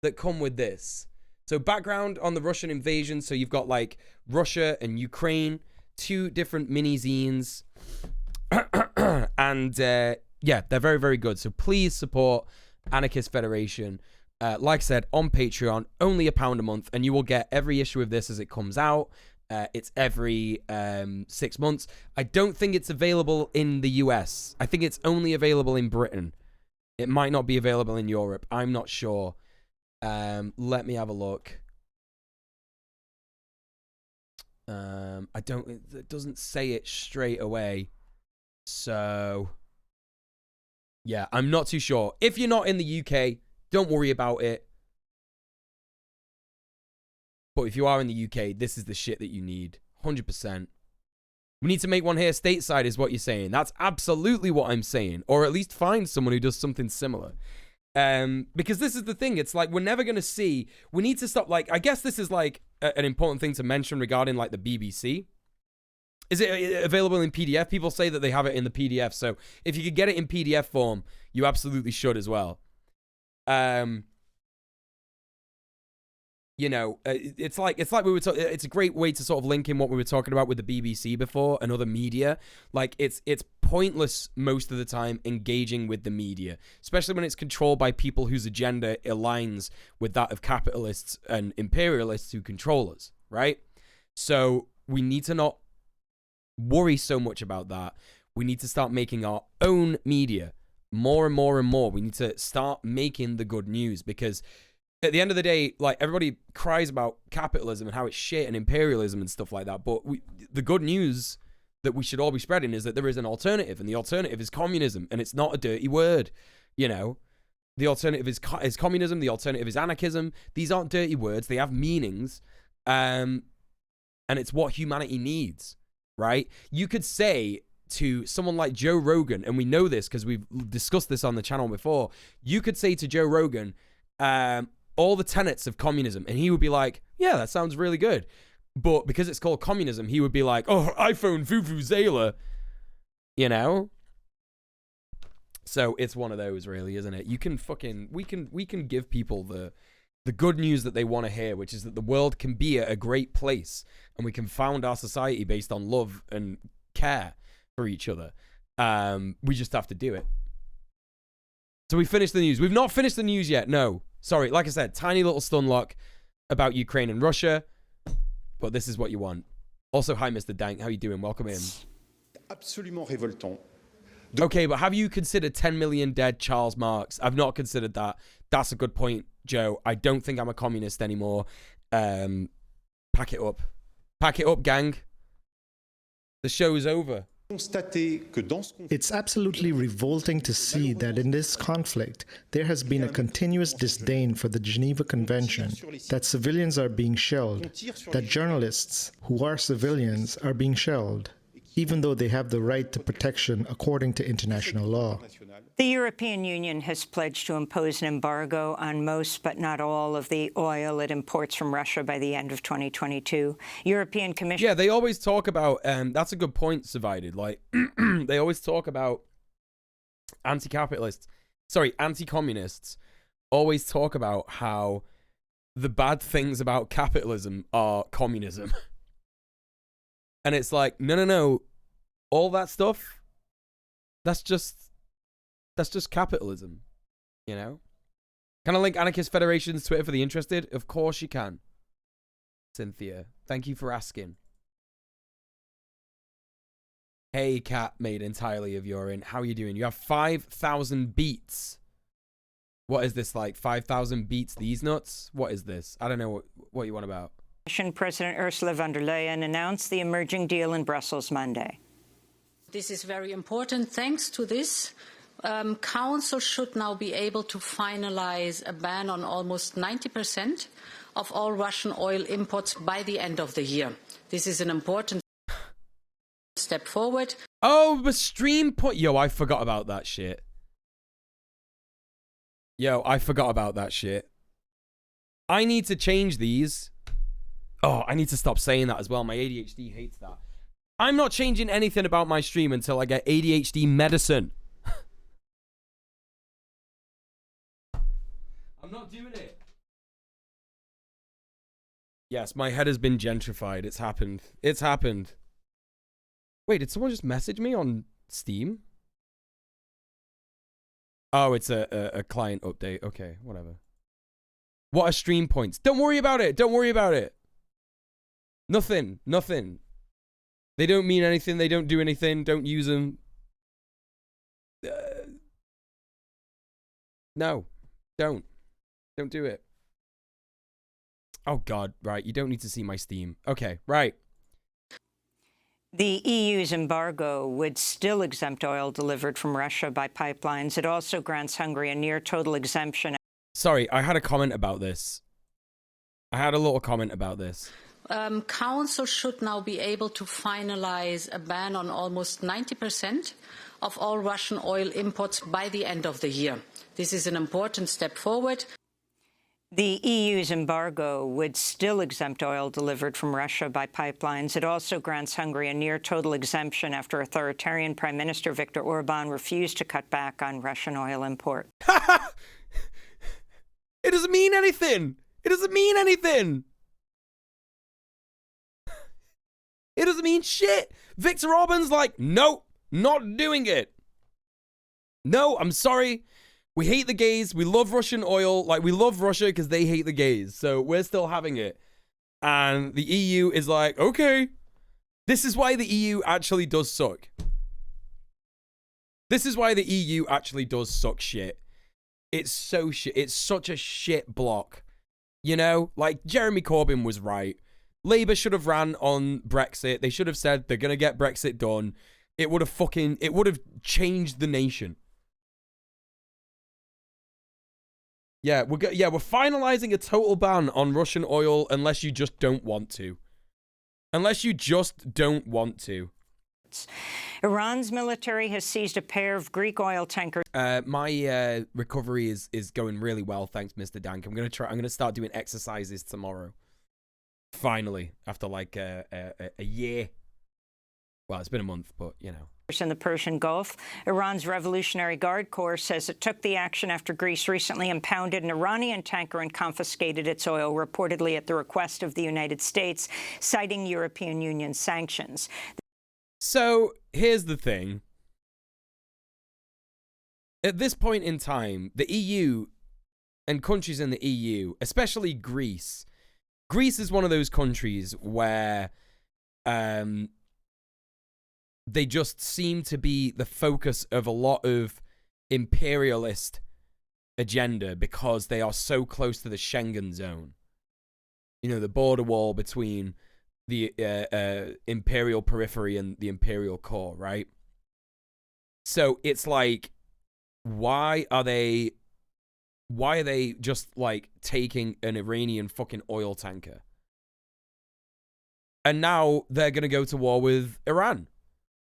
that come with this. So background on the Russian invasion. So you've got like Russia and Ukraine. 2 different mini-zines. And yeah, they're very, very good. So please support Anarchist Federation. Like I said, on Patreon, only £1 a month. And you will get every issue of this as it comes out. It's every 6 months. I don't think it's available in the US. I think it's only available in Britain. It might not be available in Europe. I'm not sure. Let me have a look. It doesn't say it straight away. So, yeah, I'm not too sure. If you're not in the UK, don't worry about it. But if you are in the UK, this is the shit that you need. 100%. We need to make one here stateside is what you're saying. That's absolutely what I'm saying. Or at least find someone who does something similar. Because this is the thing. It's like we're never going to see. We need to stop. Like, I guess this is like an important thing to mention regarding like the BBC. Is it available in PDF? People say that they have it in the PDF. So if you could get it in PDF form, you absolutely should as well. You know, it's like we were. It's a great way to sort of link in what we were talking about with the BBC before and other media. Like it's pointless most of the time engaging with the media, especially when it's controlled by people whose agenda aligns with that of capitalists and imperialists who control us, right? So we need to not worry so much about that. We need to start making our own media more and more and more. We need to start making the good news, because at the end of the day, like, everybody cries about capitalism and how it's shit and imperialism and stuff like that. But the good news that we should all be spreading is that there is an alternative, and the alternative is communism, and it's not a dirty word. You know, the alternative is communism. The alternative is anarchism. These aren't dirty words. They have meanings, and it's what humanity needs, right? You could say to someone like Joe Rogan, and we know this because we've discussed this on the channel before. You could say to Joe Rogan, all the tenets of communism, and he would be like, yeah, that sounds really good. But because it's called communism, he would be like, oh, iPhone Vuvuzela, you know? So it's one of those, really, isn't it? You can we can give people the good news that they want to hear, which is that the world can be a great place, and we can found our society based on love and care for each other. We just have to do it. So we finished the news. We've not finished the news yet, no. Sorry, like I said, tiny little stun lock about Ukraine and Russia, but this is what you want. Also, hi, Mr. Dank. How you doing? Welcome in. Absolument révoltant. Okay, but have you considered 10 million dead Charles Marx? I've not considered that. That's a good point, Joe. I don't think I'm a communist anymore. Pack it up. Pack it up, gang. The show is over. It's absolutely revolting to see that in this conflict, there has been a continuous disdain for the Geneva Convention, that civilians are being shelled, that journalists, who are civilians, are being shelled, even though they have the right to protection according to international law. The European Union has pledged to impose an embargo on most, but not all, of the oil it imports from Russia by the end of 2022. European Commission... Yeah, they always talk about... that's a good point, Divided. Like, they always talk about anti-capitalists... Sorry, anti-communists always talk about how the bad things about capitalism are communism. And it's like, no. All that stuff, that's just capitalism, you know? Can I link Anarchist Federation's Twitter for the interested? Of course you can. Cynthia, thank you for asking. Hey, Cat, made entirely of urine. How are you doing? You have 5,000 beats. What is this, like 5,000 beats these nuts? What is this? I don't know what you want about. President Ursula von der Leyen announced the emerging deal in Brussels Monday. This is very important. Thanks to this, Council should now be able to finalize a ban on almost 90% of all Russian oil imports by the end of the year. This is an important step forward. Oh, the stream point. Yo, I forgot about that shit. I need to change these. Oh, I need to stop saying that as well. My ADHD hates that. I'm not changing anything about my stream until I get ADHD medicine. I'm not doing it. Yes, my head has been gentrified. It's happened. It's happened. Wait, did someone just message me on Steam? Oh, it's a client update. Okay, whatever. What are stream points? Don't worry about it. Don't worry about it. Nothing. They don't mean anything. They don't do anything. Don't use them. No. Don't do it. Oh, God. Right. You don't need to see my Steam. Okay. Right. The EU's embargo would still exempt oil delivered from Russia by pipelines. It also grants Hungary a near-total exemption. Sorry, I had a comment about this. Council should now be able to finalize a ban on almost 90% of all Russian oil imports by the end of the year. This is an important step forward. The EU's embargo would still exempt oil delivered from Russia by pipelines. It also grants Hungary a near-total exemption after authoritarian Prime Minister Viktor Orban refused to cut back on Russian oil import. It doesn't mean anything. It doesn't mean anything. It doesn't mean shit. Viktor Orban's like, nope, not doing it. No, I'm sorry. We hate the gays. We love Russian oil. Like, we love Russia because they hate the gays. So we're still having it. And the EU is like, okay. This is why the EU actually does suck. This is why the EU actually does suck shit. It's so shit. It's such a shit block. You know? Like, Jeremy Corbyn was right. Labour should have ran on Brexit. They should have said they're going to get Brexit done. It would have changed the nation. Yeah, we're finalizing a total ban on Russian oil unless you just don't want to. Unless you just don't want to. Iran's military has seized a pair of Greek oil tankers. My recovery is going really well, thanks, Mr. Dank. I'm gonna start doing exercises tomorrow. Finally, after like a year. Well, it's been a month, but you know. In the Persian Gulf, Iran's Revolutionary Guard Corps says it took the action after Greece recently impounded an Iranian tanker and confiscated its oil, reportedly at the request of the United States, citing European Union sanctions. So, here's the thing. At this point in time, the EU and countries in the EU, especially Greece is one of those countries where they just seem to be the focus of a lot of imperialist agenda because they are so close to the Schengen zone. You know, the border wall between the imperial periphery and the imperial core, right? So it's like, why are they just like taking an Iranian fucking oil tanker? And now they're going to go to war with Iran.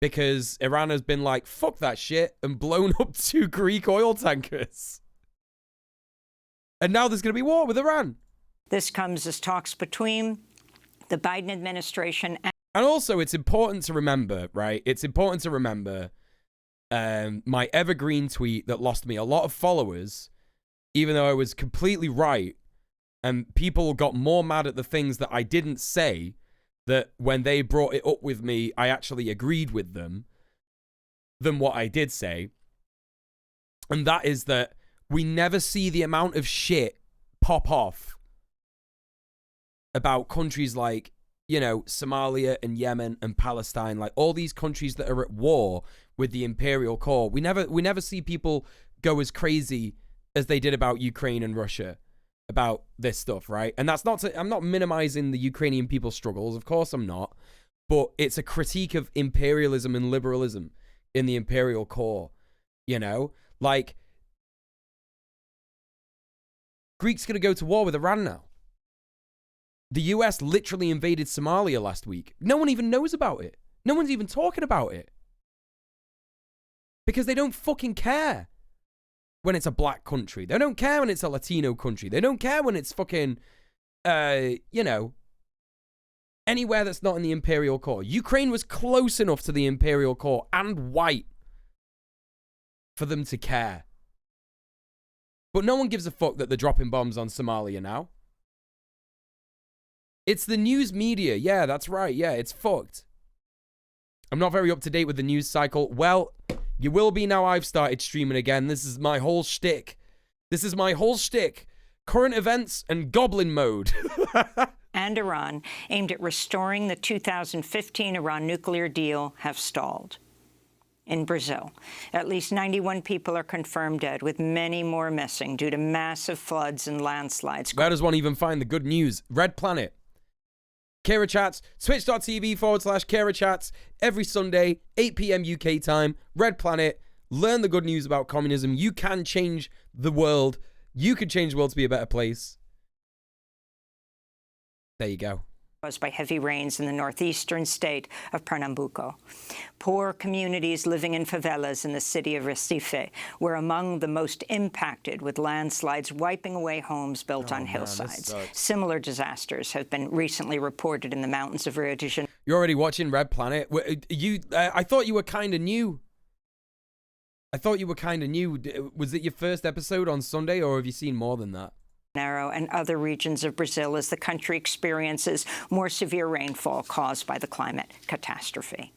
Because Iran has been like, fuck that shit, and blown up 2 Greek oil tankers. And now there's going to be war with Iran. This comes as talks between the Biden administration and also, it's important to remember, right? It's important to remember my evergreen tweet that lost me a lot of followers, even though I was completely right. And people got more mad at the things that I didn't say, that when they brought it up with me, I actually agreed with them, than what I did say. And that is that we never see the amount of shit pop off about countries like, you know, Somalia and Yemen and Palestine, like all these countries that are at war with the imperial core. We never see people go as crazy as they did about Ukraine and Russia about this stuff, right? And that's not to, I'm not minimizing the Ukrainian people's struggles, of course I'm not, but it's a critique of imperialism and liberalism in the imperial core, you know? Like, Greeks gonna go to war with Iran now. The US literally invaded Somalia last week. No one even knows about it. No one's even talking about it. Because they don't fucking care when it's a black country. They don't care when it's a Latino country. They don't care when it's fucking, you know, anywhere that's not in the imperial core. Ukraine was close enough to the imperial core and white for them to care. But no one gives a fuck that they're dropping bombs on Somalia now. It's the news media. Yeah, that's right. Yeah, it's fucked. I'm not very up to date with the news cycle. Well, you will be now I've started streaming again. This is my whole shtick. This is my whole shtick. Current events and goblin mode. And Iran, aimed at restoring the 2015 Iran nuclear deal, have stalled. In Brazil, at least 91 people are confirmed dead, with many more missing due to massive floods and landslides. Where does one even find the good news? Red Planet. Kara Chats, twitch.tv/Kara Chats, every Sunday, 8 p.m. UK time. Red Planet. Learn the good news about communism. You can change the world. You can change the world to be a better place. There you go. Caused by heavy rains in the northeastern state of Pernambuco. Poor communities living in favelas in the city of Recife were among the most impacted, with landslides wiping away homes built on hillsides. Similar disasters have been recently reported in the mountains of Rio de Janeiro. You're already watching Red Planet? I thought you were kind of new. Was it your first episode on Sunday, or have you seen more than that? and other regions of Brazil as the country experiences more severe rainfall caused by the climate catastrophe.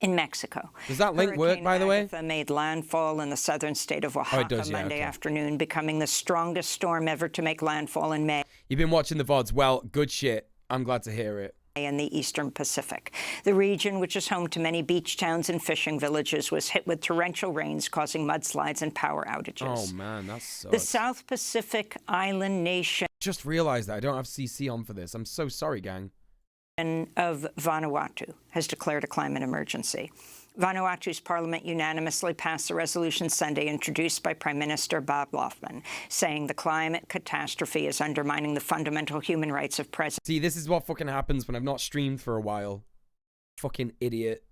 In Mexico, does that link work, by the way? Agatha made landfall in the southern state of Oaxaca Monday afternoon, becoming the strongest storm ever to make landfall in May. You've been watching the VODs. Well, good shit. I'm glad to hear it. In the eastern Pacific. The region, which is home to many beach towns and fishing villages, was hit with torrential rains causing mudslides and power outages. Oh, man, that sucks. The South Pacific island nation... Just realized that I don't have CC on for this. I'm so sorry, gang. ...of Vanuatu has declared a climate emergency. Vanuatu's parliament unanimously passed a resolution Sunday introduced by Prime Minister Bob Loughman, saying the climate catastrophe is undermining the fundamental human rights of present. See, this is what fucking happens when I've not streamed for a while. Fucking idiot.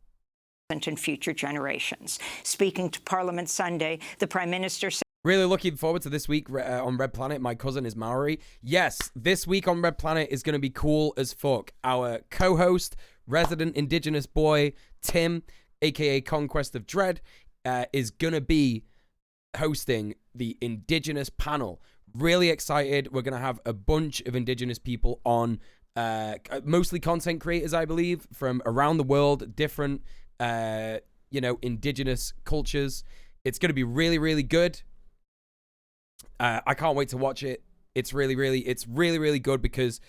And future generations. Speaking to Parliament Sunday, the Prime Minister said... Really looking forward to this week on Red Planet. My cousin is Maori. Yes, this week on Red Planet is going to be cool as fuck. Our co-host, resident Indigenous boy, Tim, a.k.a. Conquest of Dread, is going to be hosting the Indigenous panel. Really excited. We're going to have a bunch of Indigenous people on, mostly content creators, I believe, from around the world, different, Indigenous cultures. It's going to be really, really good. I can't wait to watch it. It's really, really good because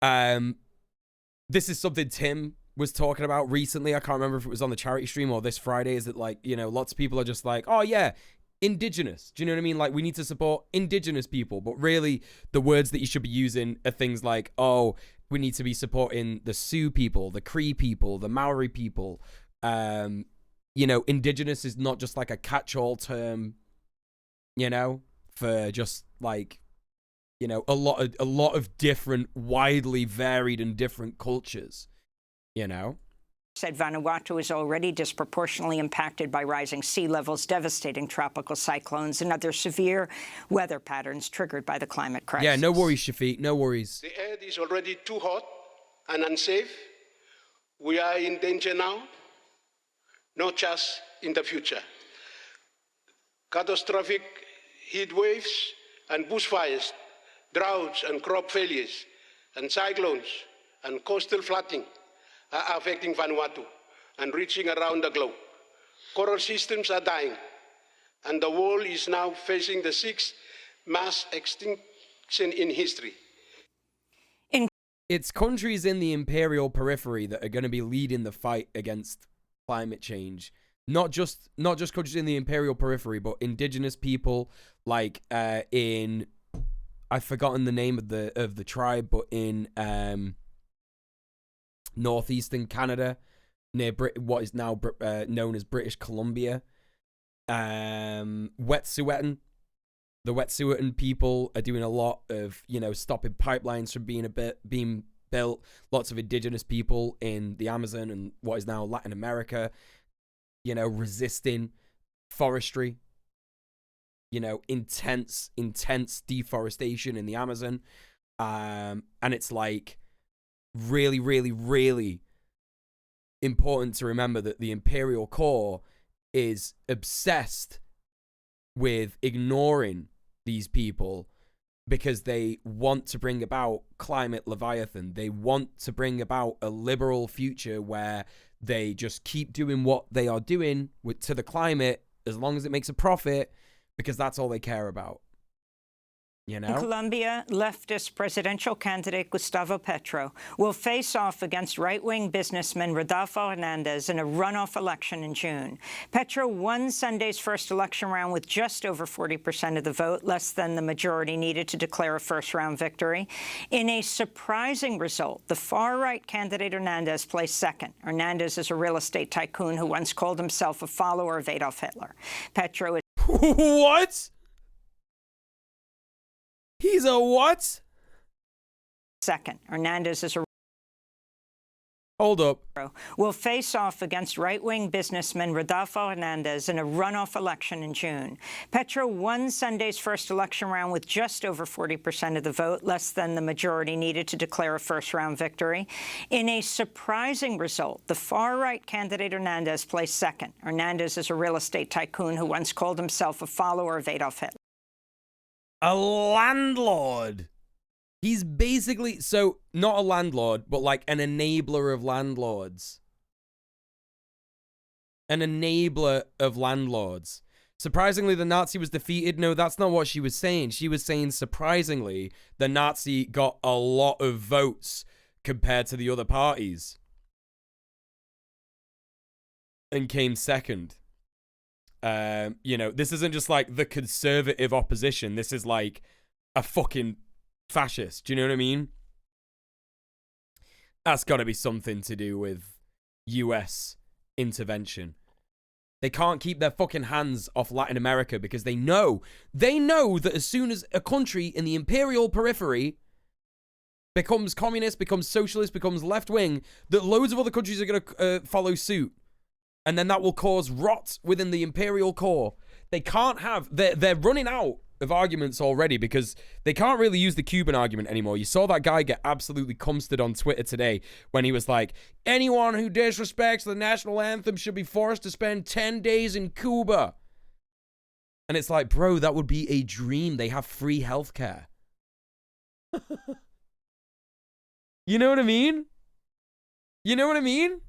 this is something Tim was talking about recently. I can't remember if it was on the charity stream or this Friday. Is that like, lots of people are just like, oh yeah, Indigenous. Do you know what I mean? Like, we need to support Indigenous people. But really, the words that you should be using are things like, oh, we need to be supporting the Sioux people, the Cree people, the Maori people. Indigenous is not just like a catch-all term, for just like, a lot of different, widely varied and different cultures, Said Vanuatu is already disproportionately impacted by rising sea levels, devastating tropical cyclones, and other severe weather patterns triggered by the climate crisis. Yeah, no worries, Shafiq, no worries. The air is already too hot and unsafe. We are in danger now, not just in the future. Catastrophic heat waves and bushfires, droughts and crop failures, and cyclones and coastal flooding are affecting Vanuatu and reaching around the globe. Coral systems are dying, and the world is now facing the 6th mass extinction in history. It's countries in the imperial periphery that are going to be leading the fight against climate change. Not just countries in the imperial periphery, but Indigenous people, like in, I've forgotten the name of the tribe, but in northeastern Canada, near what is now known as British Columbia. Wet'suwet'en. The Wet'suwet'en people are doing a lot of, stopping pipelines from being built. Lots of Indigenous people in the Amazon and what is now Latin America, resisting forestry, intense deforestation in the Amazon. And it's like really, really, really important to remember that the Imperial Core is obsessed with ignoring these people because they want to bring about climate leviathan. They want to bring about a liberal future where they just keep doing what they are doing to the climate as long as it makes a profit, because that's all they care about. In Colombia, leftist presidential candidate Gustavo Petro will face off against right-wing businessman Rodolfo Hernandez in a runoff election in June. Petro won Sunday's first election round with just over 40% of the vote, less than the majority needed to declare a first-round victory. In a surprising result, the far-right candidate Hernandez placed second. Hernandez is a real estate tycoon who once called himself a follower of Adolf Hitler. Petro is... What? He's a what? Second. Hernandez is a... Hold up. Will face off against right-wing businessman Rodolfo Hernandez in a runoff election in June. Petro won Sunday's first election round with just over 40% of the vote, less than the majority needed to declare a first-round victory. In a surprising result, the far-right candidate Hernandez placed second. Hernandez is a real estate tycoon who once called himself a follower of Adolf Hitler. A landlord. He's basically, so not a landlord, but like an enabler of landlords. An enabler of landlords. Surprisingly, the Nazi was defeated. No, that's not what she was saying. She was saying, surprisingly, the Nazi got a lot of votes compared to the other parties. And came second. You know, this isn't just like the conservative opposition. This is like a fucking fascist. Do you know what I mean? That's got to be something to do with US intervention. They can't keep their fucking hands off Latin America because they know that as soon as a country in the imperial periphery becomes communist, becomes socialist, becomes left-wing, that loads of other countries are going to follow suit. And then that will cause rot within the imperial core. They can't have... They're running out of arguments already because they can't really use the Cuban argument anymore. You saw that guy get absolutely cumstered on Twitter today when he was like, anyone who disrespects the national anthem should be forced to spend 10 days in Cuba. And it's like, bro, that would be a dream. They have free healthcare. You know what I mean? You know what I mean?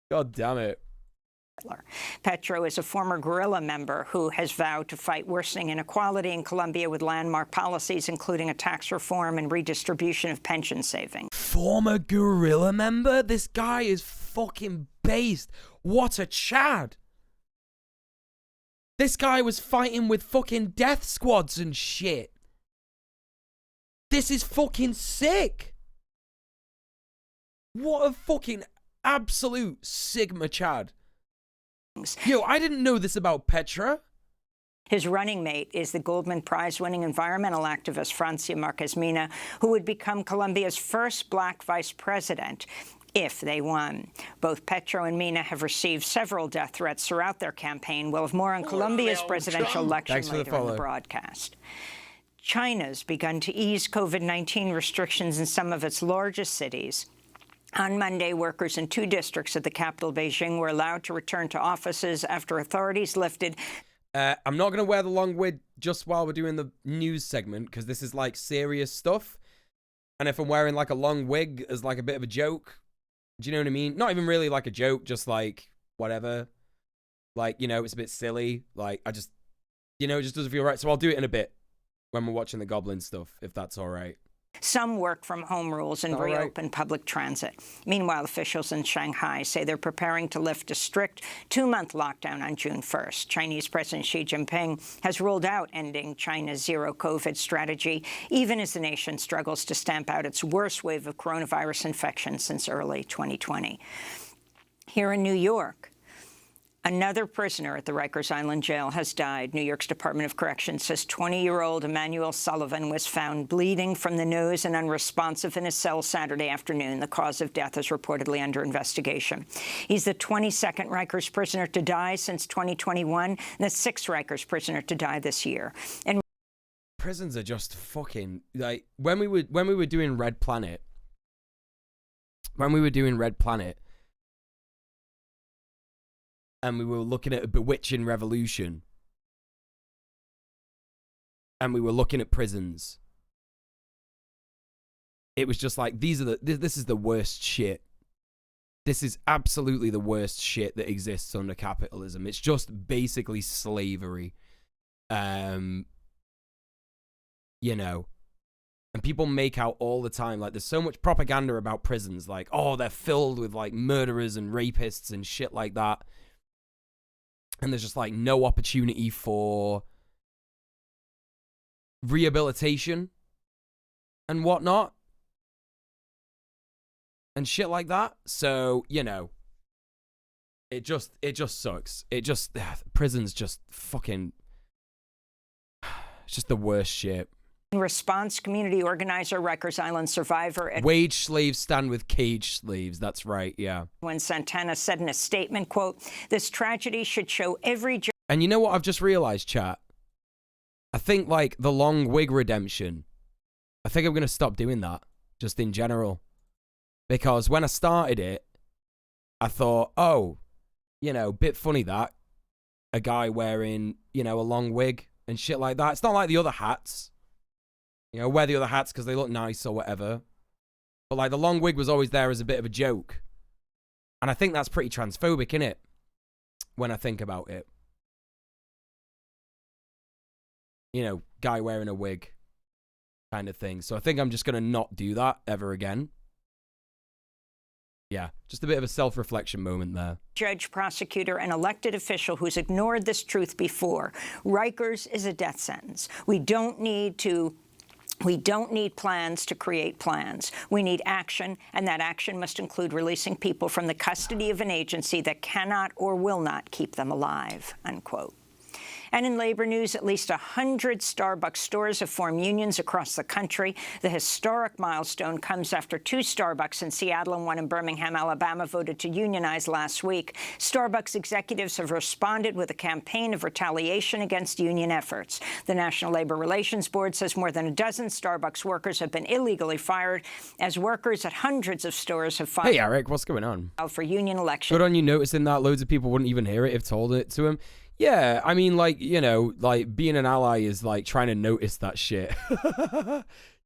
God damn it. Petro is a former guerrilla member who has vowed to fight worsening inequality in Colombia with landmark policies, including a tax reform and redistribution of pension savings. Former guerrilla member? This guy is fucking based. What a Chad. This guy was fighting with fucking death squads and shit. This is fucking sick. What a fucking absolute Sigma Chad. Yo, I didn't know this about Petra. His running mate is the Goldman Prize-winning environmental activist Francia Marquez Mina, who would become Colombia's first black vice president if they won. Both Petro and Mina have received several death threats throughout their campaign. We'll have more on Colombia's presidential election later in the broadcast. China's begun to ease COVID-19 restrictions in some of its largest cities. On Monday, workers in 2 districts of the capital, Beijing, were allowed to return to offices after authorities lifted. I'm not going to wear the long wig just while we're doing the news segment, because this is like serious stuff. And if I'm wearing like a long wig as like a bit of a joke, do you know what I mean? Not even really like a joke, just like whatever. Like, you know, it's a bit silly. Like, I just, you know, it just doesn't feel right. So I'll do it in a bit when we're watching the Goblin stuff, if that's all right. Some work-from-home rules and reopen public transit. Meanwhile, officials in Shanghai say they're preparing to lift a strict 2-month lockdown on June 1st. Chinese President Xi Jinping has ruled out ending China's zero-COVID strategy, even as the nation struggles to stamp out its worst wave of coronavirus infections since early 2020. Here in New York, another prisoner at the Rikers Island jail has died. New York's Department of Corrections says 20-year-old Emmanuel Sullivan was found bleeding from the nose and unresponsive in his cell Saturday afternoon. The cause of death is reportedly under investigation. He's the 22nd Rikers prisoner to die since 2021, and the 6th Rikers prisoner to die this year. And prisons are just fucking like when we were doing Red Planet. And we were looking at a bewitching revolution. And we were looking at prisons. It was just like, this is the worst shit. This is absolutely the worst shit that exists under capitalism. It's just basically slavery. You know. And people make out all the time, like, there's so much propaganda about prisons. Like, oh, they're filled with, like, murderers and rapists and shit like that. And there's just, like, no opportunity for rehabilitation and whatnot. And shit like that. So, you know, it just sucks. Prison's just fucking, it's just the worst shit. In response, community organizer, Rikers Island survivor... Wage slaves stand with cage slaves. That's right, yeah. When Santana said in a statement, quote, this tragedy should show every... And you know what I've just realized, chat? I think, like, the long wig redemption, I think I'm going to stop doing that, just in general. Because when I started it, I thought, oh, you know, bit funny that. a guy wearing, you know, a long wig and shit like that. It's not like the other hats. You know, wear the other hats because they look nice or whatever. But, like, the long wig was always there as a bit of a joke. And I think that's pretty transphobic, innit? When I think about it. You know, guy wearing a wig kind of thing. So I think I'm just going to not do that ever again. Yeah, just a bit of a self-reflection moment there. Judge, prosecutor, and elected official who's ignored this truth before. Rikers is a death sentence. We don't need plans to create plans. We need action, and that action must include releasing people from the custody of an agency that cannot or will not keep them alive, unquote. And in labor news, at least 100 Starbucks stores have formed unions across the country. The historic milestone comes after 2 Starbucks in Seattle and 1 in Birmingham, Alabama, voted to unionize last week. Starbucks executives have responded with a campaign of retaliation against union efforts. The National Labor Relations Board says more than a dozen Starbucks workers have been illegally fired, as workers at hundreds of stores have filed. Hey, Eric, what's going on? For union election. Good on you noticing that. Loads of people wouldn't even hear it if told it to him. Yeah, I mean, like, you know, like, being an ally is, like, trying to notice that shit. Do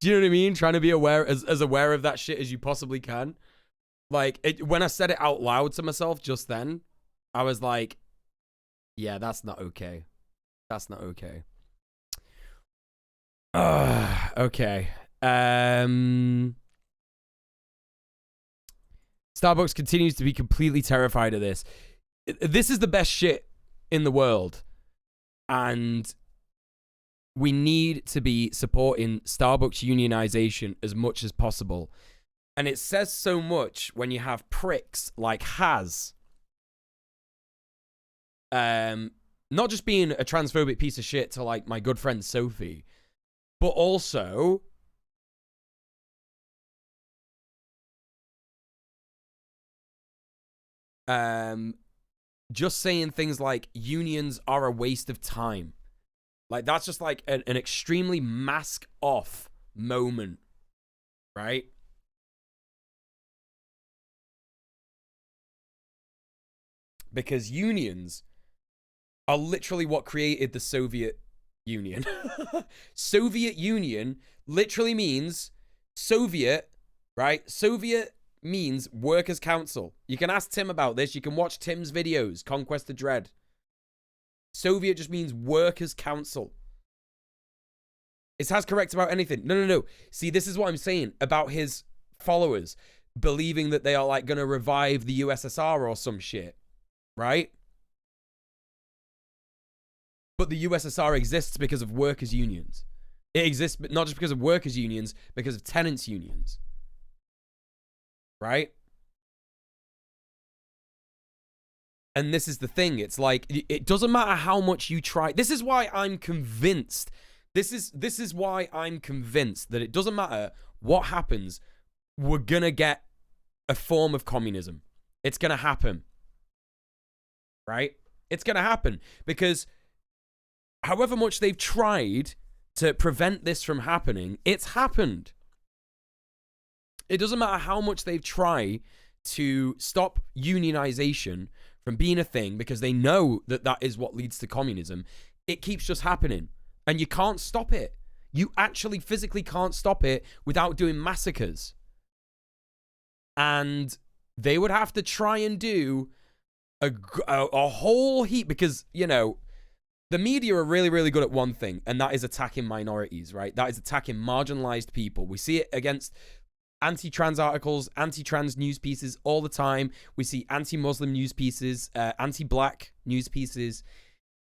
you know what I mean? Trying to be aware, as aware of that shit as you possibly can. Like, when I said it out loud to myself just then, I was like, yeah, that's not okay. That's not okay. Okay. Starbucks continues to be completely terrified of this. This is the best shit in the world, and we need to be supporting Starbucks unionization as much as possible. And it says so much when you have pricks like Haz, not just being a transphobic piece of shit to, like, my good friend Sophie, but also just saying things like unions are a waste of time. Like, that's just like an extremely mask off moment, right? Because unions are literally what created the Soviet Union. Soviet Union literally means Soviet, right? Soviet means Workers' Council. You can ask Tim about this. You can watch Tim's videos, Conquest of Dread. Soviet just means Workers' Council. Is Haz correct about anything? No. See, this is what I'm saying about his followers believing that they are, like, going to revive the USSR or some shit, right? But the USSR exists because of workers' unions. It exists not just because of workers' unions, because of tenants' unions. Right? And this is the thing. It's like, it doesn't matter how much you try. This is why I'm convinced. This is why I'm convinced that it doesn't matter what happens. We're going to get a form of communism. It's going to happen. Right? It's going to happen. Because however much they've tried to prevent this from happening, it's happened. It doesn't matter how much they've tried to stop unionization from being a thing, because they know that that is what leads to communism. It keeps just happening. And you can't stop it. You actually physically can't stop it without doing massacres. And they would have to try and do a whole heap, because, you know, the media are really, really good at one thing, and that is attacking minorities, right? That is attacking marginalized people. We see it against anti-trans articles, anti-trans news pieces all the time. We see anti-Muslim news pieces, anti-black news pieces,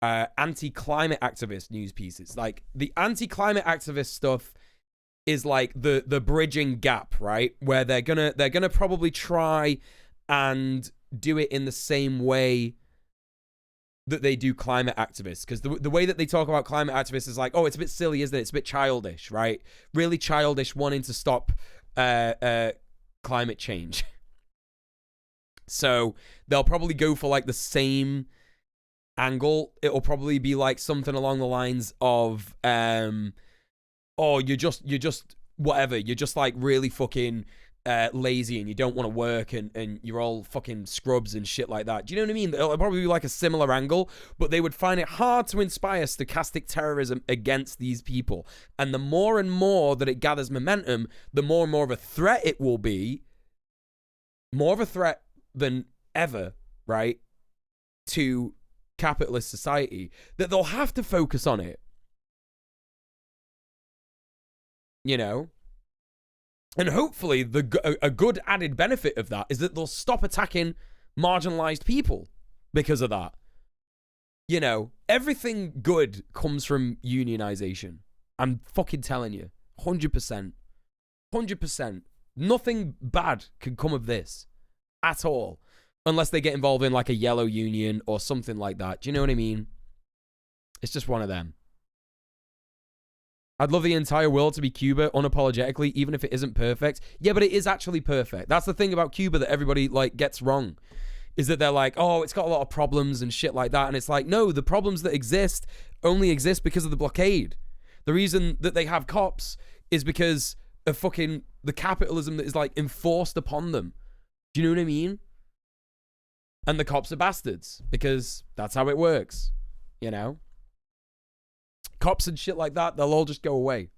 anti-climate activist news pieces. Like, the anti-climate activist stuff is like the bridging gap, right? Where they're gonna probably try and do it in the same way that they do climate activists, because the way that they talk about climate activists is like, oh, it's a bit silly, isn't it? It's a bit childish, right? Really childish, wanting to stop climate change. So they'll probably go for like the same angle. It'll probably be like something along the lines of, oh, you're just whatever. You're just like really fucking lazy and you don't want to work and you're all fucking scrubs and shit like that. Do you know what I mean? It'll probably be like a similar angle, but they would find it hard to inspire stochastic terrorism against these people. And the more and more that it gathers momentum, the more and more of a threat it will be, more of a threat than ever, right, to capitalist society, that they'll have to focus on it. You know? And hopefully a good added benefit of that is that they'll stop attacking marginalized people because of that. You know, everything good comes from unionization. I'm fucking telling you. 100%. 100%. Nothing bad can come of this at all. Unless they get involved in like a yellow union or something like that. Do you know what I mean? It's just one of them. I'd love the entire world to be Cuba unapologetically, even if it isn't perfect. Yeah, but it is actually perfect. That's the thing about Cuba that everybody like gets wrong. Is that they're like, oh, it's got a lot of problems and shit like that. And it's like, no, the problems that exist only exist because of the blockade. The reason that they have cops is because of fucking the capitalism that is like enforced upon them. Do you know what I mean? And the cops are bastards because that's how it works, you know? Cops and shit like that, they'll all just go away,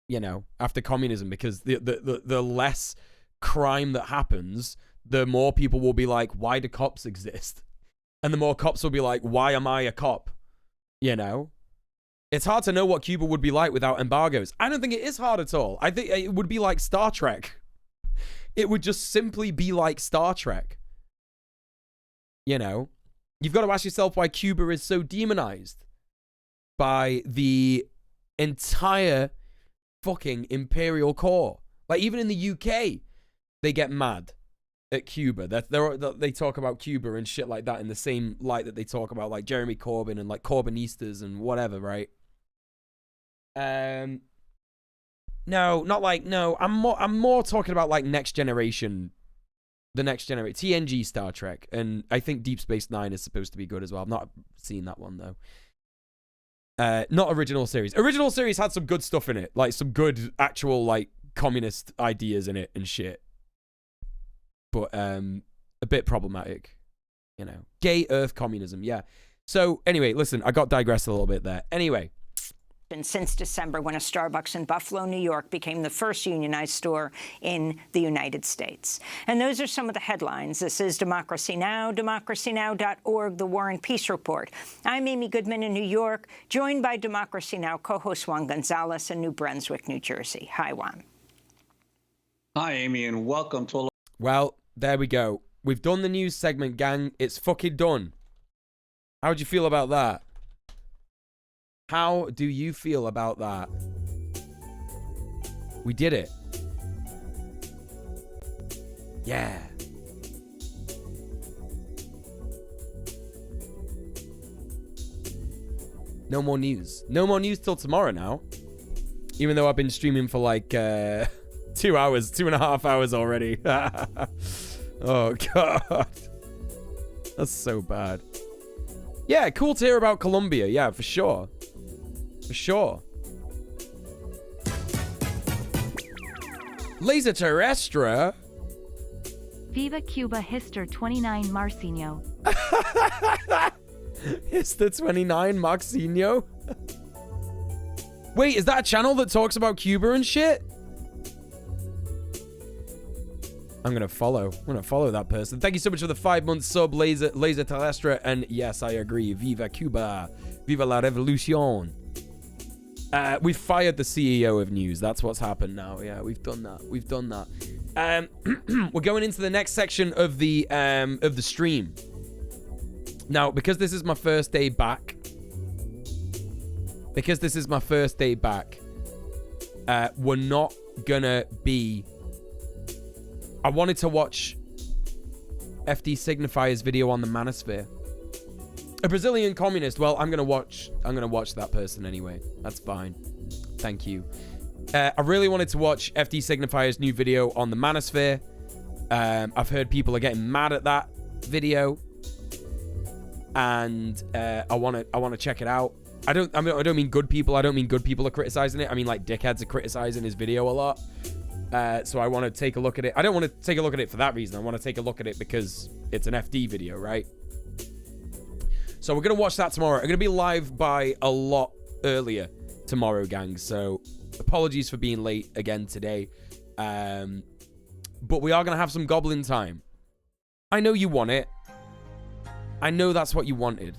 you know, after communism, because the less crime that happens, the more people will be like, why do cops exist? And the more cops will be like, why am I a cop? You know? It's hard to know what Cuba would be like without embargoes. I don't think it is hard at all. I think it would be like Star Trek. It would just simply be like Star Trek. You know? You've got to ask yourself why Cuba is so demonized by the entire fucking imperial core. Like, even in the UK, they get mad at Cuba. They talk about Cuba and shit like that in the same light that they talk about, like, Jeremy Corbyn and, like, Corbynistas and whatever, right? No, not like, no. I'm more talking about, like, next generation. The next generation. TNG Star Trek. And I think Deep Space Nine is supposed to be good as well. I've not seen that one, though. Not original series. Original series had some good stuff in it. Like, some good actual, like, communist ideas in it and shit. But, a bit problematic. You know. Gay Earth communism, yeah. So, anyway, listen, I got digressed a little bit there. Anyway. Since December, when a Starbucks in Buffalo, New York, became the first unionized store in the United States. And those are some of the headlines. This is Democracy Now!, democracynow.org, The War and Peace Report. I'm Amy Goodman in New York, joined by Democracy Now! Co-host Juan Gonzalez in New Brunswick, New Jersey. Hi, Juan. Hi, Amy, and welcome to... Well, there we go. We've done the news segment, gang. It's fucking done. How'd you feel about that? How do you feel about that? We did it. Yeah. No more news. No more news till tomorrow now. Even though I've been streaming for like 2 hours, 2.5 hours already. Oh, God. That's so bad. Yeah, cool to hear about Colombia. Yeah, for sure. For sure. Laser Terrestre. Viva Cuba Hister 29 Marcinho. Hister 29 Marcinho? Wait, is that a channel that talks about Cuba and shit? I'm gonna follow that person. Thank you so much for the 5-month sub, Laser Terrestre. And yes, I agree. Viva Cuba. Viva la revolution. We've fired the CEO of news. That's what's happened now. Yeah, we've done that. We're going into the next section of the stream. Now, because this is my first day back. We're not gonna be... I wanted to watch FD Signifier's video on the manosphere. A Brazilian communist. Well, I'm gonna watch that person anyway. That's fine. Thank you. I really wanted to watch FD Signifier's new video on the manosphere. I've heard people are getting mad at that video, and I want to check it out. I don't mean good people. I don't mean good people are criticizing it. I mean like dickheads are criticizing his video a lot. So I want to take a look at it. I don't want to take a look at it for that reason. I want to take a look at it because it's an FD video, right? So we're going to watch that tomorrow. I'm going to be live by a lot earlier tomorrow, gang. So apologies for being late again today. But we are going to have some goblin time. I know you want it. I know that's what you wanted.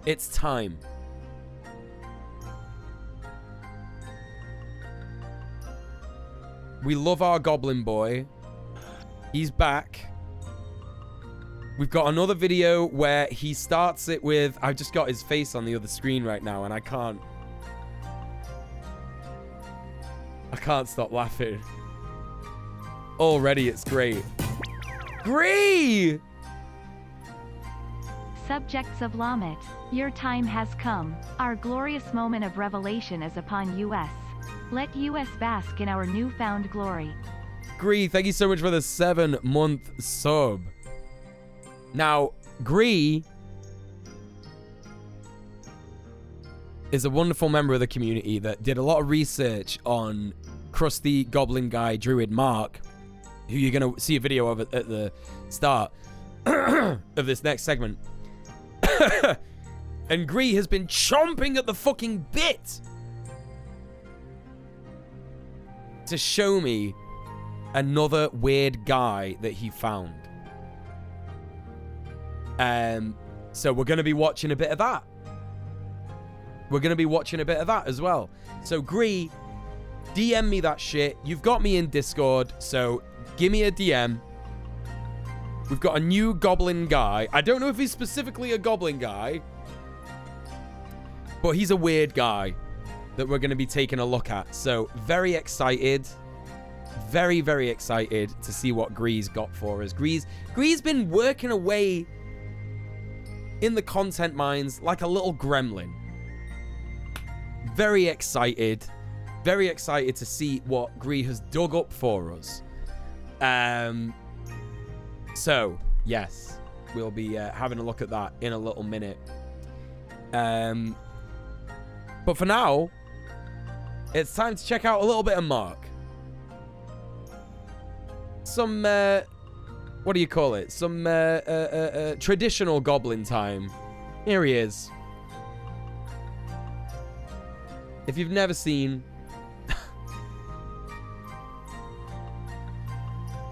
It's time. We love our goblin boy. He's back. We've got another video where he starts it with... I've just got his face on the other screen right now, and I can't stop laughing. Already, it's great. Gree! Subjects of Lamet, your time has come. Our glorious moment of revelation is upon us. Let us bask in our newfound glory. Gree, thank you so much for the 7-month sub. Now, Gree is a wonderful member of the community that did a lot of research on crusty goblin guy Druid Mark, who you're going to see a video of at the start of this next segment. And Gree has been chomping at the fucking bit to show me another weird guy that he found. So we're going to be watching a bit of that. We're going to be watching a bit of that as well. So Gree, DM me that shit. You've got me in Discord, so give me a DM. We've got a new goblin guy. I don't know if he's specifically a goblin guy, but he's a weird guy that we're going to be taking a look at. So very excited. Very, very excited to see what Gree's got for us. Gree's been working away in the content mines like a little gremlin. Very excited. Very excited to see what Gree has dug up for us. So, yes, we'll be having a look at that in a little minute. But for now, it's time to check out a little bit of Mark. Some, what do you call it? Some traditional goblin time. Here he is. If you've never seen...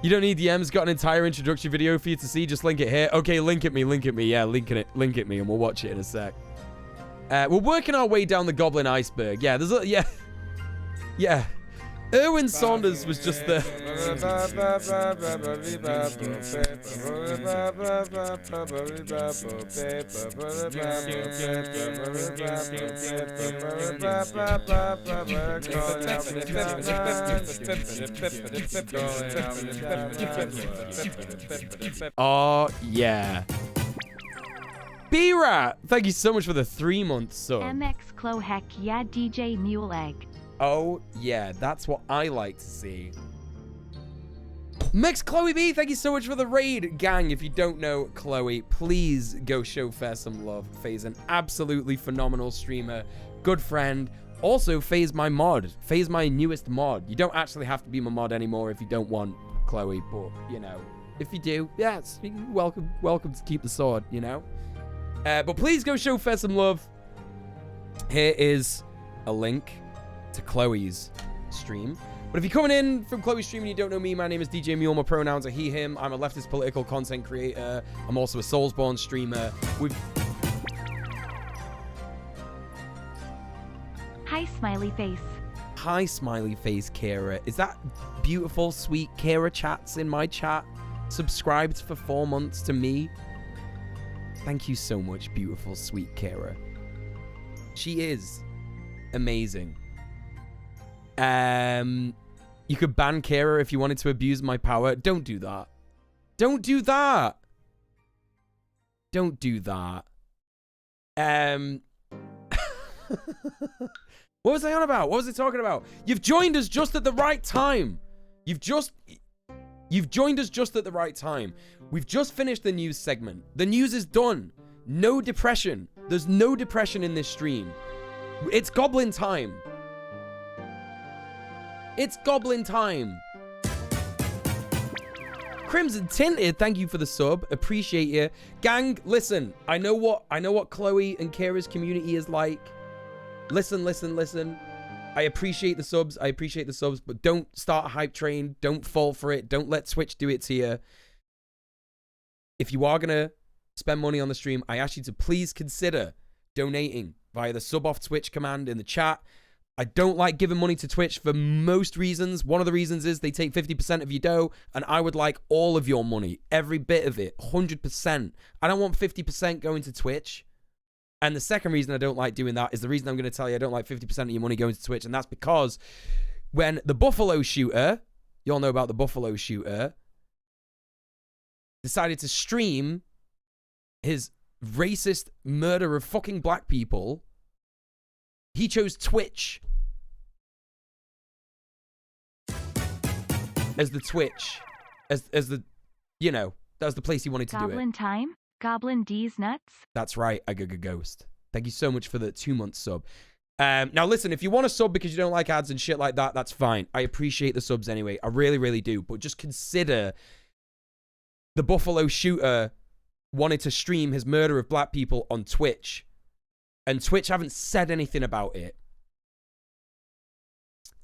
You don't need DMs, got an entire introductory video for you to see, just link it here. Okay, link at me. Yeah, link at me, and we'll watch it in a sec. We're working our way down the goblin iceberg. Yeah, there's a... Yeah. Erwin Saunders was just the... Oh, yeah. B-Rat, thank you so much for the 3-month sub. MX Clo heck yeah DJ Muel egg. Oh, yeah, that's what I like to see. Mix Chloe B, thank you so much for the raid. Gang, if you don't know Chloe, please go show Faye some love. Faye's an absolutely phenomenal streamer, good friend. Also, Faye's my mod. Faye's my newest mod. You don't actually have to be my mod anymore if you don't want Chloe, but, you know, if you do, yes, welcome to keep the sword, you know? But please go show Faye some love. Here is a link to Chloe's stream. But if you're coming in from Chloe's stream and you don't know me, my name is djmuel. My pronouns are he, him. I'm a leftist political content creator. I'm also a Soulsborne streamer. Hi, smiley face. Hi, smiley face, Kara. Is that beautiful, sweet Kara chats in my chat? Subscribed for 4 months to me. Thank you so much, beautiful, sweet Kara. She is amazing. You could ban Kara if you wanted to abuse my power. Don't do that. Don't do that. Don't do that. What was I on about? What was I talking about? You've joined us just at the right time. You've joined us just at the right time. We've just finished the news segment. The news is done. No depression. There's no depression in this stream. It's goblin time. It's goblin time. Crimson Tinted, thank you for the sub. Appreciate you. Gang, listen. I know what Chloe and Kira's community is like. Listen. I appreciate the subs. But don't start a hype train. Don't fall for it. Don't let Twitch do it to you. If you are going to spend money on the stream, I ask you to please consider donating via the sub off Twitch command in the chat. I don't like giving money to Twitch for most reasons. One of the reasons is they take 50% of your dough, and I would like all of your money, every bit of it, 100%. I don't want 50% going to Twitch. And the second reason I don't like doing that is the reason I'm going to tell you I don't like 50% of your money going to Twitch, and that's because when the Buffalo shooter, you all know about the Buffalo shooter, decided to stream his racist murder of fucking black people, he chose Twitch as the Twitch, as the, you know, that was the place he wanted to do it. Goblin time? Goblin D's nuts? That's right, I Ghost. Thank you so much for the 2-month sub. Now listen, if you want to sub because you don't like ads and shit like that, that's fine. I appreciate the subs anyway. I really, really do. But just consider the Buffalo shooter wanted to stream his murder of black people on Twitch. And Twitch haven't said anything about it.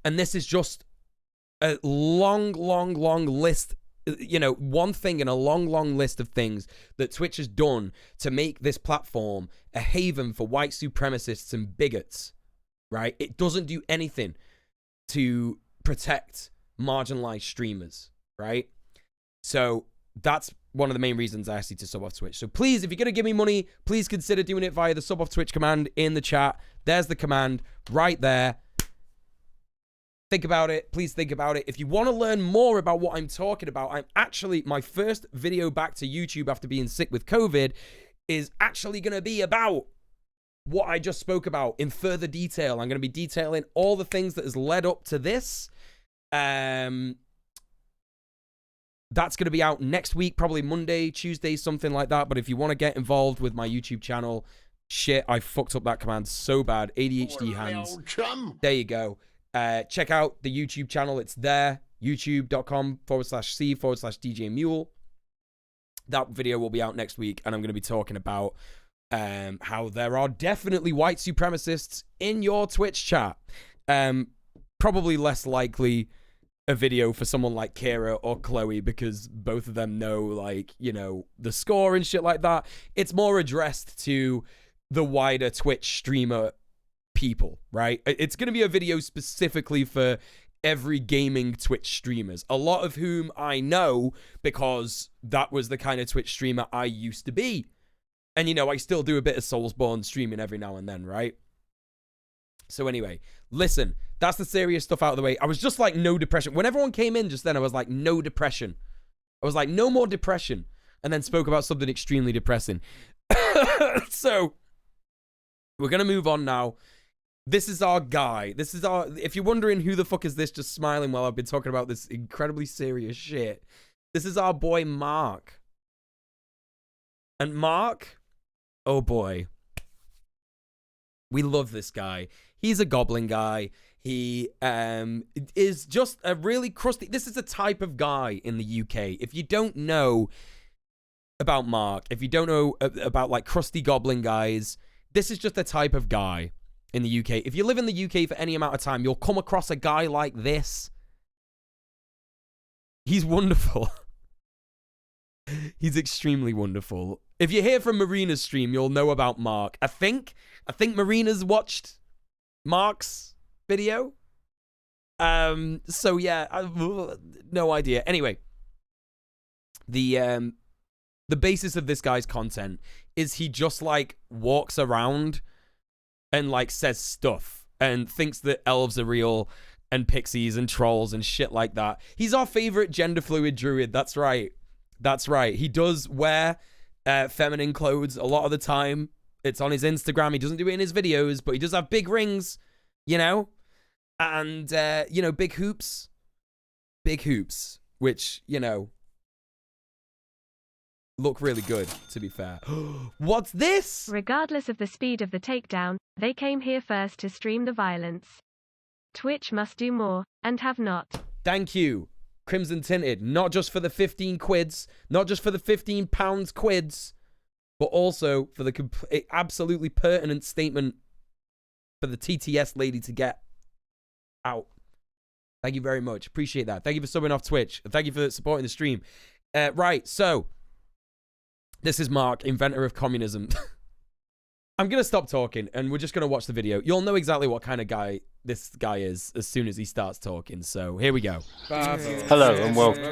And this is just a long list, you know, one thing in a long list of things that Twitch has done to make this platform a haven for white supremacists and bigots, right? It doesn't do anything to protect marginalized streamers, right? So that's one of the main reasons I asked you to sub off Twitch. So please, if you're going to give me money, please consider doing it via the sub off Twitch command in the chat. There's the command right there. Think about it. Please think about it. If you want to learn more about what I'm talking about, I'm actually, my first video back to YouTube after being sick with COVID is actually going to be about what I just spoke about in further detail. I'm going to be detailing all the things that has led up to this. That's going to be out next week, probably Monday, Tuesday, something like that. But if you want to get involved with my YouTube channel, shit, I fucked up that command so bad. ADHD hands. There you go. Check out the YouTube channel. It's there. youtube.com/c/djmuel. That video will be out next week. And I'm going to be talking about how there are definitely white supremacists in your Twitch chat. Probably less likely a video for someone like Kira or Chloe because both of them know, like, you know, the score and shit like that. It's more addressed to the wider Twitch streamer people, right? It's going to be a video specifically for every gaming Twitch streamers, a lot of whom I know because that was the kind of Twitch streamer I used to be. And, you know, I still do a bit of Soulsborne streaming every now and then, right? So anyway, listen, that's the serious stuff out of the way. I was just like, no depression. When everyone came in just then, I was like, no depression. I was like, no more depression. And then spoke about something extremely depressing. So we're going to move on now. This is our guy. This is our, if you're wondering who the fuck is this just smiling while I've been talking about this incredibly serious shit, this is our boy Mark. And Mark, oh boy, we love this guy. He's a goblin guy. He is just a really crusty, this is a type of guy in the UK. If you don't know about Mark, if you don't know about like crusty goblin guys, this is just a type of guy in the UK. If you live in the UK for any amount of time, you'll come across a guy like this. He's wonderful. He's extremely wonderful. If you're here from Marina's stream, you'll know about Mark. I think Marina's watched Mark's video. So yeah, no idea. Anyway, the basis of this guy's content is he just like walks around and like says stuff and thinks that elves are real and pixies and trolls and shit like that. He's our favorite gender fluid druid. That's right. That's right. He does wear feminine clothes a lot of the time. It's on his Instagram. He doesn't do it in his videos, but he does have big rings, you know, and, you know, big hoops, which, you know, look really good, to be fair. What's this? Regardless of the speed of the takedown, they came here first to stream the violence. Twitch must do more, and have not. Thank you, Crimson Tinted. Not just for the 15 quids, not just for the 15 pounds quids, but also for the absolutely pertinent statement for the TTS lady to get out. Thank you very much. Appreciate that. Thank you for subbing off Twitch. Thank you for supporting the stream. Right, so this is Mark, inventor of communism. I'm going to stop talking, and we're just going to watch the video. You'll know exactly what kind of guy this guy is as soon as he starts talking. So here we go. Hello and welcome.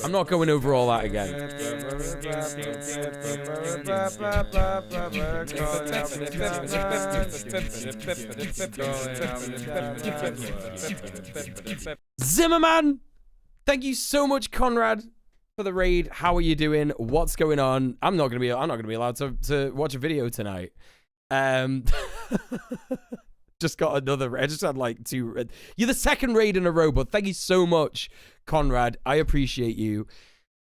I'm not going over all that again. Zimmerman! Thank you so much, Conrad, for the raid. How are you doing? What's going on? I'm not gonna be allowed to watch a video tonight. Just got another. I just had like 2. You're the second raid in a row, but thank you so much, Conrad. I appreciate you.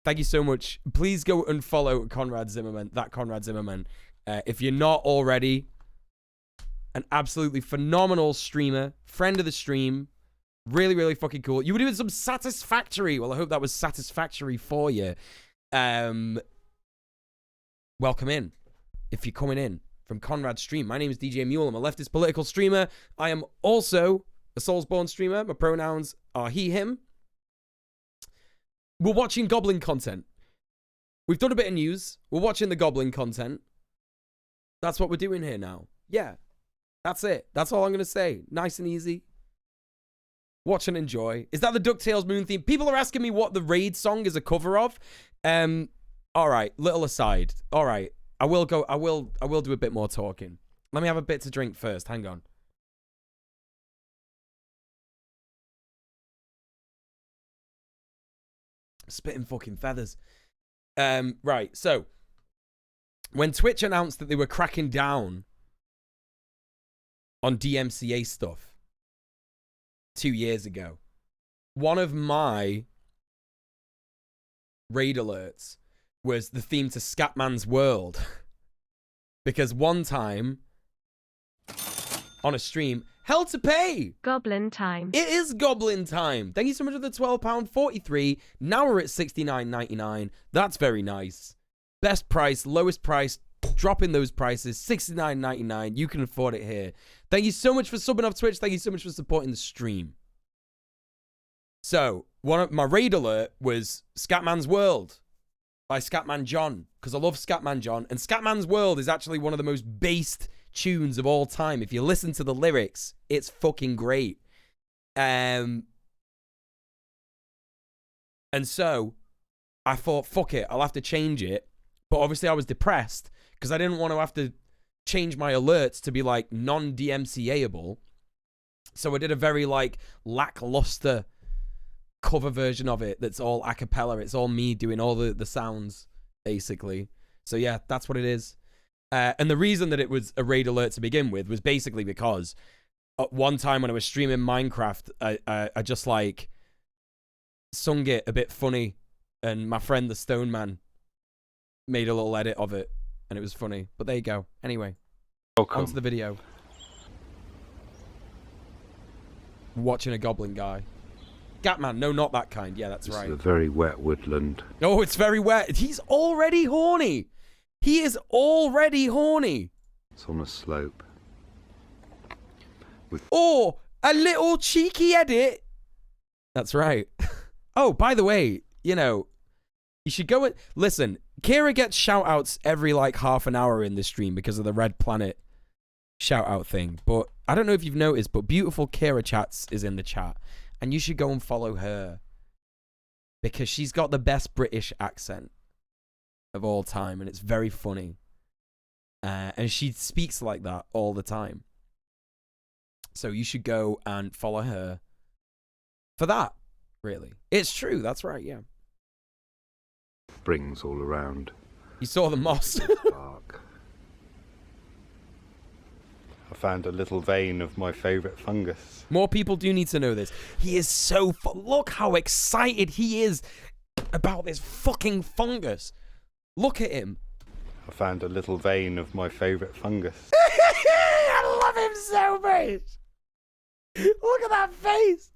Thank you so much. Please go and follow Conrad Zimmerman. That Conrad Zimmerman. If you're not already, an absolutely phenomenal streamer, friend of the stream. Really, really fucking cool. You were doing some satisfactory. Well, I hope that was satisfactory for you. Welcome in. If you're coming in from Conrad's stream. My name is djmuel. I'm a leftist political streamer. I am also a Soulsborne streamer. My pronouns are he, him. We're watching Goblin content. We've done a bit of news. We're watching the Goblin content. That's what we're doing here now. Yeah. That's it. That's all I'm going to say. Nice and easy. Watch and enjoy. Is that the DuckTales Moon theme? People are asking me what the raid song is a cover of. All right, little aside. All right, I will do a bit more talking. Let me have a bit to drink first. Hang on. Spitting fucking feathers. Right, so when Twitch announced that they were cracking down on DMCA stuff 2 years ago, one of my raid alerts was the theme to Scatman's World. Because one time on a stream, hell to pay! Goblin time. It is Goblin time! Thank you so much for the £12.43. Now we're at $69.99. That's very nice. Best price, lowest price, dropping those prices, $69.99. You can afford it here. Thank you so much for subbing off Twitch. Thank you so much for supporting the stream. So, one of my raid alert was Scatman's World by Scatman John, because I love Scatman John, and Scatman's World is actually one of the most based tunes of all time. If you listen to the lyrics, it's fucking great. And so, I thought, fuck it, I'll have to change it. But obviously I was depressed, because I didn't want to have to change my alerts to be, like, non-DMCA-able. So I did a very, like, lackluster cover version of it that's all a cappella. It's all me doing all the sounds, basically. So yeah, that's what it is. And the reason that it was a raid alert to begin with was basically because at one time when I was streaming Minecraft, I just like sung it a bit funny, and my friend the Stone Man made a little edit of it, and it was funny. But there you go. Anyway, welcome. On to the video. Watching a goblin guy. Gatman, no, not that kind. Yeah, that's right. It's a very wet woodland. Oh, it's very wet. He's already horny. He is already horny. It's on a slope. Oh, a little cheeky edit. That's right. Oh, by the way, you know, you should go and listen. Kira gets shout outs every like half an hour in the stream because of the Red Planet shout out thing. But I don't know if you've noticed, but beautiful Kira Chats is in the chat. And you should go and follow her, because she's got the best British accent of all time, and it's very funny. And she speaks like that all the time. So you should go and follow her for that, really. It's true, that's right, yeah. Springs all around. You saw the moss. Park. I found a little vein of my favourite fungus. More people do need to know this. He is so... Look how excited he is about this fucking fungus. Look at him. I found a little vein of my favourite fungus. I love him so much. Look at that face.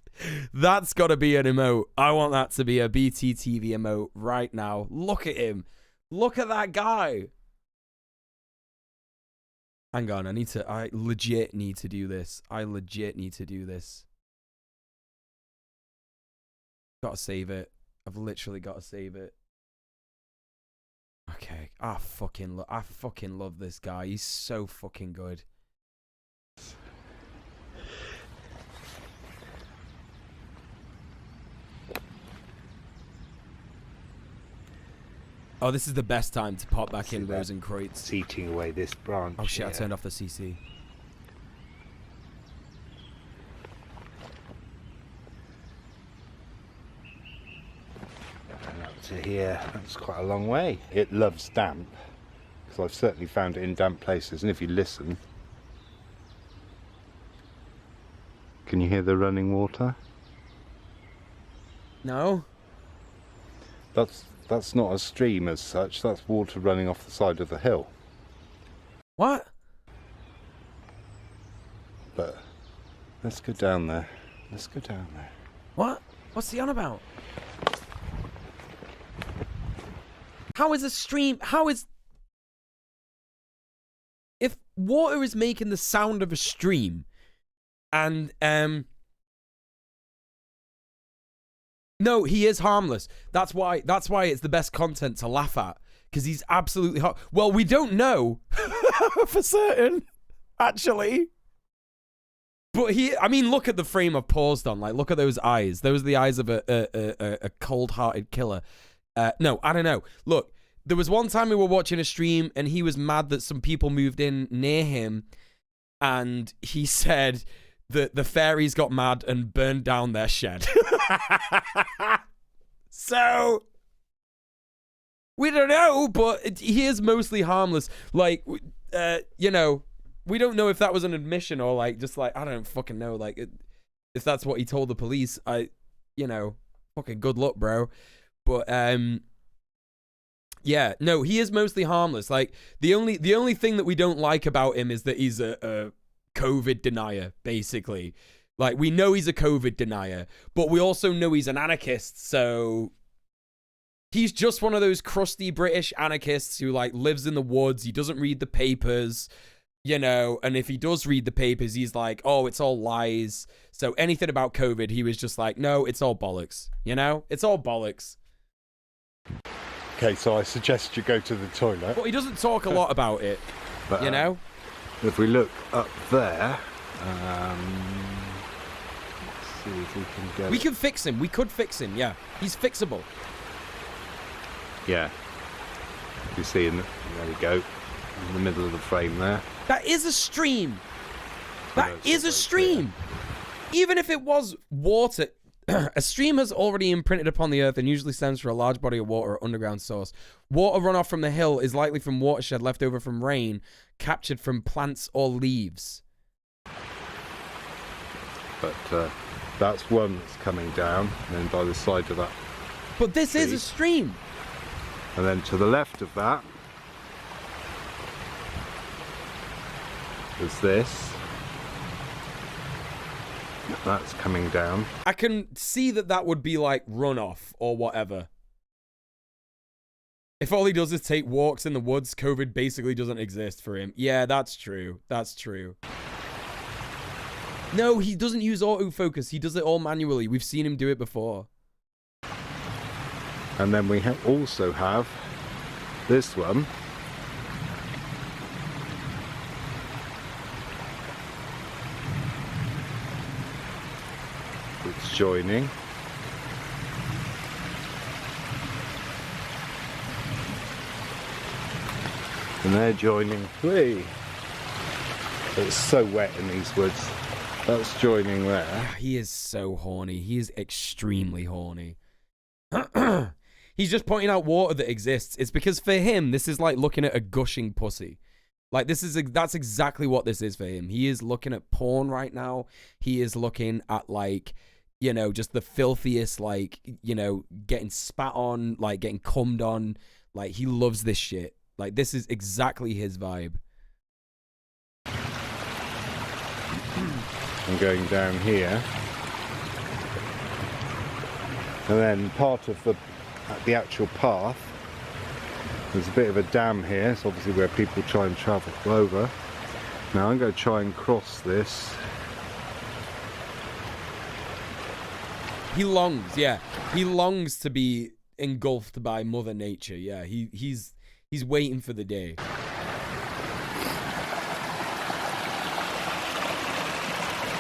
That's got to be an emote. I want that to be a BTTV emote right now. Look at him. Look at that guy. Hang on, I legit need to do this. I legit need to do this. Gotta save it. I've literally got to save it. Okay, I fucking love this guy. He's so fucking good. Oh, this is the best time to pop back in Rose and Kreutz. It's eating away this branch. Oh shit, I turned off the CC. And up to here, that's quite a long way. It loves damp, because I've certainly found it in damp places, and if you listen... Can you hear the running water? No. That's not a stream as such, that's water running off the side of the hill. What? But let's go down there. Let's go down there. What? What's he on about? How is a stream... How is... If water is making the sound of a stream, and, no, he is harmless. That's why it's the best content to laugh at. Because he's absolutely well, we don't know for certain, actually. But I mean, look at the frame I've paused on. Like, look at those eyes. Those are the eyes of a cold-hearted killer. No, I don't know. Look, there was one time we were watching a stream and he was mad that some people moved in near him. And he said that the fairies got mad and burned down their shed. So, we don't know, but he is mostly harmless. Like, you know, we don't know if that was an admission or like, just like, I don't fucking know. Like, if that's what he told the police, you know, fucking good luck, bro. But, yeah, no, he is mostly harmless. Like, the only thing that we don't like about him is that he's a COVID denier, basically. Like, we know he's a COVID denier, but we also know he's an anarchist, so he's just one of those crusty British anarchists who, like, lives in the woods. He doesn't read the papers, you know, and if he does read the papers, he's like, oh, it's all lies. So anything about COVID, he was just like, no, it's all bollocks, you know? It's all bollocks. Okay, so I suggest you go to the toilet. But he doesn't talk a lot about it, but, you know? If we look up there, see if we can get... We can fix him. We could fix him, yeah. He's fixable. Yeah. You see, there we go. In the middle of the frame there. That is a stream. That is a stream. Even if it was water... A stream has already imprinted upon the earth and usually stems from a large body of water or underground source. Water runoff from the hill is likely from watershed left over from rain, captured from plants or leaves. But that's one that's coming down, and then by the side of that. But this is a stream. And then to the left of that is this. That's coming down. I can see that would be like runoff or whatever. If all he does is take walks in the woods, COVID basically doesn't exist for him. Yeah, that's true. That's true. No, he doesn't use autofocus. He does it all manually. We've seen him do it before. And then we also have this one. It's joining. And they're joining. Whee! It's so wet in these woods. That's joining there. He is so horny. He is extremely horny. He's just pointing out water that exists. It's because for him, this is like looking at a gushing pussy. Like, that's exactly what this is for him. He is looking at porn right now. He is looking at, like, you know, just the filthiest, like, you know, getting spat on, like, getting cummed on. Like, he loves this shit. Like, this is exactly his vibe. I'm going down here. And then part of the actual path, there's a bit of a dam here. It's obviously where people try and travel over. Now I'm going to try and cross this. He longs, yeah. He longs to be engulfed by Mother Nature. Yeah, he's waiting for the day.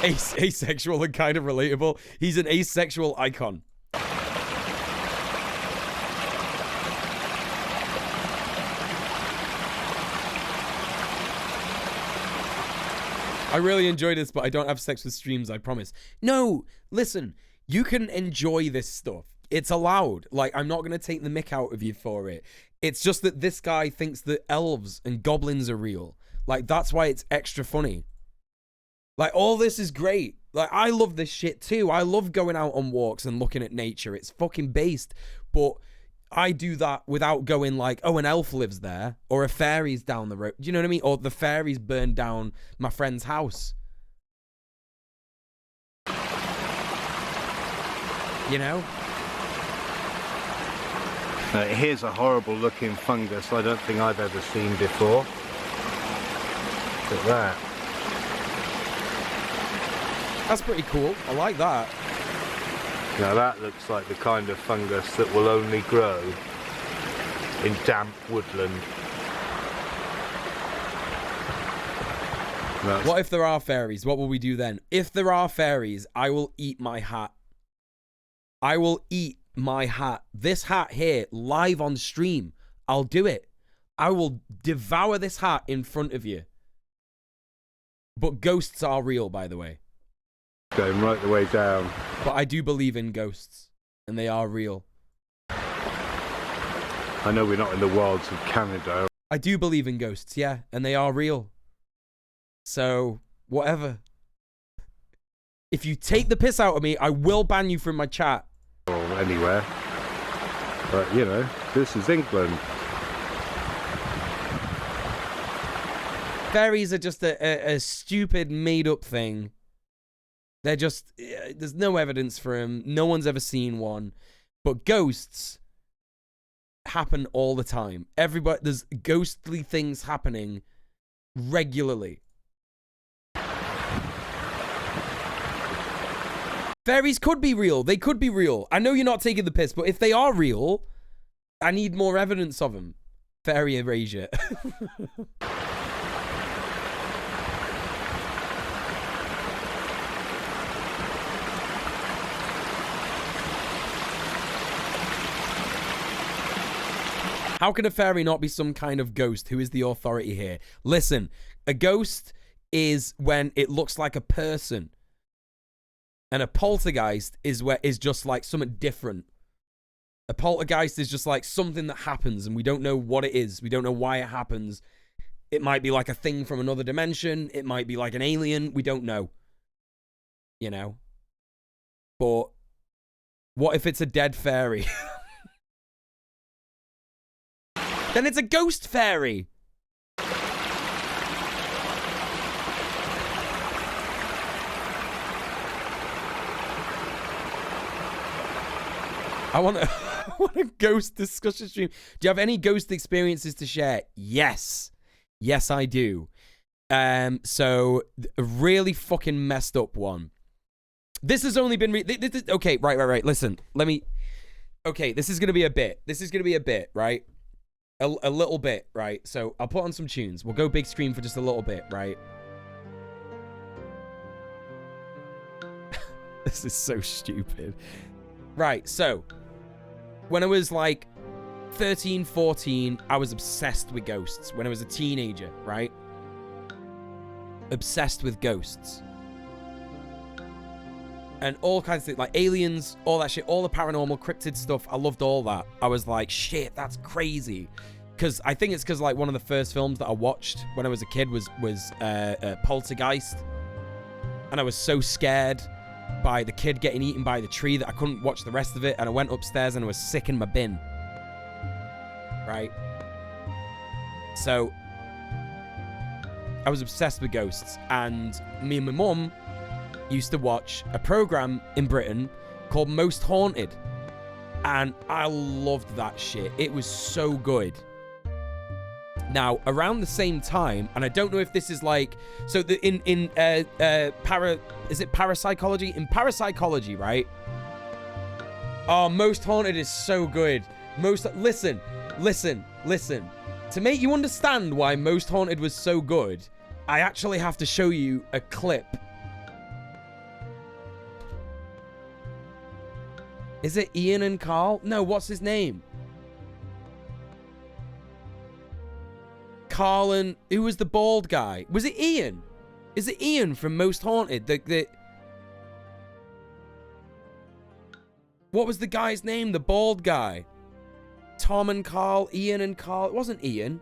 Asexual and kind of relatable. He's an asexual icon. I really enjoy this, but I don't have sex with streams, I promise. No, listen, you can enjoy this stuff. It's allowed. Like, I'm not going to take the mick out of you for it. It's just that this guy thinks that elves and goblins are real. Like, that's why it's extra funny. Like, all this is great. Like, I love this shit too. I love going out on walks and looking at nature. It's fucking based. But I do that without going like, oh, an elf lives there, or a fairy's down the road. Do you know what I mean? Or the fairies burned down my friend's house. You know? Here's a horrible looking fungus I don't think I've ever seen before. Look at that. That's pretty cool. I like that. Now that looks like the kind of fungus that will only grow in damp woodland. What if there are fairies? What will we do then? If there are fairies, I will eat my hat. I will eat my hat. This hat here, live on stream. I'll do it. I will devour this hat in front of you. But ghosts are real, by the way. Going right the way down. But I do believe in ghosts, and they are real. I know we're not in the wilds of Canada. I do believe in ghosts, yeah, and they are real. So, whatever. If you take the piss out of me, I will ban you from my chat. Or anywhere. But, you know, this is England. Fairies are just a stupid, made-up thing. They're just, there's no evidence for them. No one's ever seen one. But ghosts happen all the time. There's ghostly things happening regularly. Fairies could be real. They could be real. I know you're not taking the piss, but if they are real, I need more evidence of them. Fairy erasure. How can a fairy not be some kind of ghost? Who is the authority here? Listen, a ghost is when it looks like a person. And a poltergeist is just like something different. A poltergeist is just like something that happens and we don't know what it is. We don't know why it happens. It might be like a thing from another dimension. It might be like an alien. We don't know. You know? But what if it's a dead fairy? Then it's a ghost fairy. I want a ghost discussion stream. Do you have any ghost experiences to share? Yes. Yes, I do. So, a really fucking messed up one. This has only been... okay, right. Listen, let me... Okay, this is going to be a bit. Right? A little bit, right? So I'll put on some tunes. We'll go big screen for just a little bit, right? This is so stupid. Right, so when I was like 13, 14, I was obsessed with ghosts. When I was a teenager, right? Obsessed with ghosts. And all kinds of things, like aliens, all that shit, all the paranormal, cryptid stuff. I loved all that. I was like, shit, that's crazy. because I think it's because like one of the first films that I watched when I was a kid was Poltergeist, and I was so scared by the kid getting eaten by the tree that I couldn't watch the rest of it, and I went upstairs and I was sick in my bin. Right? So I was obsessed with ghosts, and me and my mum used to watch a program in Britain called Most Haunted, and I loved that shit. It was so good. Now, around the same time, and I don't know if this is like, so the is it parapsychology? In parapsychology, right? Oh, Most Haunted is so good. Listen. To make you understand why Most Haunted was so good, I actually have to show you a clip. Is it Ian and Carl? No, what's his name? Carl and... Who was the bald guy? Was it Ian? Is it Ian from Most Haunted? What was the guy's name? The bald guy. Tom and Carl, Ian and Carl. It wasn't Ian.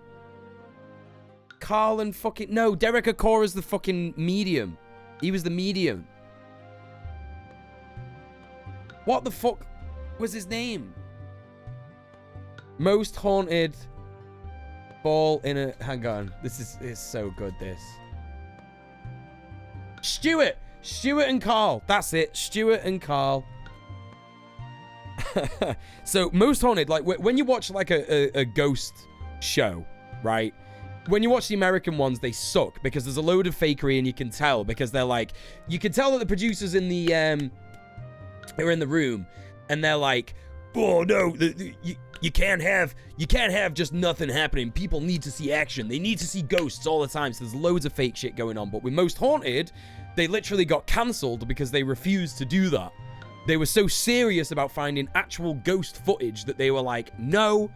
Carl and fucking... No, Derek Akora's the fucking medium. He was the medium. What the fuck was his name? Most Haunted... Ball in a... Hang on. This is so good, this. Stuart and Carl. That's it. Stuart and Carl. So, Most Haunted, like, when you watch, like, a ghost show, right? When you watch the American ones, they suck because there's a load of fakery, and you can tell because they're like... You can tell that the producers in the, are in the room, and they're like, oh, no, you can't have just nothing happening. People need to see action. They need to see ghosts all the time. So there's loads of fake shit going on. But with Most Haunted, they literally got cancelled because they refused to do that. They were so serious about finding actual ghost footage that they were like, no,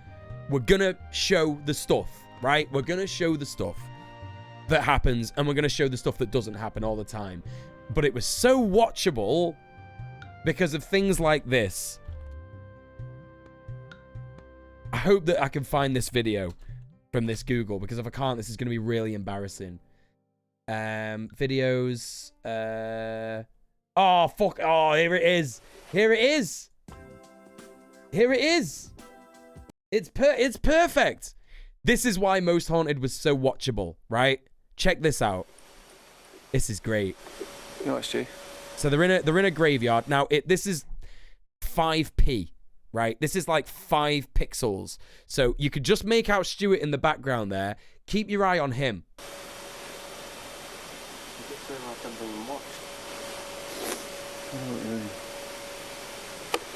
we're gonna show the stuff, right? We're gonna show the stuff that happens, and we're gonna show the stuff that doesn't happen all the time. But it was so watchable because of things like this. I hope that I can find this video from this Google, because if I can't, this is going to be really embarrassing. Videos. Oh, fuck. Oh, here it is. Here it is. Here it is. It's perfect. This is why Most Haunted was so watchable, right? Check this out. This is great. You know what, Stu? So they're in a graveyard. Now, this is 5p. Right? This is like 5 pixels. So you could just make out Stuart in the background there. Keep your eye on him.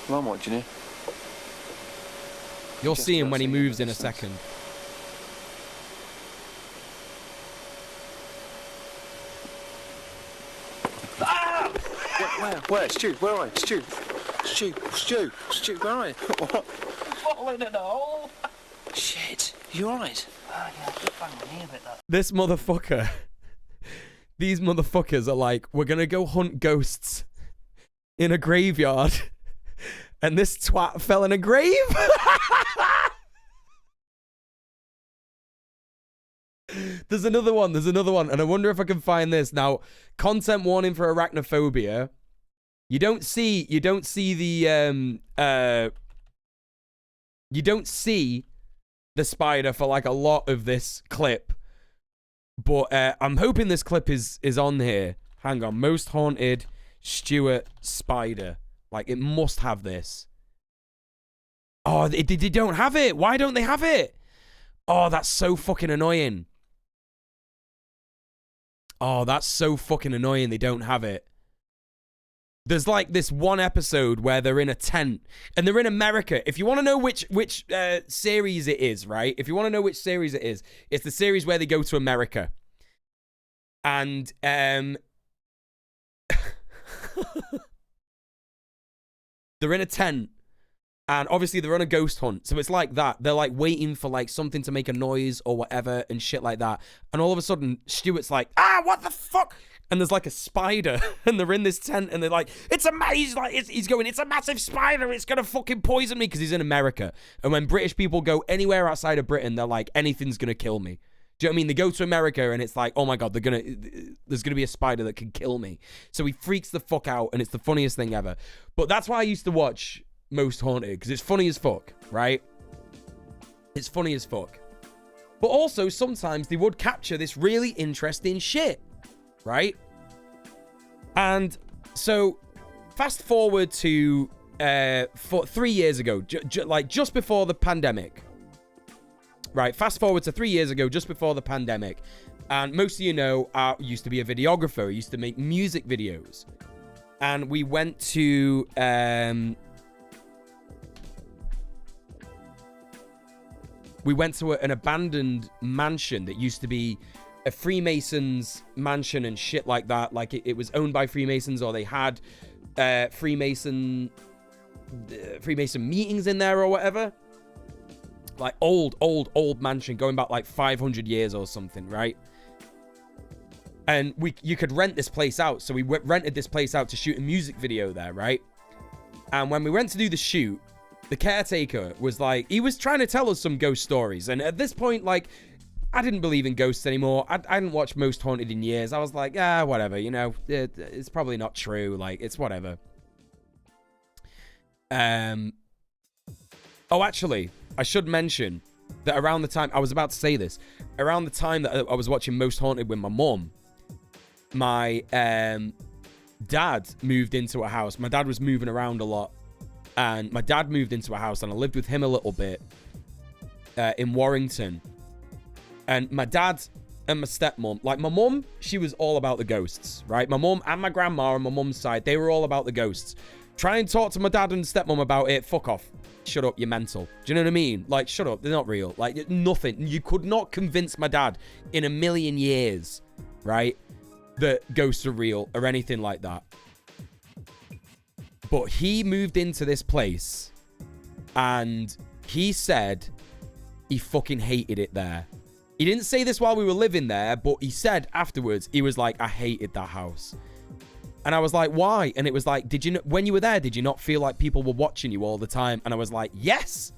Well, I'm watching you. You'll see him when he moves in a second. Ah! Where? Stu, where are you? Stu, where are you? What? Falling in a hole. Shit, you alright? Oh, yeah, just bang my knee a bit, that. This motherfucker. These motherfuckers are like, we're gonna go hunt ghosts in a graveyard. And this twat fell in a grave? There's another one, and I wonder if I can find this. Now, content warning for arachnophobia. You don't see the spider for like a lot of this clip. But I'm hoping this clip is on here. Hang on. Most Haunted Stuart Spider. Like, it must have this. Oh, they don't have it. Why don't they have it? Oh, that's so fucking annoying. Oh, that's so fucking annoying. They don't have it. There's like this one episode where they're in a tent and they're in America. If you want to know which series it is, right? If you want to know which series it is, it's the series where they go to America. And they're in a tent And obviously they're on a ghost hunt. So it's like that. They're like waiting for like something to make a noise or whatever and shit like that. And all of a sudden, Stuart's like, what the fuck? And there's like a spider and they're in this tent and they're like, it's a massive spider. It's going to fucking poison me because he's in America. And when British people go anywhere outside of Britain, they're like, anything's going to kill me. Do you know what I mean? They go to America and it's like, oh my God, there's going to be a spider that can kill me. So he freaks the fuck out and it's the funniest thing ever. But that's why I used to watch Most Haunted, because it's funny as fuck, right? It's funny as fuck. But also, sometimes they would capture this really interesting shit, right? And so, fast forward to 3 years ago, just before the pandemic. Right, fast forward to 3 years ago, just before the pandemic. And most of you know, I used to be a videographer. I used to make music videos. And we went to... we went to an abandoned mansion that used to be a Freemasons mansion and shit like that. Like, it was owned by Freemasons, or they had Freemason meetings in there or whatever. Like, old mansion going back like 500 years or something, right? And you could rent this place out. So we rented this place out to shoot a music video there, right? And when we went to do the shoot, the caretaker was like, he was trying to tell us some ghost stories. And at this point, like, I didn't believe in ghosts anymore. I hadn't watched Most Haunted in years. I was like, whatever, you know, it's probably not true. Like, it's whatever. Oh, actually, I should mention that around the time, I was about to say this, around the time that I was watching Most Haunted with my mum, my dad moved into a house. My dad was moving around a lot. And my dad moved into a house, and I lived with him a little bit in Warrington. And my dad and my stepmom, like my mum, she was all about the ghosts, right? My mum and my grandma on my mum's side, they were all about the ghosts. Try and talk to my dad and stepmom about it, fuck off. Shut up, you're mental. Do you know what I mean? Like, shut up, they're not real. Like, nothing. You could not convince my dad in a million years, right, that ghosts are real or anything like that. But he moved into this place and he said he fucking hated it there. He didn't say this while we were living there, but he said afterwards, he was like, I hated that house. And I was like, why? And it was like, when you were there, did you not feel like people were watching you all the time? And I was like, yes.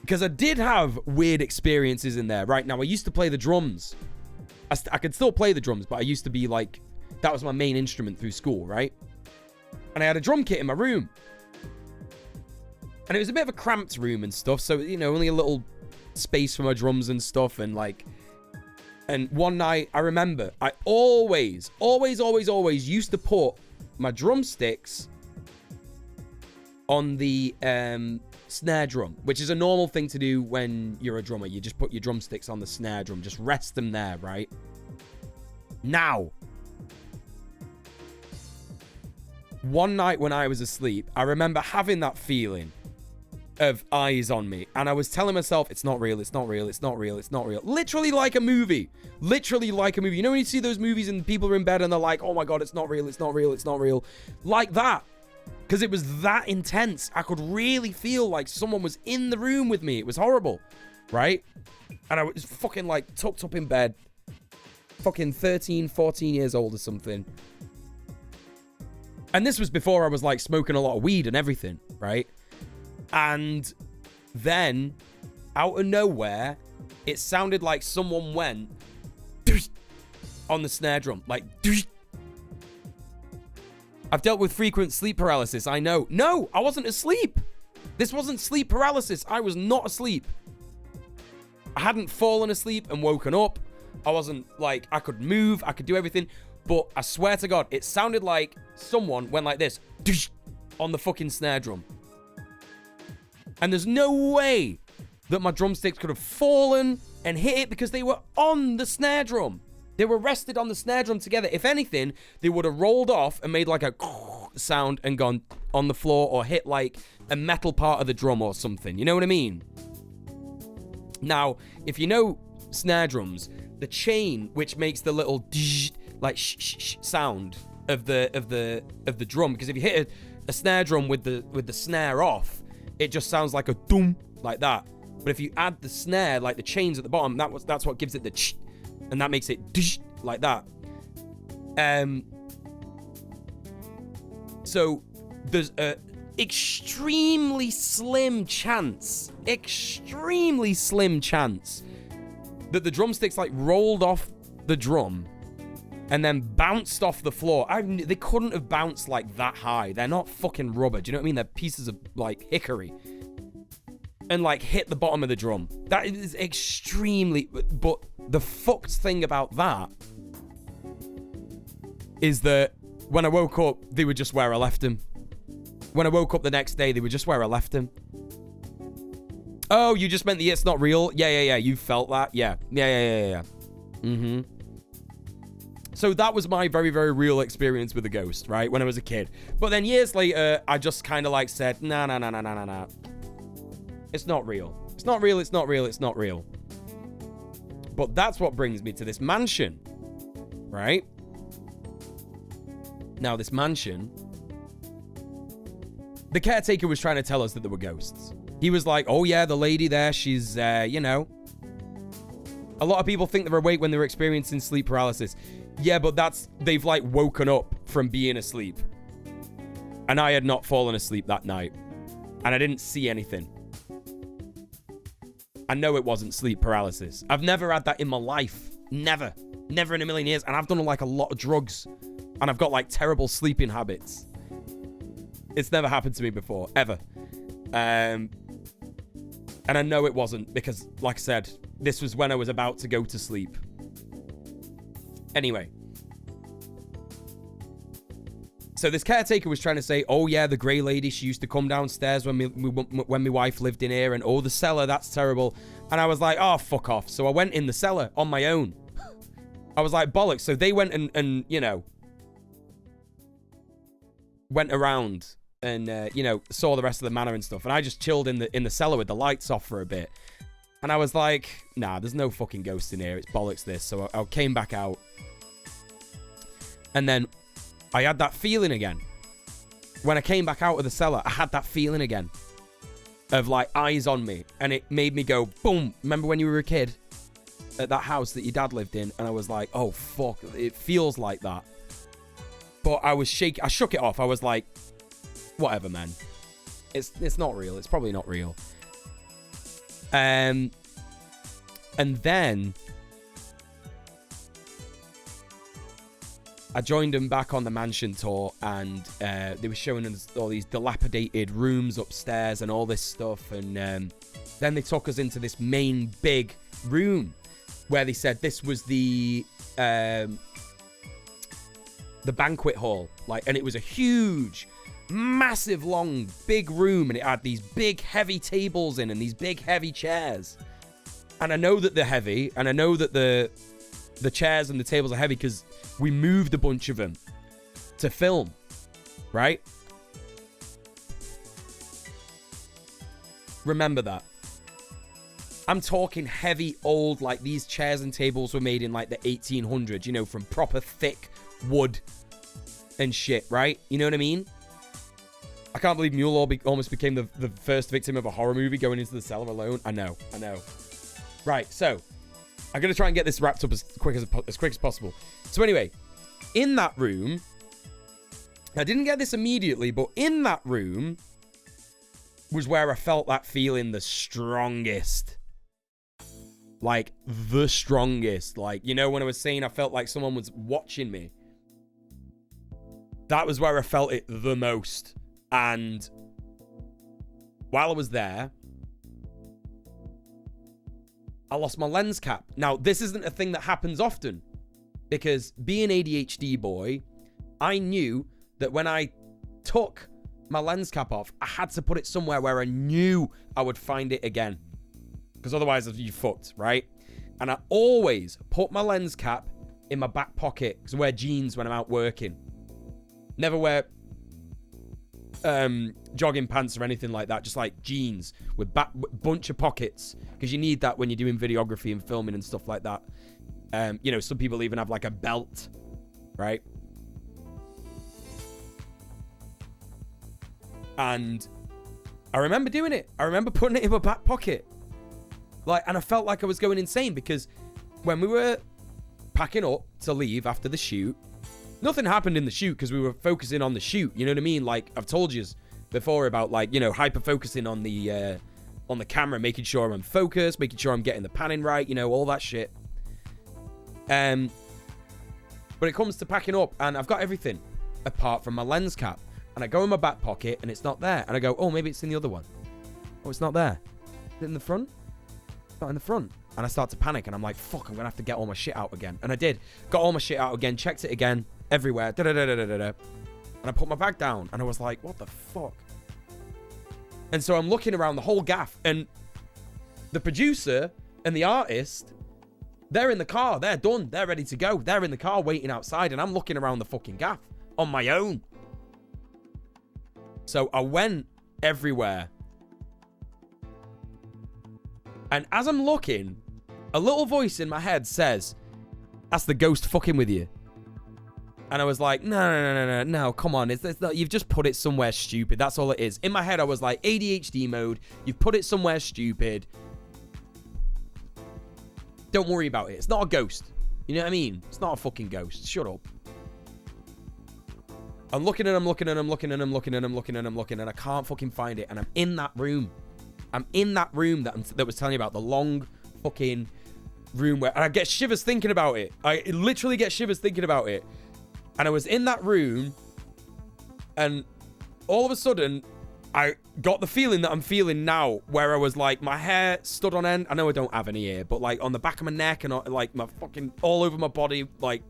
Because I did have weird experiences in there. Right now, I used to play the drums. I could still play the drums, but I used to be like, that was my main instrument through school, right? And I had a drum kit in my room. And it was a bit of a cramped room and stuff. So, you know, only a little space for my drums and stuff. And like, and one night I remember I always used to put my drumsticks on the snare drum, which is a normal thing to do when you're a drummer. You just put your drumsticks on the snare drum, just rest them there, right? Now, one night when I was asleep, I remember having that feeling of eyes on me. And I was telling myself, it's not real, it's not real, it's not real, it's not real. Literally like a movie. Literally like a movie. You know when you see those movies and people are in bed and they're like, oh my God, it's not real, it's not real, it's not real. Like that. Because it was that intense. I could really feel like someone was in the room with me. It was horrible. Right? And I was fucking like tucked up in bed. Fucking 13, 14 years old or something. And this was before I was like smoking a lot of weed and everything, right? And then, out of nowhere, it sounded like someone went on the snare drum. Like, I've dealt with frequent sleep paralysis, I know. No, I wasn't asleep. This wasn't sleep paralysis. I was not asleep. I hadn't fallen asleep and woken up. I wasn't like, I could move, I could do everything. But I swear to God, it sounded like someone went like this on the fucking snare drum. And there's no way that my drumsticks could have fallen and hit it because they were on the snare drum. They were rested on the snare drum together. If anything, they would have rolled off and made like a sound and gone on the floor or hit like a metal part of the drum or something. You know what I mean? Now, if you know snare drums, the chain which makes the little like sound of the drum, because if you hit a snare drum with the snare off, it just sounds like a doom, like that. But if you add the snare, like the chains at the bottom, that's what gives it the ch, and that makes it dish, like that. So there's a extremely slim chance that the drumsticks like rolled off the drum and then bounced off the floor. They couldn't have bounced like that high. They're not fucking rubber. Do you know what I mean? They're pieces of like hickory. And like hit the bottom of the drum. That is extremely... But the fucked thing about that is that when I woke up, they were just where I left them. When I woke up the next day, they were just where I left them. Oh, you just meant the it's not real? Yeah. You felt that? Yeah. Mm-hmm. So that was my very, very real experience with a ghost, right? When I was a kid. But then years later, I just kind of like said, nah. It's not real. It's not real. But that's what brings me to this mansion, right? Now, this mansion, the caretaker was trying to tell us that there were ghosts. He was like, oh yeah, the lady there, she's, you know. A lot of people think they're awake when they're experiencing sleep paralysis. Yeah, but they've like woken up from being asleep. And I had not fallen asleep that night. And I didn't see anything. I know it wasn't sleep paralysis. I've never had that in my life. Never in a million years. And I've done like a lot of drugs. And I've got like terrible sleeping habits. It's never happened to me before, ever. And I know it wasn't because, like I said, this was when I was about to go to sleep. Anyway. So this caretaker was trying to say, oh yeah, the grey lady, she used to come downstairs when my wife lived in here, and oh, the cellar, that's terrible. And I was like, oh, fuck off. So I went in the cellar on my own. I was like, bollocks. So they went and you know, went around and, you know, saw the rest of the manor and stuff. And I just chilled in the cellar with the lights off for a bit. And I was like, nah, there's no fucking ghost in here. It's bollocks this. So I came back out. And then I had that feeling again. When I came back out of the cellar, I had that feeling again. Of like eyes on me. And it made me go, boom. Remember when you were a kid? At that house that your dad lived in? And I was like, oh, fuck. It feels like that. But I was shaking. I shook it off. I was like, whatever, man. It's not real. It's probably not real. And then I joined them back on the mansion tour, and they were showing us all these dilapidated rooms upstairs and all this stuff. And then they took us into this main big room where they said this was the banquet hall, like, and it was a huge, massive, long, big room, and it had these big, heavy tables in and these big, heavy chairs. And I know that they're heavy, and I know that the chairs and the tables are heavy because we moved a bunch of them to film, right? Remember that. I'm talking heavy, old, like these chairs and tables were made in like the 1800s, you know, from proper thick wood and shit, right? You know what I mean? I can't believe Muel almost became the first victim of a horror movie going into the cellar alone. I know. Right, so I'm going to try and get this wrapped up as quick as possible. So anyway, in that room, I didn't get this immediately, but in that room was where I felt that feeling the strongest. Like, the strongest. Like, you know, when I was saying I felt like someone was watching me. That was where I felt it the most. And while I was there, I lost my lens cap. Now, this isn't a thing that happens often. Because being ADHD boy, I knew that when I took my lens cap off, I had to put it somewhere where I knew I would find it again. Because otherwise, you fucked, right? And I always put my lens cap in my back pocket. Because I wear jeans when I'm out working. Never wear jogging pants or anything like that. Just like jeans with bunch of pockets. Because you need that when you're doing videography and filming and stuff like that. You know, some people even have like a belt, right? And I remember doing it. I remember putting it in my back pocket. Like, and I felt like I was going insane because when we were packing up to leave after the shoot, nothing happened in the shoot because we were focusing on the shoot. You know what I mean? Like, I've told you before about, like, you know, hyper focusing on the camera, making sure I'm focused, making sure I'm getting the panning right, you know, all that shit. But it comes to packing up, and I've got everything apart from my lens cap. And I go in my back pocket, and it's not there. And I go, oh, maybe it's in the other one. Oh, it's not there. Is it in the front? It's not in the front. And I start to panic, and I'm like, fuck, I'm going to have to get all my shit out again. And I did. Got all my shit out again, checked it again, everywhere. And I put my bag down, and I was like, what the fuck? And so I'm looking around the whole gaff, and the producer and the artist, they're in the car. They're done. They're ready to go. They're in the car waiting outside, and I'm looking around the fucking gaff on my own. So I went everywhere. And as I'm looking, a little voice in my head says, that's the ghost fucking with you. And I was like, no, come on. You've just put it somewhere stupid. That's all it is. In my head, I was like, ADHD mode. You've put it somewhere stupid. Don't worry about it. It's not a ghost. You know what I mean? It's not a fucking ghost. Shut up. I'm looking and I'm looking and I'm looking and I'm looking and I'm looking and I'm looking and I can't fucking find it. And I'm in that room. I'm in that room that was telling you about, the long fucking room where... And I get shivers thinking about it. I literally get shivers thinking about it. And I was in that room, and all of a sudden, I got the feeling that I'm feeling now, where I was like, my hair stood on end. I know I don't have any hair, but like on the back of my neck and like my fucking all over my body, like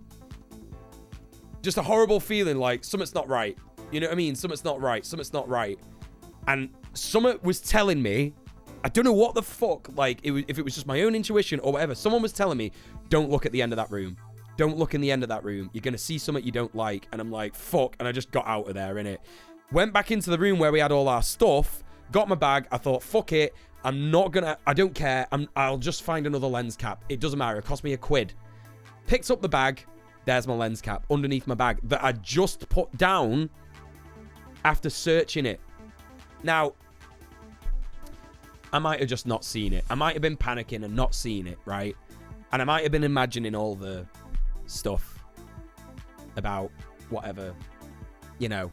just a horrible feeling, like something's not right. You know what I mean? Something's not right. Something's not right. And someone was telling me, I don't know what the fuck, like if it was just my own intuition or whatever, someone was telling me, don't look at the end of that room. Don't look in the end of that room. You're going to see something you don't like. And I'm like, fuck. And I just got out of there, innit? Went back into the room where we had all our stuff. Got my bag. I thought, fuck it. I'm not going to... I don't care. I'll just find another lens cap. It doesn't matter. It cost me £1. Picked up the bag. There's my lens cap underneath my bag that I just put down after searching it. Now, I might have just not seen it. I might have been panicking and not seeing it, right? And I might have been imagining all the stuff about whatever, you know.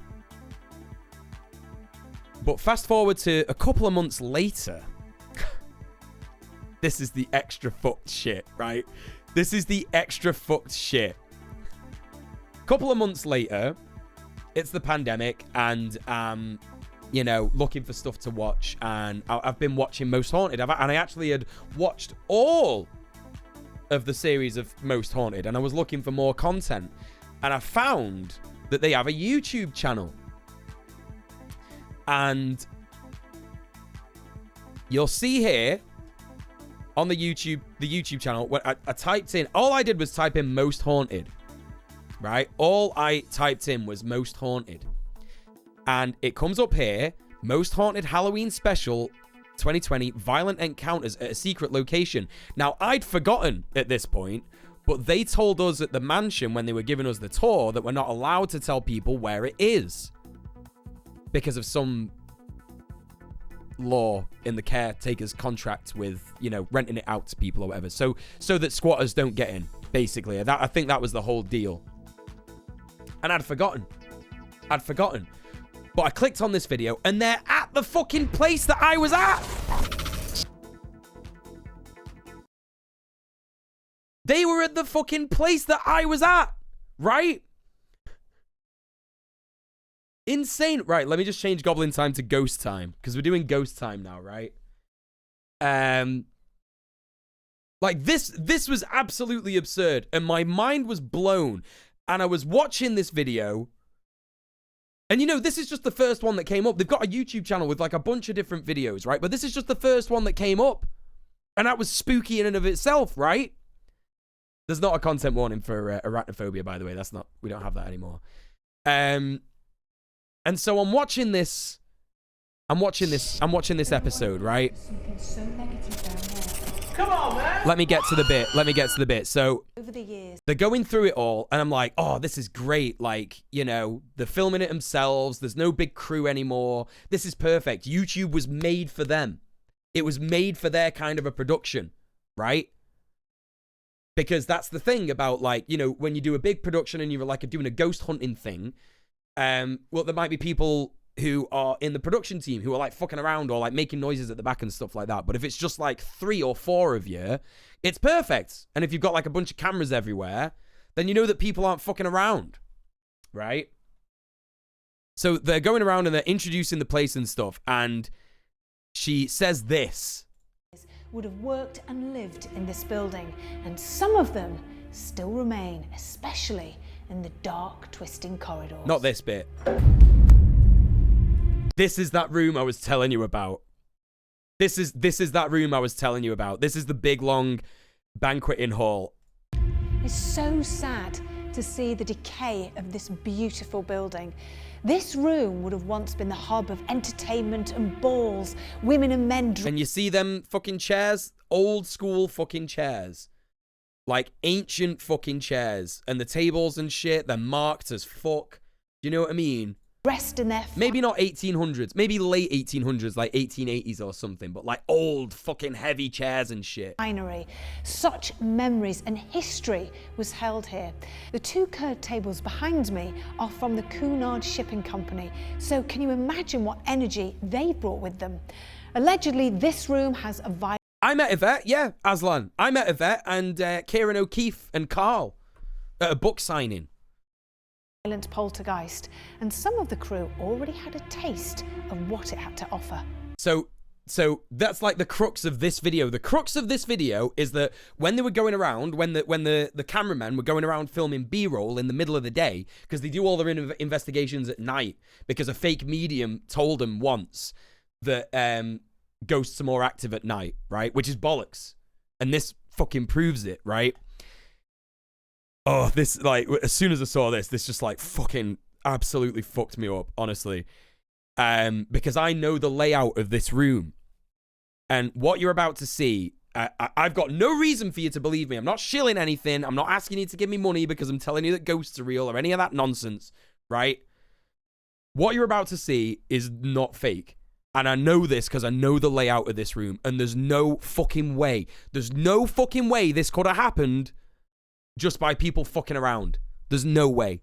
But fast forward to a couple of months later. This is the extra fucked shit, right? This is the extra fucked shit. Couple of months later, it's the pandemic, and you know, looking for stuff to watch, and I've been watching Most Haunted, and I actually had watched all of the series of Most Haunted, and I was looking for more content, and I found that they have a YouTube channel, and you'll see here on the YouTube channel, when I typed in, all I did was type in Most Haunted, right? All I typed in was Most Haunted, and it comes up here, Most Haunted Halloween Special 2020 Violent Encounters at a Secret Location. Now, I'd forgotten at this point, but they told us at the mansion when they were giving us the tour that we're not allowed to tell people where it is because of some law in the caretaker's contract with, you know, renting it out to people or whatever, so that squatters don't get in, basically. I think that was the whole deal. And I'd forgotten. But I clicked on this video, and they're at the fucking place that I was at. They were at the fucking place that I was at, right? Insane. Right, let me just change Goblin time to Ghost time, because we're doing Ghost time now, right? Like, this was absolutely absurd, and my mind was blown. And I was watching this video, and, you know, this is just the first one that came up. They've got a YouTube channel with, like, a bunch of different videos, right? But this is just the first one that came up. And that was spooky in and of itself, right? There's not a content warning for arachnophobia, by the way. That's not... We don't have that anymore. And so I'm watching this episode, right? Something so negative down there. Come on, man. Let me get to the bit. Let me get to the bit. So Over the years, they're going through it all, and I'm like, oh, this is great. Like, you know, they're filming it themselves. There's no big crew anymore. This is perfect. YouTube was made for them. It was made for their kind of a production, right? Because that's the thing about, like, you know, when you do a big production and you're like doing a ghost hunting thing, well, there might be people who are in the production team who are like fucking around or like making noises at the back and stuff like that. But if it's just like 3 or 4 of you, it's perfect. And if you've got like a bunch of cameras everywhere, then you know that people aren't fucking around, right? So they're going around and they're introducing the place and stuff, and she says this. would have worked and lived in this building, and some of them still remain, especially in the dark, twisting corridors. Not this bit. This is that room I was telling you about. This is that room I was telling you about. This is the big, long banqueting hall. It's so sad to see the decay of this beautiful building. This room would have once been the hub of entertainment and balls, women and men. And you see them fucking chairs? Old school fucking chairs. Like ancient fucking chairs. And the tables and shit, they're marked as fuck. Do you know what I mean? Dressed in their... Maybe not 1800s. Maybe late 1800s, like 1880s or something. But like old fucking heavy chairs and shit. Finery. Such memories and history was held here. The 2 curved tables behind me are from the Cunard Shipping Company. So can you imagine what energy they brought with them? Allegedly, this room has a violent... I met Yvette, yeah, Aslan. I met Yvette and Kieran O'Keefe and Carl at a book signing. Poltergeist, and some of the crew already had a taste of what it had to offer. So that's like the crux of this video. The crux of this video is that when they were going around, when the cameramen were going around filming B-roll in the middle of the day, because they do all their investigations at night, because a fake medium told them once that ghosts are more active at night, right? Which is bollocks. And this fucking proves it, right? Oh, this, like, as soon as I saw this just, like, fucking absolutely fucked me up, honestly. Because I know the layout of this room. And what you're about to see, I've got no reason for you to believe me. I'm not shilling anything. I'm not asking you to give me money because I'm telling you that ghosts are real or any of that nonsense, right? What you're about to see is not fake. And I know this because I know the layout of this room. And there's no fucking way. There's no fucking way this could have happened just by people fucking around. There's no way.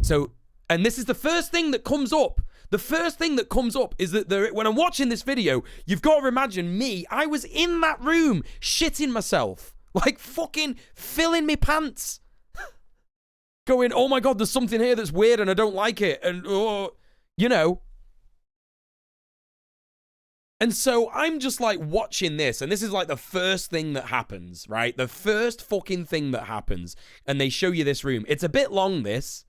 So, and this is the first thing that comes up. The first thing that comes up is that when I'm watching this video, you've got to imagine me. I was in that room shitting myself. Like fucking filling me pants. Going, oh my God, there's something here that's weird and I don't like it. And, oh, you know. And so I'm just like watching this, and this is like the first thing that happens, right? The first fucking thing that happens, and they show you this room. It's a bit long, this.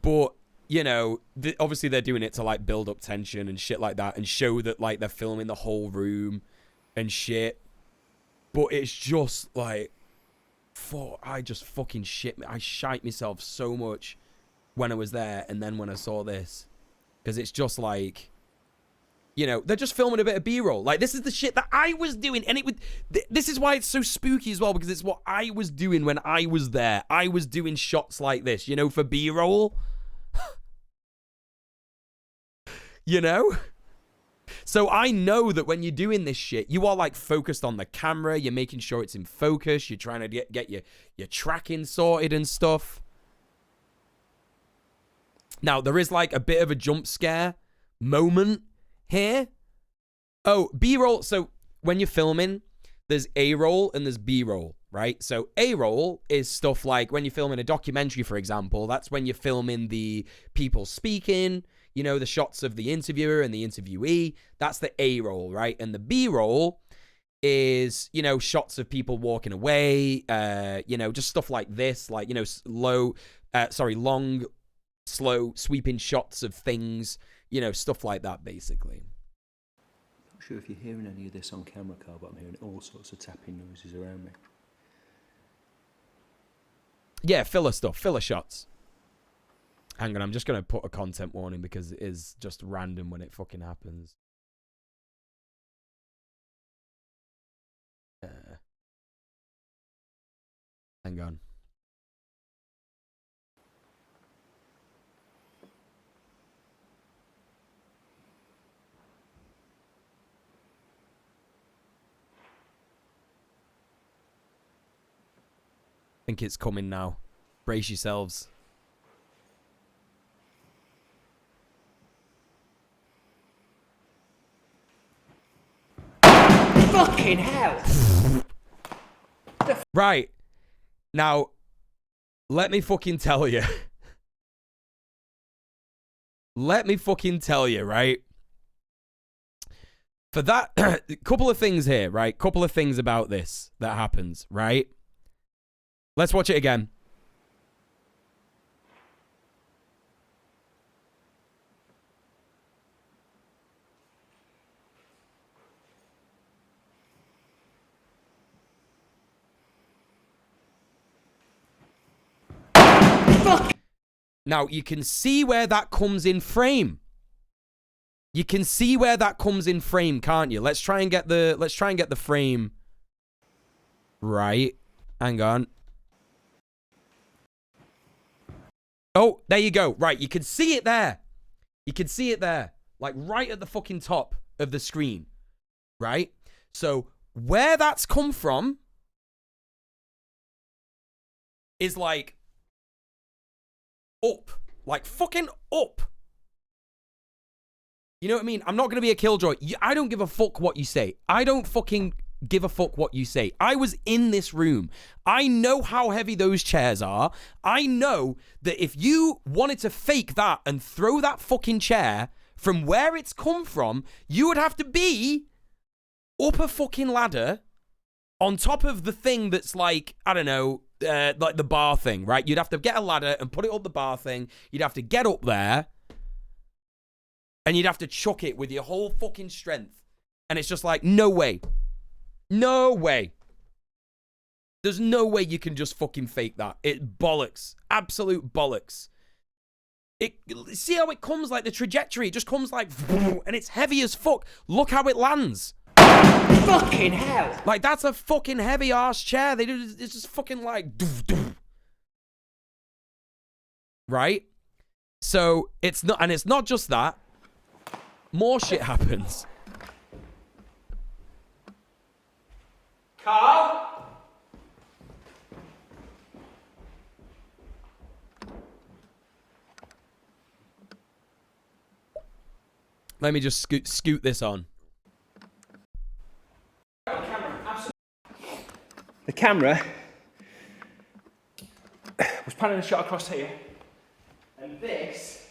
But, you know, obviously they're doing it to like build up tension and shit like that, and show that like they're filming the whole room and shit. But it's just like, I just fucking I shite myself so much when I was there, and then when I saw this. Because it's just like, you know, they're just filming a bit of B-roll. Like, this is the shit that I was doing. And this is why it's so spooky as well, because it's what I was doing when I was there. I was doing shots like this, you know, for B-roll. You know? So I know that when you're doing this shit, you are, like, focused on the camera. You're making sure it's in focus. You're trying to get your tracking sorted and stuff. Now, there is, like, a bit of a jump scare moment here. Oh, B-roll. So when you're filming, there's A-roll and there's B-roll, right? So A-roll is stuff like when you're filming a documentary, for example. That's when you're filming the people speaking, you know, the shots of the interviewer and the interviewee. That's the A-roll, right? And the B-roll is, you know, shots of people walking away, you know, just stuff like this, like, you know, long, slow, sweeping shots of things, you know, stuff like that, basically. Not sure if you're hearing any of this on camera, Carl, but I'm hearing all sorts of tapping noises around me. Yeah, filler stuff, filler shots. Hang on, I'm just going to put a content warning because it is just random when it fucking happens. Hang on. I think it's coming now. Brace yourselves. Fucking hell! Right. Now, let me fucking tell you. Let me fucking tell you, right? For that, couple of things here, right? Couple of things about this that happens, right? Let's watch it again. Now, you can see where that comes in frame. You can see where that comes in frame, can't you? Let's try and get the frame right. Hang on. Oh, there you go. Right, you can see it there. You can see it there. Like right at the fucking top of the screen. Right? So, where that's come from is like up. Like fucking up. You know what I mean? I'm not going to be a killjoy. I don't give a fuck what you say. I don't fucking give a fuck what you say. I was in this room. I know how heavy those chairs are. I know that if you wanted to fake that and throw that fucking chair from where it's come from, you would have to be up a fucking ladder on top of the thing that's like, I don't know, like the bar thing, right? You'd have to get a ladder and put it up the bar thing. You'd have to get up there. And you'd have to chuck it with your whole fucking strength. And it's just like, no way. No way. There's no way you can just fucking fake that. It bollocks. Absolute bollocks. See how it comes, like the trajectory? It just comes like, and it's heavy as fuck. Look how it lands. Fucking hell. Like, that's a fucking heavy ass chair. It's just fucking like, right? So, it's not just that. More shit happens. Carl? Let me just scoot this on. The camera was panning a shot across here, and this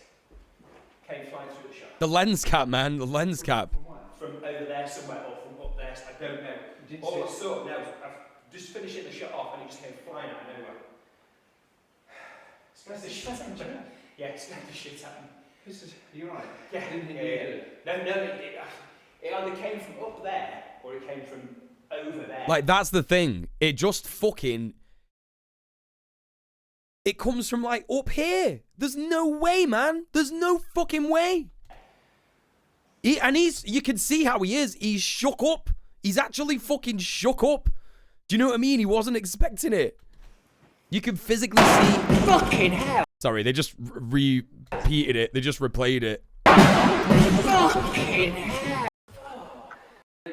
came flying through the shot. The lens cap, man. The lens cap. From over there somewhere, or from up there, I don't know. All I saw, no, I've just finishing the shot off, and it just came flying out of nowhere. Scared the shit out of me. Yeah, scared the shit out of me. Are you right? Yeah. No, it either came from up there, or it came from over there. Like, that's the thing. It just fucking... It comes from, like, up here. There's no way, man. There's no fucking way. You can see how he is. He's shook up. He's actually fucking shook up. Do you know what I mean? He wasn't expecting it. You can physically see... Fucking hell. Sorry, they just repeated it. They just replayed it. Fucking hell.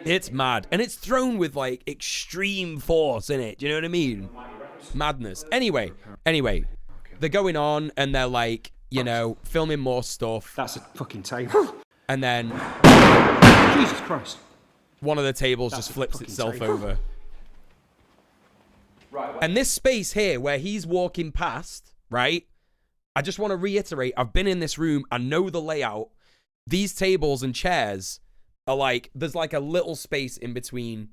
It's mad. And it's thrown with, like, extreme force in it. Do you know what I mean? Madness. Anyway. They're going on and they're, like, you know, filming more stuff. That's a fucking table. And then... Jesus Christ. One of the tables just flips itself over. Right. And this space here where he's walking past, right? I just want to reiterate, I've been in this room. I know the layout. These tables and chairs are like, there's like a little space in between.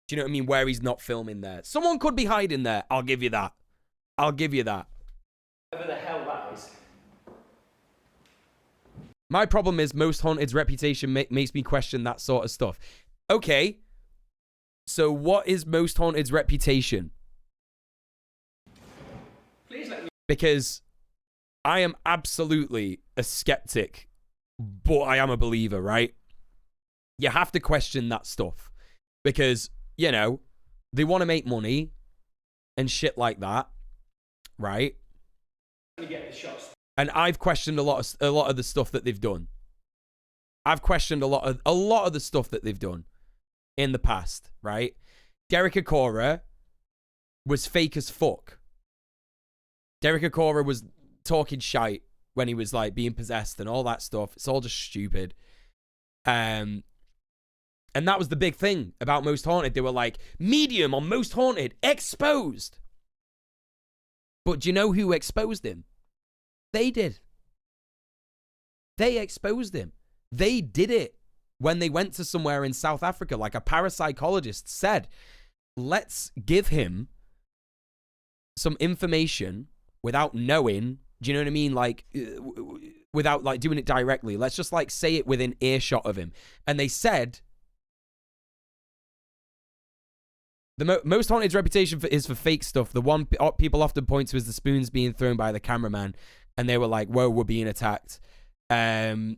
Do you know what I mean? Where he's not filming there. Someone could be hiding there. I'll give you that. I'll give you that. Whatever the hell that is. My problem is Most Haunted's reputation makes me question that sort of stuff. Okay. So what is Most Haunted's reputation? Please let me... Because I am absolutely a skeptic, but I am a believer, right? You have to question that stuff. Because, you know, they want to make money. and shit like that, right? Get the shots. And I've questioned a lot of the stuff that they've done. I've questioned a lot of the stuff that they've done in the past, right? Derek Akora was fake as fuck. Derek Akora was talking shite when he was like being possessed and all that stuff. It's all just stupid. And that was the big thing about Most Haunted. They were like, medium on Most Haunted, exposed. But do you know who exposed him? They did. They exposed him. They did it when they went to somewhere in South Africa. Like a parapsychologist said, let's give him some information without knowing. Do you know what I mean? Like, without like doing it directly. Let's just like say it within earshot of him. And they said, the Most Haunted's reputation is for fake stuff. The one people often point to is the spoons being thrown by the cameraman. And they were like, whoa, we're being attacked. I've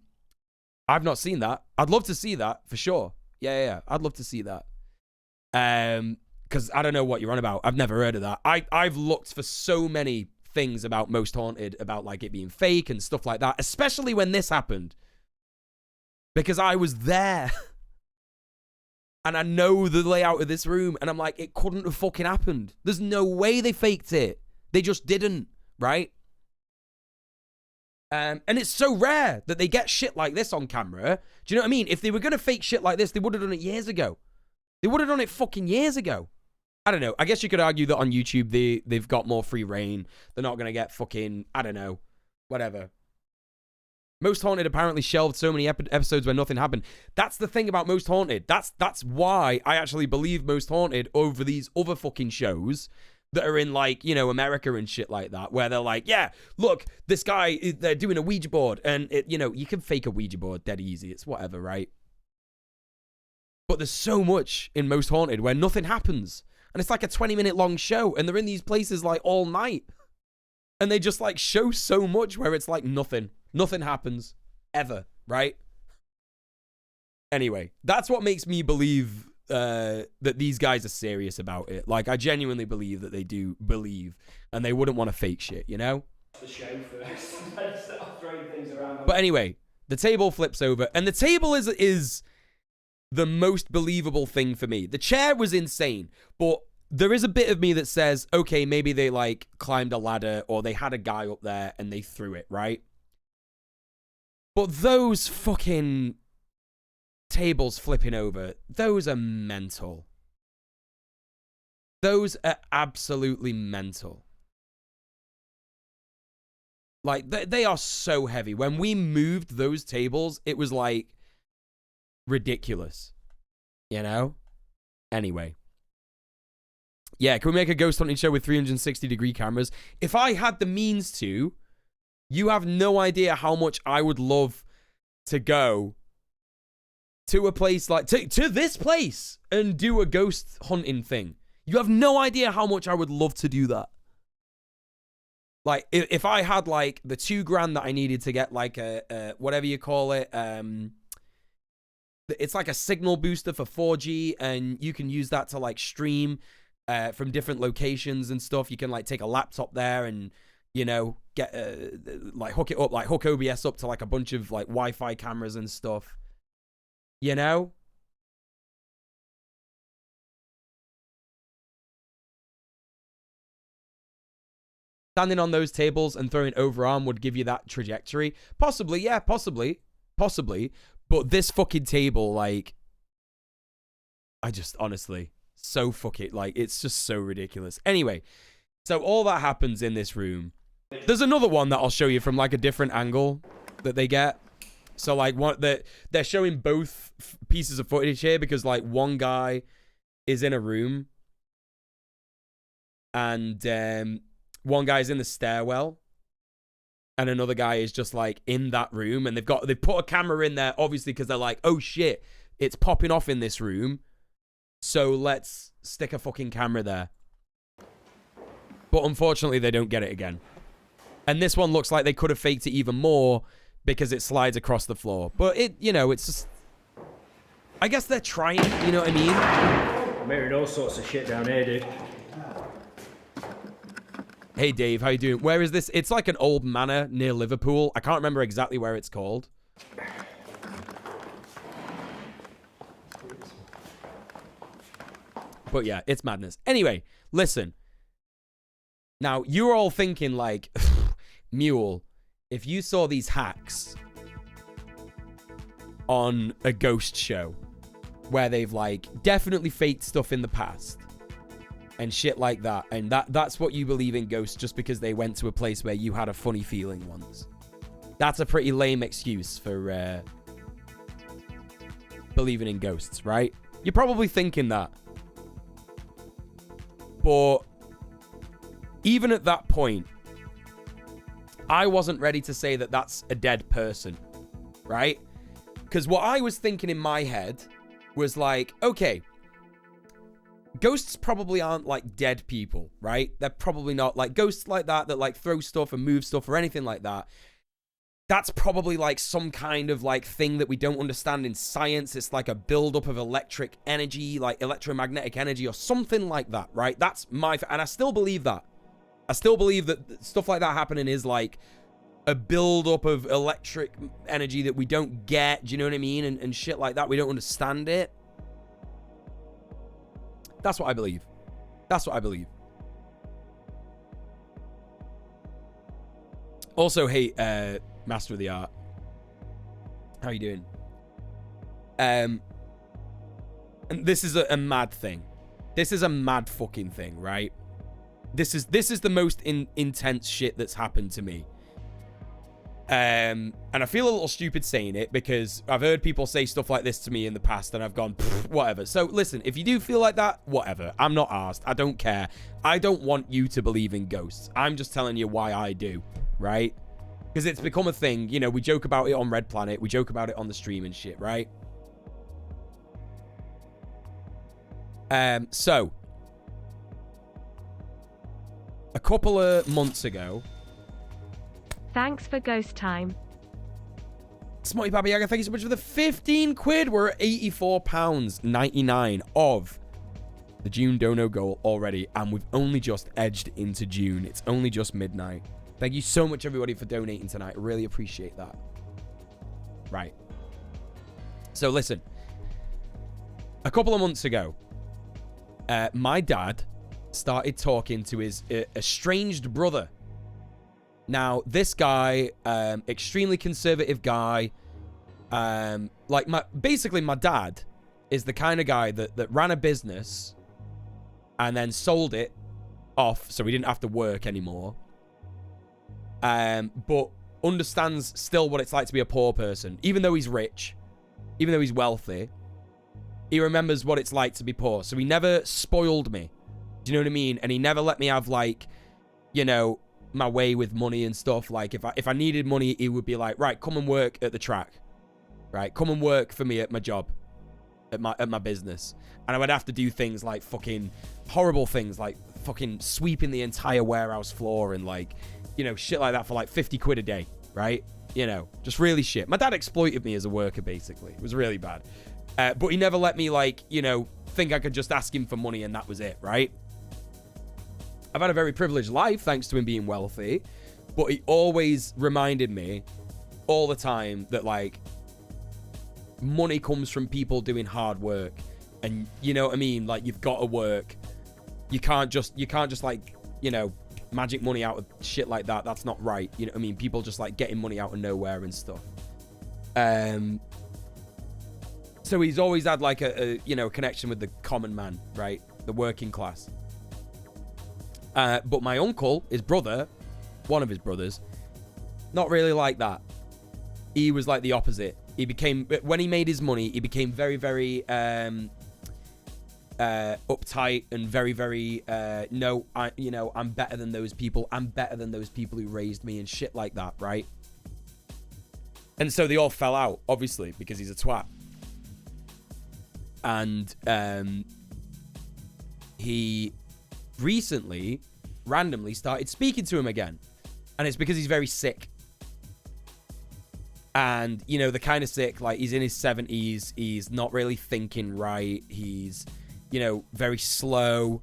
not seen that. I'd love to see that for sure. Yeah. I'd love to see that. Because I don't know what you're on about. I've never heard of that. I've looked for so many things about Most Haunted, about like it being fake and stuff like that, especially when this happened. Because I was there. And I know the layout of this room. And I'm like, it couldn't have fucking happened. There's no way they faked it. They just didn't, right? And it's so rare that they get shit like this on camera. Do you know what I mean? If they were going to fake shit like this, they would have done it years ago. They would have done it fucking years ago. I don't know. I guess you could argue that on YouTube, they've got more free reign. They're not going to get fucking, I don't know, whatever. Most Haunted apparently shelved so many episodes where nothing happened. That's the thing about Most Haunted. That's why I actually believe Most Haunted over these other fucking shows that are in, like, you know, America and shit like that, where they're like, yeah, look, this guy, they're doing a Ouija board, and, you know, you can fake a Ouija board dead easy. It's whatever, right? But there's so much in Most Haunted where nothing happens. And it's like a 20-minute long show, and they're in these places, like, all night. And they just, like, show so much where it's like nothing. Nothing happens. Ever, right? Anyway, that's what makes me believe that these guys are serious about it. Like, I genuinely believe that they do believe, and they wouldn't want to fake shit, you know? The show first. Start throwing things around. But anyway, the table flips over, and the table is the most believable thing for me. The chair was insane, but there is a bit of me that says, okay, maybe they, like, climbed a ladder, or they had a guy up there, and they threw it, right? But those fucking tables flipping over, those are mental. Those are absolutely mental. Like, they are so heavy. When we moved those tables, it was, like, ridiculous. You know? Anyway. Yeah, can we make a ghost hunting show with 360-degree cameras? If I had the means to, you have no idea how much I would love to go to a place like, to this place and do a ghost hunting thing. You have no idea how much I would love to do that. Like, if I had, like, the $2,000 that I needed to get, like, a whatever you call it, it's like a signal booster for 4G, and you can use that to, like, stream from different locations and stuff. You can, like, take a laptop there and, you know, get, like, hook it up, like, hook OBS up to, like, a bunch of, like, Wi-Fi cameras and stuff. You know? Standing on those tables and throwing overarm would give you that trajectory. Possibly, yeah, possibly. Possibly. But this fucking table, like, I just, honestly, so like, it's just so ridiculous. Anyway, so all that happens in this room. There's another one that I'll show you from, like, a different angle that they get. So, like, they're showing both pieces of footage here because, like, one guy is in a room and one guy's in the stairwell and another guy is just, like, in that room, and they've put a camera in there, obviously, because they're like, oh shit, it's popping off in this room, so let's stick a fucking camera there. But unfortunately, they don't get it again. And this one looks like they could have faked it even more because it slides across the floor. But it, you know, it's just, I guess they're trying, you know what I mean? I'm hearing all sorts of shit down here, dude. Hey, Dave, how you doing? Where is this? It's like an old manor near Liverpool. I can't remember exactly where it's called. But yeah, it's madness. Anyway, listen. Now, you're all thinking like, Muel, if you saw these hacks on a ghost show where they've like definitely faked stuff in the past and shit like that, and that's what you believe in ghosts just because they went to a place where you had a funny feeling once. That's a pretty lame excuse for believing in ghosts, right? You're probably thinking that. But even at that point, I wasn't ready to say that that's a dead person, right? Because what I was thinking in my head was like, okay, ghosts probably aren't like dead people, right? They're probably not like ghosts like that like throw stuff and move stuff or anything like that. That's probably like some kind of like thing that we don't understand in science. It's like a buildup of electric energy, like electromagnetic energy or something like that, right? That's and I still believe that. I still believe that stuff like that happening is like a buildup of electric energy that we don't get. Do you know what I mean? And shit like that. We don't understand it. That's what I believe. That's what I believe. Also, hey, Master of the Art. How you doing? And this is a mad thing. This is a mad fucking thing, right? This is the most intense shit that's happened to me. And I feel a little stupid saying it because I've heard people say stuff like this to me in the past and I've gone, whatever. So listen, if you do feel like that, whatever. I'm not arsed. I don't care. I don't want you to believe in ghosts. I'm just telling you why I do, right? Because it's become a thing. You know, we joke about it on Red Planet. We joke about it on the stream and shit, right? So, a couple of months ago... Thanks for ghost time. Smutty Baba Yaga, thank you so much for the 15 quid. We're at £84.99 of the June dono goal already, and we've only just edged into June. It's only just midnight. Thank you so much, everybody, for donating tonight. Really appreciate that. Right. So, listen. A couple of months ago, my dad started talking to his estranged brother. Now, this guy, extremely conservative guy, basically my dad is the kind of guy that ran a business and then sold it off so he didn't have to work anymore. But understands still what it's like to be a poor person. Even though he's rich, even though he's wealthy, he remembers what it's like to be poor. So he never spoiled me. Do you know what I mean? And he never let me have, like, you know, my way with money and stuff. Like, if I needed money, he would be like, right, come and work at the track. Right, come and work for me at my job. At my business. And I would have to do things like fucking horrible things, like fucking sweeping the entire warehouse floor and, like, you know, shit like that for like 50 quid a day, right? You know, just really shit. My dad exploited me as a worker, basically. It was really bad. But he never let me, like, you know, think I could just ask him for money and that was it, right? I've had a very privileged life thanks to him being wealthy, but he always reminded me all the time that, like, money comes from people doing hard work. And you know what I mean? Like, you've got to work. You can't just like, you know, magic money out of shit like that. That's not right. You know what I mean? People just like getting money out of nowhere and stuff. So he's always had like a you know, connection with the common man, right? The working class. But my uncle, his brother, one of his brothers, not really like that. He was like the opposite. He became, when he made his money, he became very, very uptight and very, very no, I'm better than those people. I'm better than those people who raised me and shit like that, right? And so they all fell out, obviously, because he's a twat. And he recently, randomly, started speaking to him again. And it's because he's very sick. And, you know, the kind of sick, like, he's in his 70s. He's not really thinking right. He's, you know, very slow.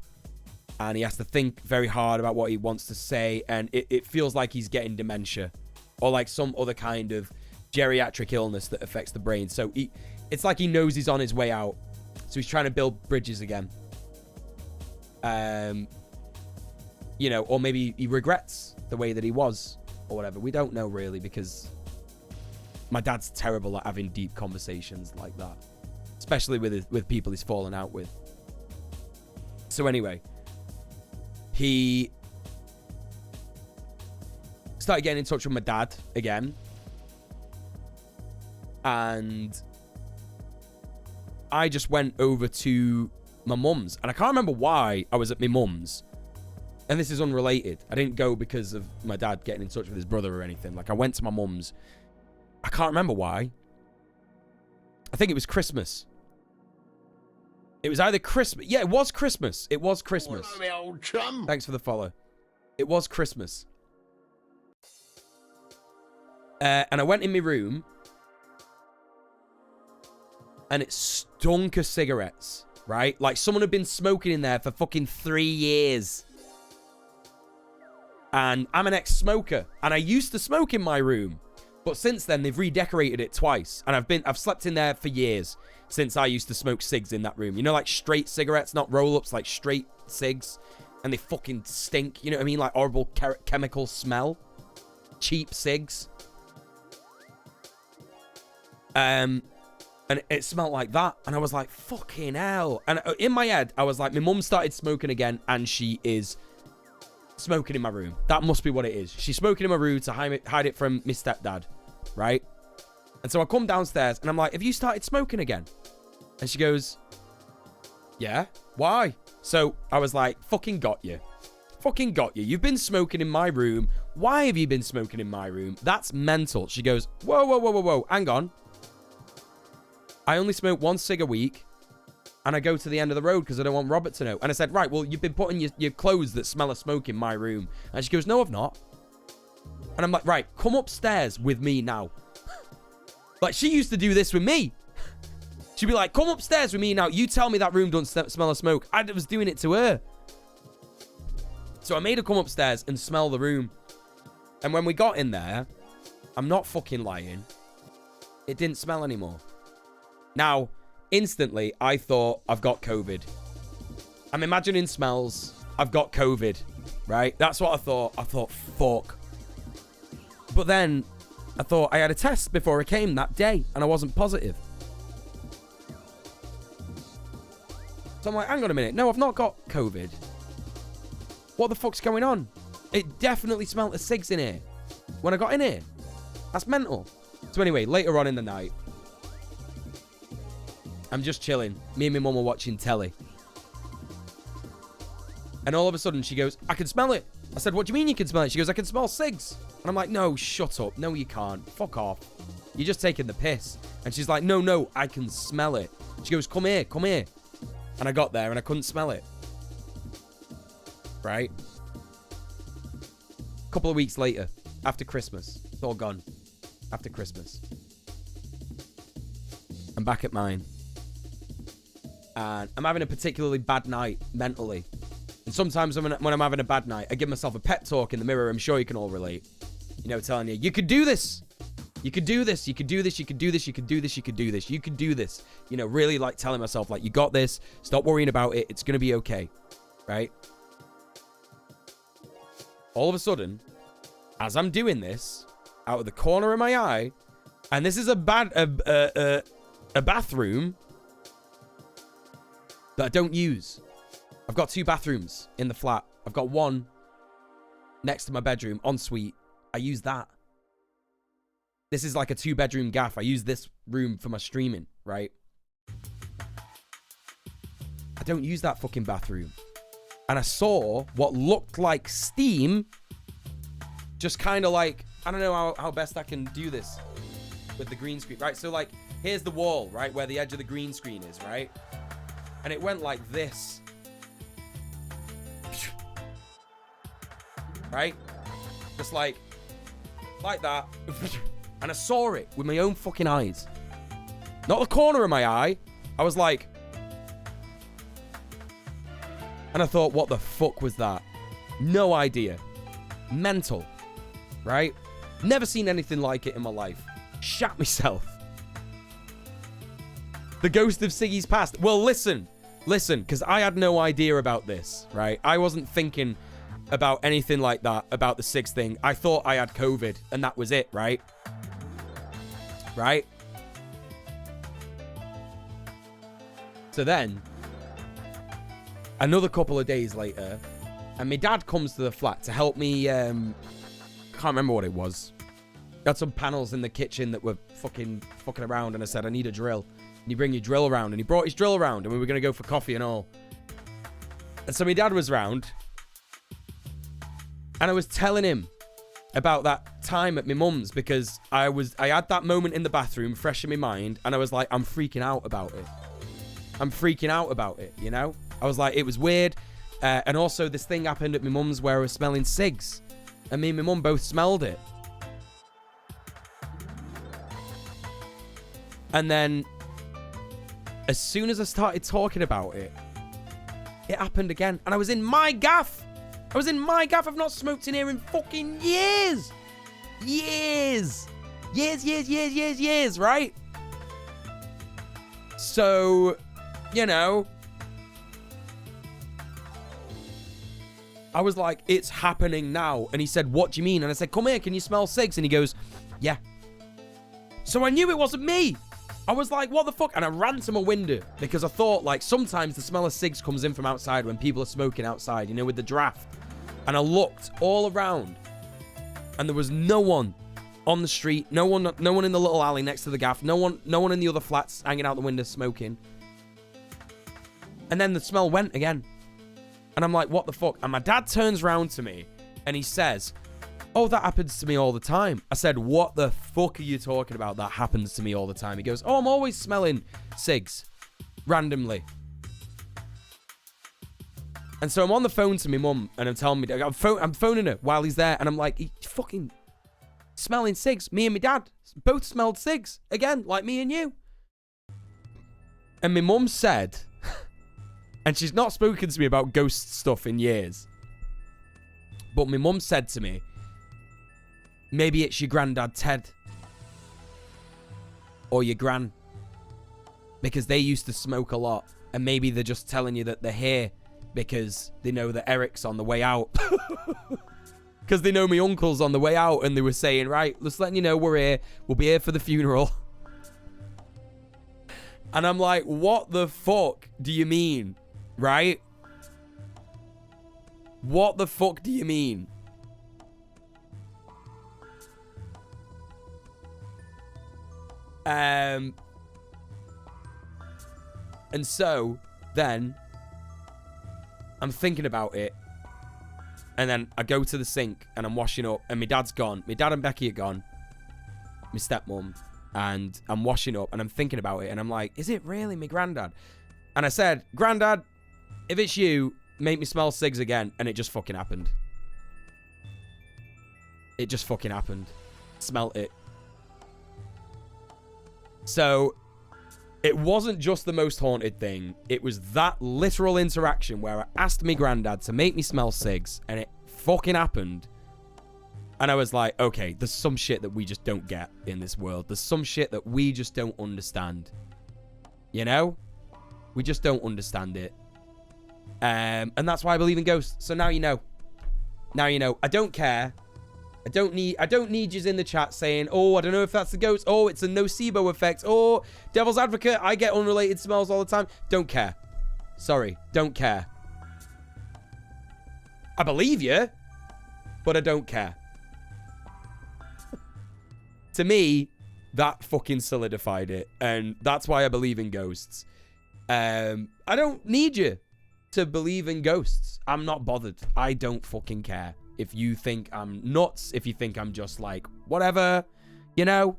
and he has to think very hard about what he wants to say, and it feels like he's getting dementia or like some other kind of geriatric illness that affects the brain. So it's like he knows he's on his way out, so he's trying to build bridges again. You know, or maybe he regrets the way that he was or whatever. We don't know really, because my dad's terrible at having deep conversations like that, especially with people he's fallen out with. So anyway, he started getting in touch with my dad again, and I just went over to my mum's, and I can't remember why I was at my mum's. And this is unrelated. I didn't go because of my dad getting in touch with his brother or anything. Like, I went to my mum's. I can't remember why. I think it was Christmas. It was either Christmas. Yeah, it was Christmas. It was Christmas. Hello, my old chum. Thanks for the follow. It was Christmas. And I went in my room, and it stunk of cigarettes, right? Like, someone had been smoking in there for fucking 3 years. And I'm an ex-smoker, and I used to smoke in my room, but since then they've redecorated it twice, and I've slept in there for years since I used to smoke cigs in that room. You know, like straight cigarettes, not roll-ups, like straight cigs, and they fucking stink. You know what I mean? Like horrible chemical smell, cheap cigs. And it smelled like that, and I was like, fucking hell. And in my head, I was like, my mum started smoking again, and she is smoking in my room. That must be what it is. She's smoking in my room to hide it from my stepdad, right? And so I come downstairs, and I'm like, have you started smoking again? And she goes, yeah, why? So I was like, fucking got you. Fucking got you. You've been smoking in my room. Why have you been smoking in my room? That's mental. She goes, whoa, whoa, whoa, whoa, whoa. Hang on. I only smoke 1 cig a week, and I go to the end of the road because I don't want Robert to know. And I said, right, well, you've been putting your clothes that smell of smoke in my room. And she goes, no, I've not. And I'm like, right, come upstairs with me now. Like, she used to do this with me. She'd be like, come upstairs with me now. You tell me that room doesn't smell of smoke. I was doing it to her. So I made her come upstairs and smell the room. And when we got in there, I'm not fucking lying, it didn't smell anymore. Now, instantly, I thought, I've got COVID. I'm imagining smells. I've got COVID, right? That's what I thought. I thought, fuck. But then, I thought I had a test before I came that day, and I wasn't positive. So I'm like, hang on a minute. No, I've not got COVID. What the fuck's going on? It definitely smelled of cigs in here when I got in here. That's mental. So anyway, later on in the night, I'm just chilling. Me and my mum are watching telly. And all of a sudden she goes, I can smell it. I said, what do you mean you can smell it? She goes, I can smell cigs. And I'm like, no, shut up. No, you can't. Fuck off. You're just taking the piss. And she's like, no, I can smell it. She goes, come here. And I got there and I couldn't smell it. Right? A couple of weeks later, after Christmas, it's all gone. After Christmas, I'm back at mine. And I'm having a particularly bad night mentally. And sometimes when I'm having a bad night, I give myself a pep talk in the mirror. I'm sure you can all relate. You know, telling you could do this. You could do this. You could do this. You could do this. You could do this. You could do this. You could do this. You know, really like telling myself, like, you got this. Stop worrying about it. It's going to be okay. Right? All of a sudden, as I'm doing this, out of the corner of my eye, and this is a bathroom that I don't use. I've got 2 bathrooms in the flat. I've got one next to my bedroom, ensuite. I use that. This is like a 2-bedroom gaff. I use this room for my streaming, right? I don't use that fucking bathroom. And I saw what looked like steam, just kind of like, I don't know how best I can do this with the green screen, right? So like, here's the wall, right? Where the edge of the green screen is, right? And it went like this. Right? Just like that. And I saw it with my own fucking eyes. Not the corner of my eye. I was like, And I thought, what the fuck was that? No idea. Mental. Right? Never seen anything like it in my life. Shat myself. The ghost of Siggy's past. Well, listen, because I had no idea about this, right? I wasn't thinking about anything like that, about the Sigs thing. I thought I had COVID, and that was it, right? Right? So then, another couple of days later, and my dad comes to the flat to help me, can't remember what it was. Got some panels in the kitchen that were fucking around, and I said, I need a drill. And you bring your drill around, and he brought his drill around, and we were going to go for coffee and all. And so my dad was round, and I was telling him about that time at my mum's, because I had that moment in the bathroom fresh in my mind, and I was like, I'm freaking out about it. I'm freaking out about it, you know? I was like, it was weird. And also this thing happened at my mum's where I was smelling cigs. And me and my mum both smelled it. And then, as soon as I started talking about it, it happened again. And I was in my gaff. I've not smoked in here in fucking years. Years, right? So, you know, I was like, it's happening now. And he said, what do you mean? And I said, come here, can you smell cigs? And he goes, yeah. So I knew it wasn't me. I was like, what the fuck? And I ran to my window because I thought, like, sometimes the smell of cigs comes in from outside when people are smoking outside, you know, with the draft. And I looked all around, and there was no one on the street, no one in the little alley next to the gaff, no one in the other flats hanging out the window smoking. And then the smell went again. And I'm like, what the fuck? And my dad turns round to me, and he says, oh, that happens to me all the time. I said, what the fuck are you talking about? That happens to me all the time. He goes, oh, I'm always smelling cigs randomly. And so I'm on the phone to my mum, and I'm telling me, I'm phoning her while he's there, and I'm like, he's fucking smelling cigs. Me and my dad both smelled cigs again, like me and you. And my mum said, and she's not spoken to me about ghost stuff in years, but my mum said to me, maybe it's your granddad Ted or your gran, because they used to smoke a lot, and maybe they're just telling you that they're here because they know that Eric's on the way out. Because they know my uncle's on the way out, and they were saying, right, just letting you know we're here. We'll be here for the funeral. And I'm like, what the fuck do you mean? Right? What the fuck do you mean? And so then I'm thinking about it, and then I go to the sink and I'm washing up, and my dad's gone. My dad and Becky are gone, my stepmom, and I'm washing up, and I'm thinking about it, and I'm like, is it really my granddad? And I said, Granddad, if it's you, make me smell cigs again. And it just fucking happened. It just fucking happened. Smelt it. So it wasn't just the most haunted thing. It was that literal interaction where I asked me granddad to make me smell cigs, and it fucking happened. And I was like, okay, there's some shit that we just don't get in this world. There's some shit that we just don't understand. You know? We just don't understand it. And that's why I believe in ghosts. So now you know. Now you know. I don't care. I don't need yous in the chat saying, oh, I don't know if that's the ghost. Oh, it's a nocebo effect. Oh, devil's advocate, I get unrelated smells all the time. Don't care. Sorry, don't care. I believe you, but I don't care. To me, that fucking solidified it. And that's why I believe in ghosts. I don't need you to believe in ghosts. I'm not bothered. I don't fucking care. If you think I'm nuts, if you think I'm just like, whatever, you know?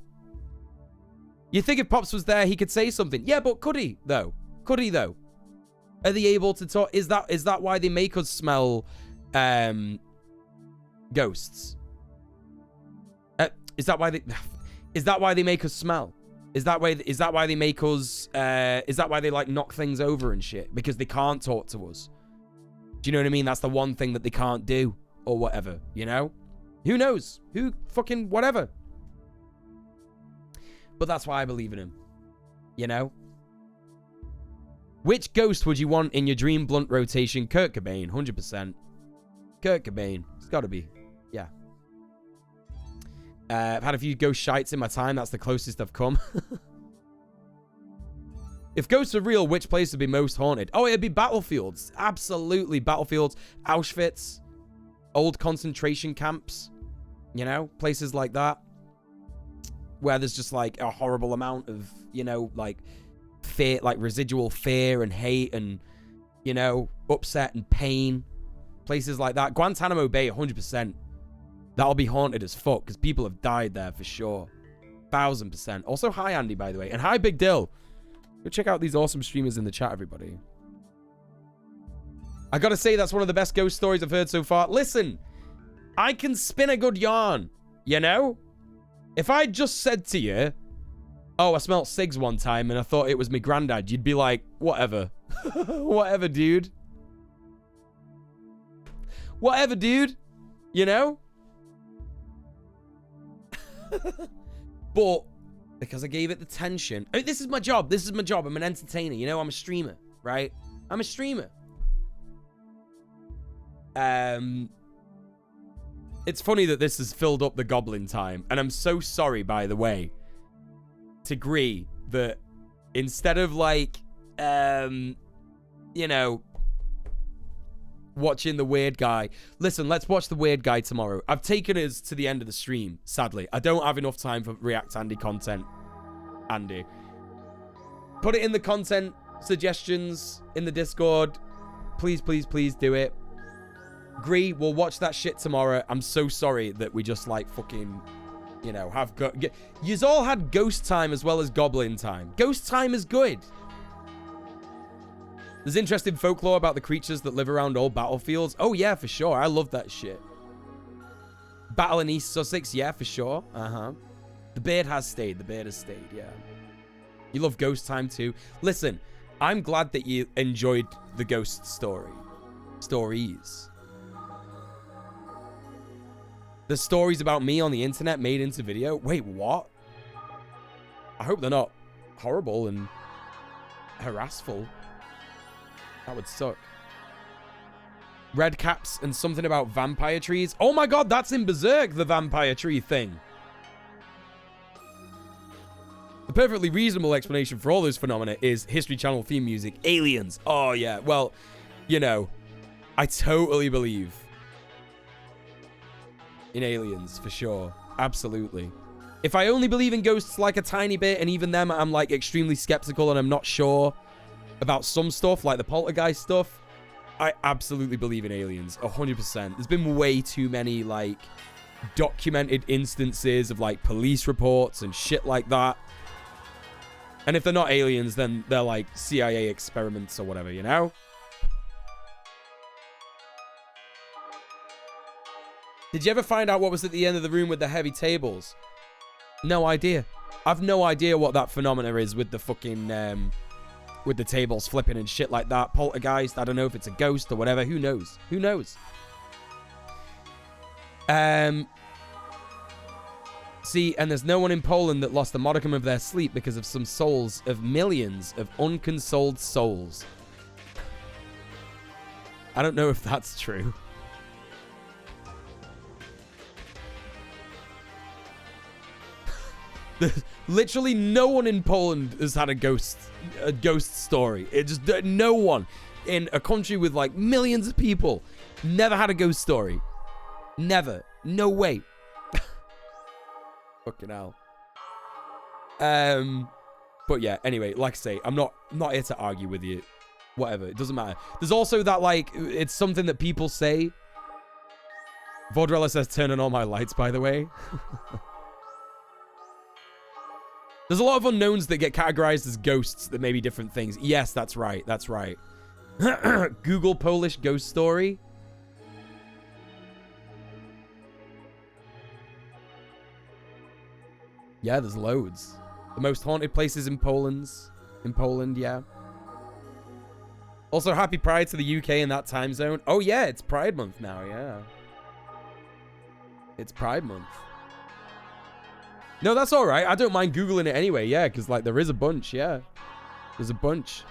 You think if Pops was there, he could say something. Yeah, but could he, though? Could he, though? Are they able to talk? Is that why they make us smell ghosts? Is that why they make us smell? Is that why they make us, is that why they, like, knock things over and shit? Because they can't talk to us. Do you know what I mean? That's the one thing that they can't do, or whatever, you know? Who knows? Who fucking whatever. But that's why I believe in him, you know? Which ghost would you want in your dream blunt rotation? Kurt Cobain, 100%. Kurt Cobain. It's got to be. Yeah. I've had a few ghost shites in my time. That's the closest I've come. If ghosts are real, which place would be most haunted? Oh, it'd be battlefields. Absolutely. Battlefields. Auschwitz. Old concentration camps. You know? Places like that. Where there's just like a horrible amount of, you know, like fear, like residual fear and hate and, you know, upset and pain. Places like that. Guantanamo Bay, 100%. That'll be haunted as fuck because people have died there for sure. 1000%. Also, hi, Andy, by the way. And hi, Big Dill. Go check out these awesome streamers in the chat, everybody. I gotta say, that's one of the best ghost stories I've heard so far. Listen, I can spin a good yarn, you know? If I just said to you, oh, I smelt cigs one time and I thought it was my granddad, you'd be like, whatever. Whatever, dude. Whatever, dude. You know? But because I gave it the tension. I mean, this is my job. This is my job. I'm an entertainer. You know, I'm a streamer, right? I'm a streamer. It's funny that this has filled up the goblin time. And I'm so sorry, by the way, to agree that instead of like, you know, watching the weird guy. Listen, let's watch the weird guy tomorrow. I've taken us to the end of the stream, sadly. I don't have enough time for React Andy content. Andy. Put it in the content suggestions in the Discord. Please, please, please do it. Agree, we'll watch that shit tomorrow. I'm so sorry that we just like fucking, you know, have... Yous all had ghost time as well as goblin time. Ghost time is good. There's interesting folklore about the creatures that live around old battlefields. Oh, yeah, for sure. I love that shit. Battle in East Sussex. Yeah, for sure. Uh-huh. The beard has stayed. The beard has stayed, yeah. You love ghost time, too. Listen, I'm glad that you enjoyed the ghost story. Stories. The stories about me on the internet made into video. Wait, what? I hope they're not horrible and harassful. That would suck. Red caps and something about vampire trees. Oh my god, that's in Berserk, the vampire tree thing. The perfectly reasonable explanation for all those phenomena is History Channel theme music. Aliens. Oh yeah, well, you know, I totally believe in aliens, for sure. Absolutely. If I only believe in ghosts like a tiny bit, and even them I'm like extremely skeptical and I'm not sure about some stuff, like the poltergeist stuff, I absolutely believe in aliens, 100%. There's been way too many, like, documented instances of, like, police reports and shit like that. And if they're not aliens, then they're, like, CIA experiments or whatever, you know? Did you ever find out what was at the end of the room with the heavy tables? No idea. I've no idea what that phenomena is with the fucking, with the tables flipping and shit like that. Poltergeist, I don't know if it's a ghost or whatever. Who knows? Who knows? See, and there's no one in Poland that lost a modicum of their sleep because of some souls of millions of unconsoled souls. I don't know if that's true. Literally no one in Poland has had a ghost story. It just, no one in a country with like millions of people never had a ghost story. Never. No way. Fucking hell. But yeah, anyway, like I say, I'm not here to argue with you. Whatever, it doesn't matter. There's also that, like, it's something that people say. Vordrella says, turn on all my lights, by the way. There's a lot of unknowns that get categorized as ghosts that may be different things. Yes, that's right. That's right. Google Polish ghost story. Yeah, there's loads. The most haunted places in Poland, yeah. Also, happy Pride to the UK in that time zone. Oh, yeah, it's Pride Month now, yeah. It's Pride Month. No, that's all right. I don't mind Googling it anyway, yeah, because, like, there is a bunch, yeah. There's a bunch.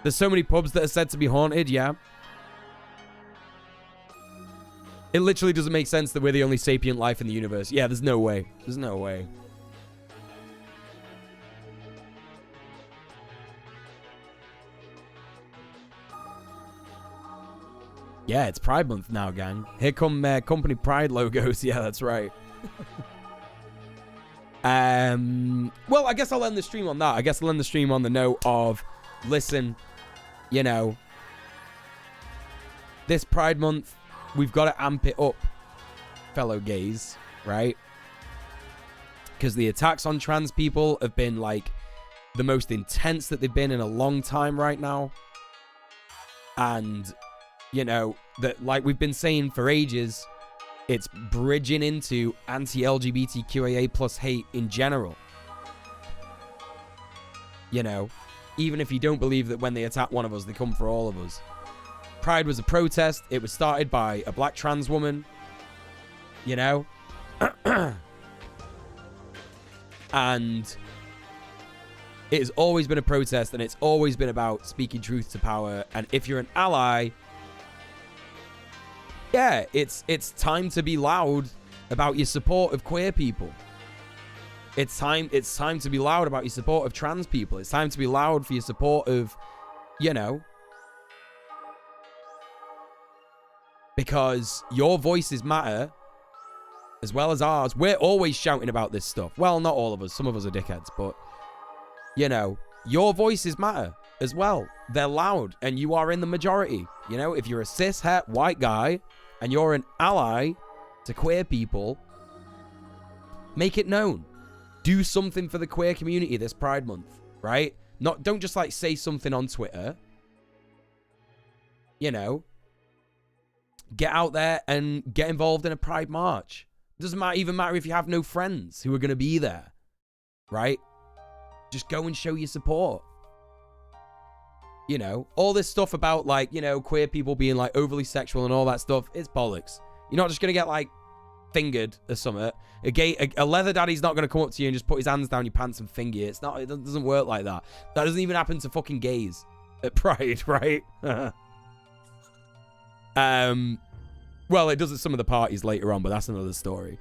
There's so many pubs that are said to be haunted, yeah. It literally doesn't make sense that we're the only sapient life in the universe. Yeah, there's no way. There's no way. Yeah, it's Pride Month now, gang. Here come company Pride logos. Yeah, that's right. Well, I guess I'll end the stream on that. I guess I'll end the stream on the note of, listen, you know, this Pride Month, we've got to amp it up, fellow gays, right? Because the attacks on trans people have been, like, the most intense that they've been in a long time right now. And, you know, that, like we've been saying for ages, it's bridging into anti-LGBTQIA plus hate in general. You know, even if you don't believe that when they attack one of us, they come for all of us. Pride was a protest. It was started by a black trans woman. You know? And it has always been a protest, and it's always been about speaking truth to power. And if you're an ally, yeah, it's time to be loud about your support of queer people. It's time to be loud about your support of trans people. It's time to be loud for your support of, you know, because your voices matter as well as ours. We're always shouting about this stuff. Well, not all of us. Some of us are dickheads, but, you know, your voices matter as well. They're loud, and you are in the majority. You know, if you're a cis-het white guy and you're an ally to queer people, make it known. Do something for the queer community this Pride Month, right? Don't just, like, say something on Twitter. You know, get out there and get involved in a Pride March. Doesn't even matter if you have no friends who are going to be there, right? Just go and show your support. You know, all this stuff about, like, you know, queer people being, like, overly sexual and all that stuff, it's bollocks. You're not just going to get, like, fingered or something. A leather daddy's not going to come up to you and just put his hands down your pants and finger you. It doesn't work like that. That doesn't even happen to fucking gays at Pride, right? Well, it does at some of the parties later on, but that's another story.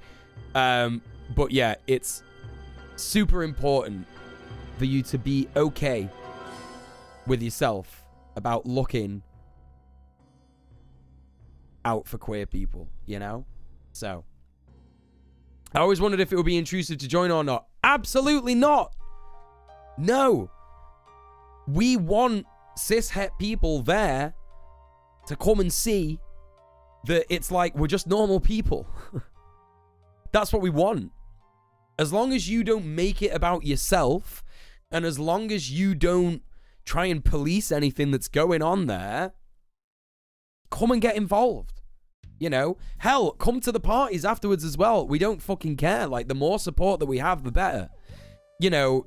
But yeah, it's super important for you to be okay with yourself about looking out for queer people, you know? So, I always wondered if it would be intrusive to join or not. Absolutely not. No. We want cis-het people there to come and see that it's like we're just normal people. That's what we want. As long as you don't make it about yourself, and as long as you don't try and police anything that's going on there, come and get involved. You know, hell, come to the parties afterwards as well. We don't fucking care. Like, the more support that we have, the better. You know,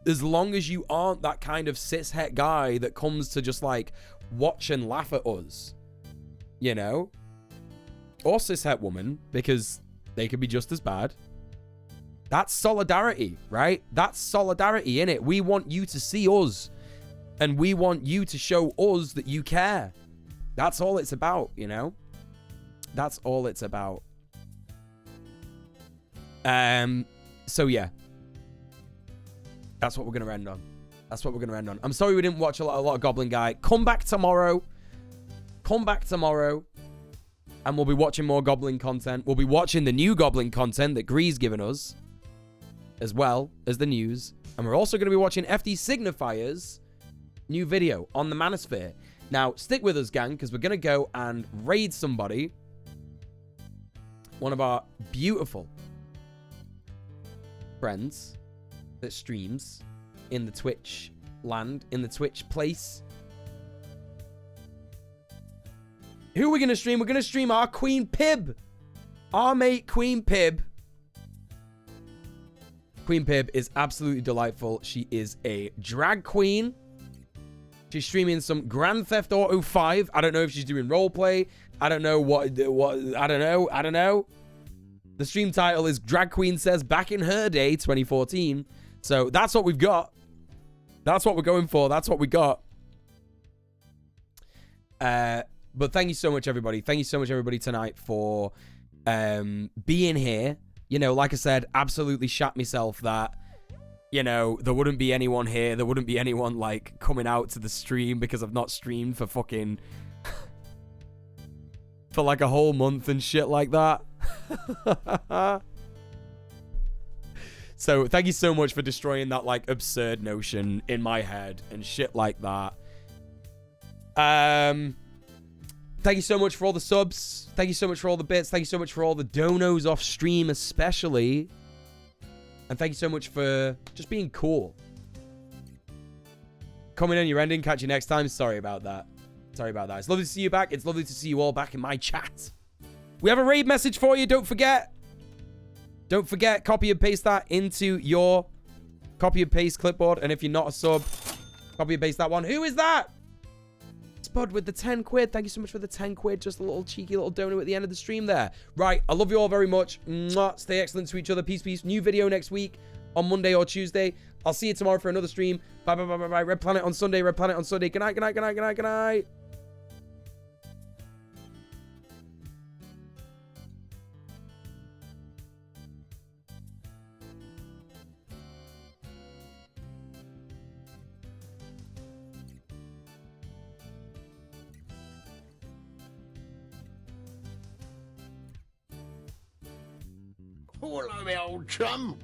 as long as you aren't that kind of cis-het guy that comes to just, like, watch and laugh at us. You know? Or cis-het woman, because they could be just as bad. That's solidarity, right? That's solidarity, innit? We want you to see us. And we want you to show us that you care. That's all it's about, you know? That's all it's about. So yeah. That's what we're going to end on. That's what we're going to end on. I'm sorry we didn't watch a lot of Goblin Guy. Come back tomorrow. Come back tomorrow. And we'll be watching more Goblin content. We'll be watching the new Goblin content that Gree's given us, as well as the news. And we're also going to be watching FD Signifier's new video on the Manosphere. Now, stick with us, gang, because we're going to go and raid somebody. One of our beautiful friends that streams in the Twitch land, in the Twitch place. Who are we going to stream? We're going to stream our Queen Pib. Our mate, Queen Pib. Queen Pib is absolutely delightful. She is a drag queen. She's streaming some Grand Theft Auto 5. I don't know if she's doing roleplay. I don't know what I don't know. The stream title is Drag Queen Says Back in Her Day 2014. So that's what we've got. That's what we're going for. That's what we got. But thank you so much, everybody. Thank you so much, everybody, tonight for being here. You know, like I said, absolutely shat myself that, you know, there wouldn't be anyone here. There wouldn't be anyone, like, coming out to the stream because I've not streamed for fucking... for, like, a whole month and shit like that. So, thank you so much for destroying that, like, absurd notion in my head and shit like that. Thank you so much for all the subs. Thank you so much for all the bits. Thank you so much for all the donos off stream, especially. And thank you so much for just being cool. Coming in, you're ending. Catch you next time. Sorry about that. Sorry about that. It's lovely to see you back. It's lovely to see you all back in my chat. We have a raid message for you. Don't forget. Don't forget, copy and paste that into your copy and paste clipboard. And if you're not a sub, copy and paste that one. Who is that? Spud with the 10 quid. Thank you so much for the 10 quid. Just a little cheeky little donut at the end of the stream there. Right. I love you all very much. Mwah. Stay excellent to each other. Peace, peace. New video next week on Monday or Tuesday. I'll see you tomorrow for another stream. Bye, bye, bye, bye, bye. Red Planet on Sunday. Red Planet on Sunday. Good night, good night, good night, good night, good night. Hello, my old chum.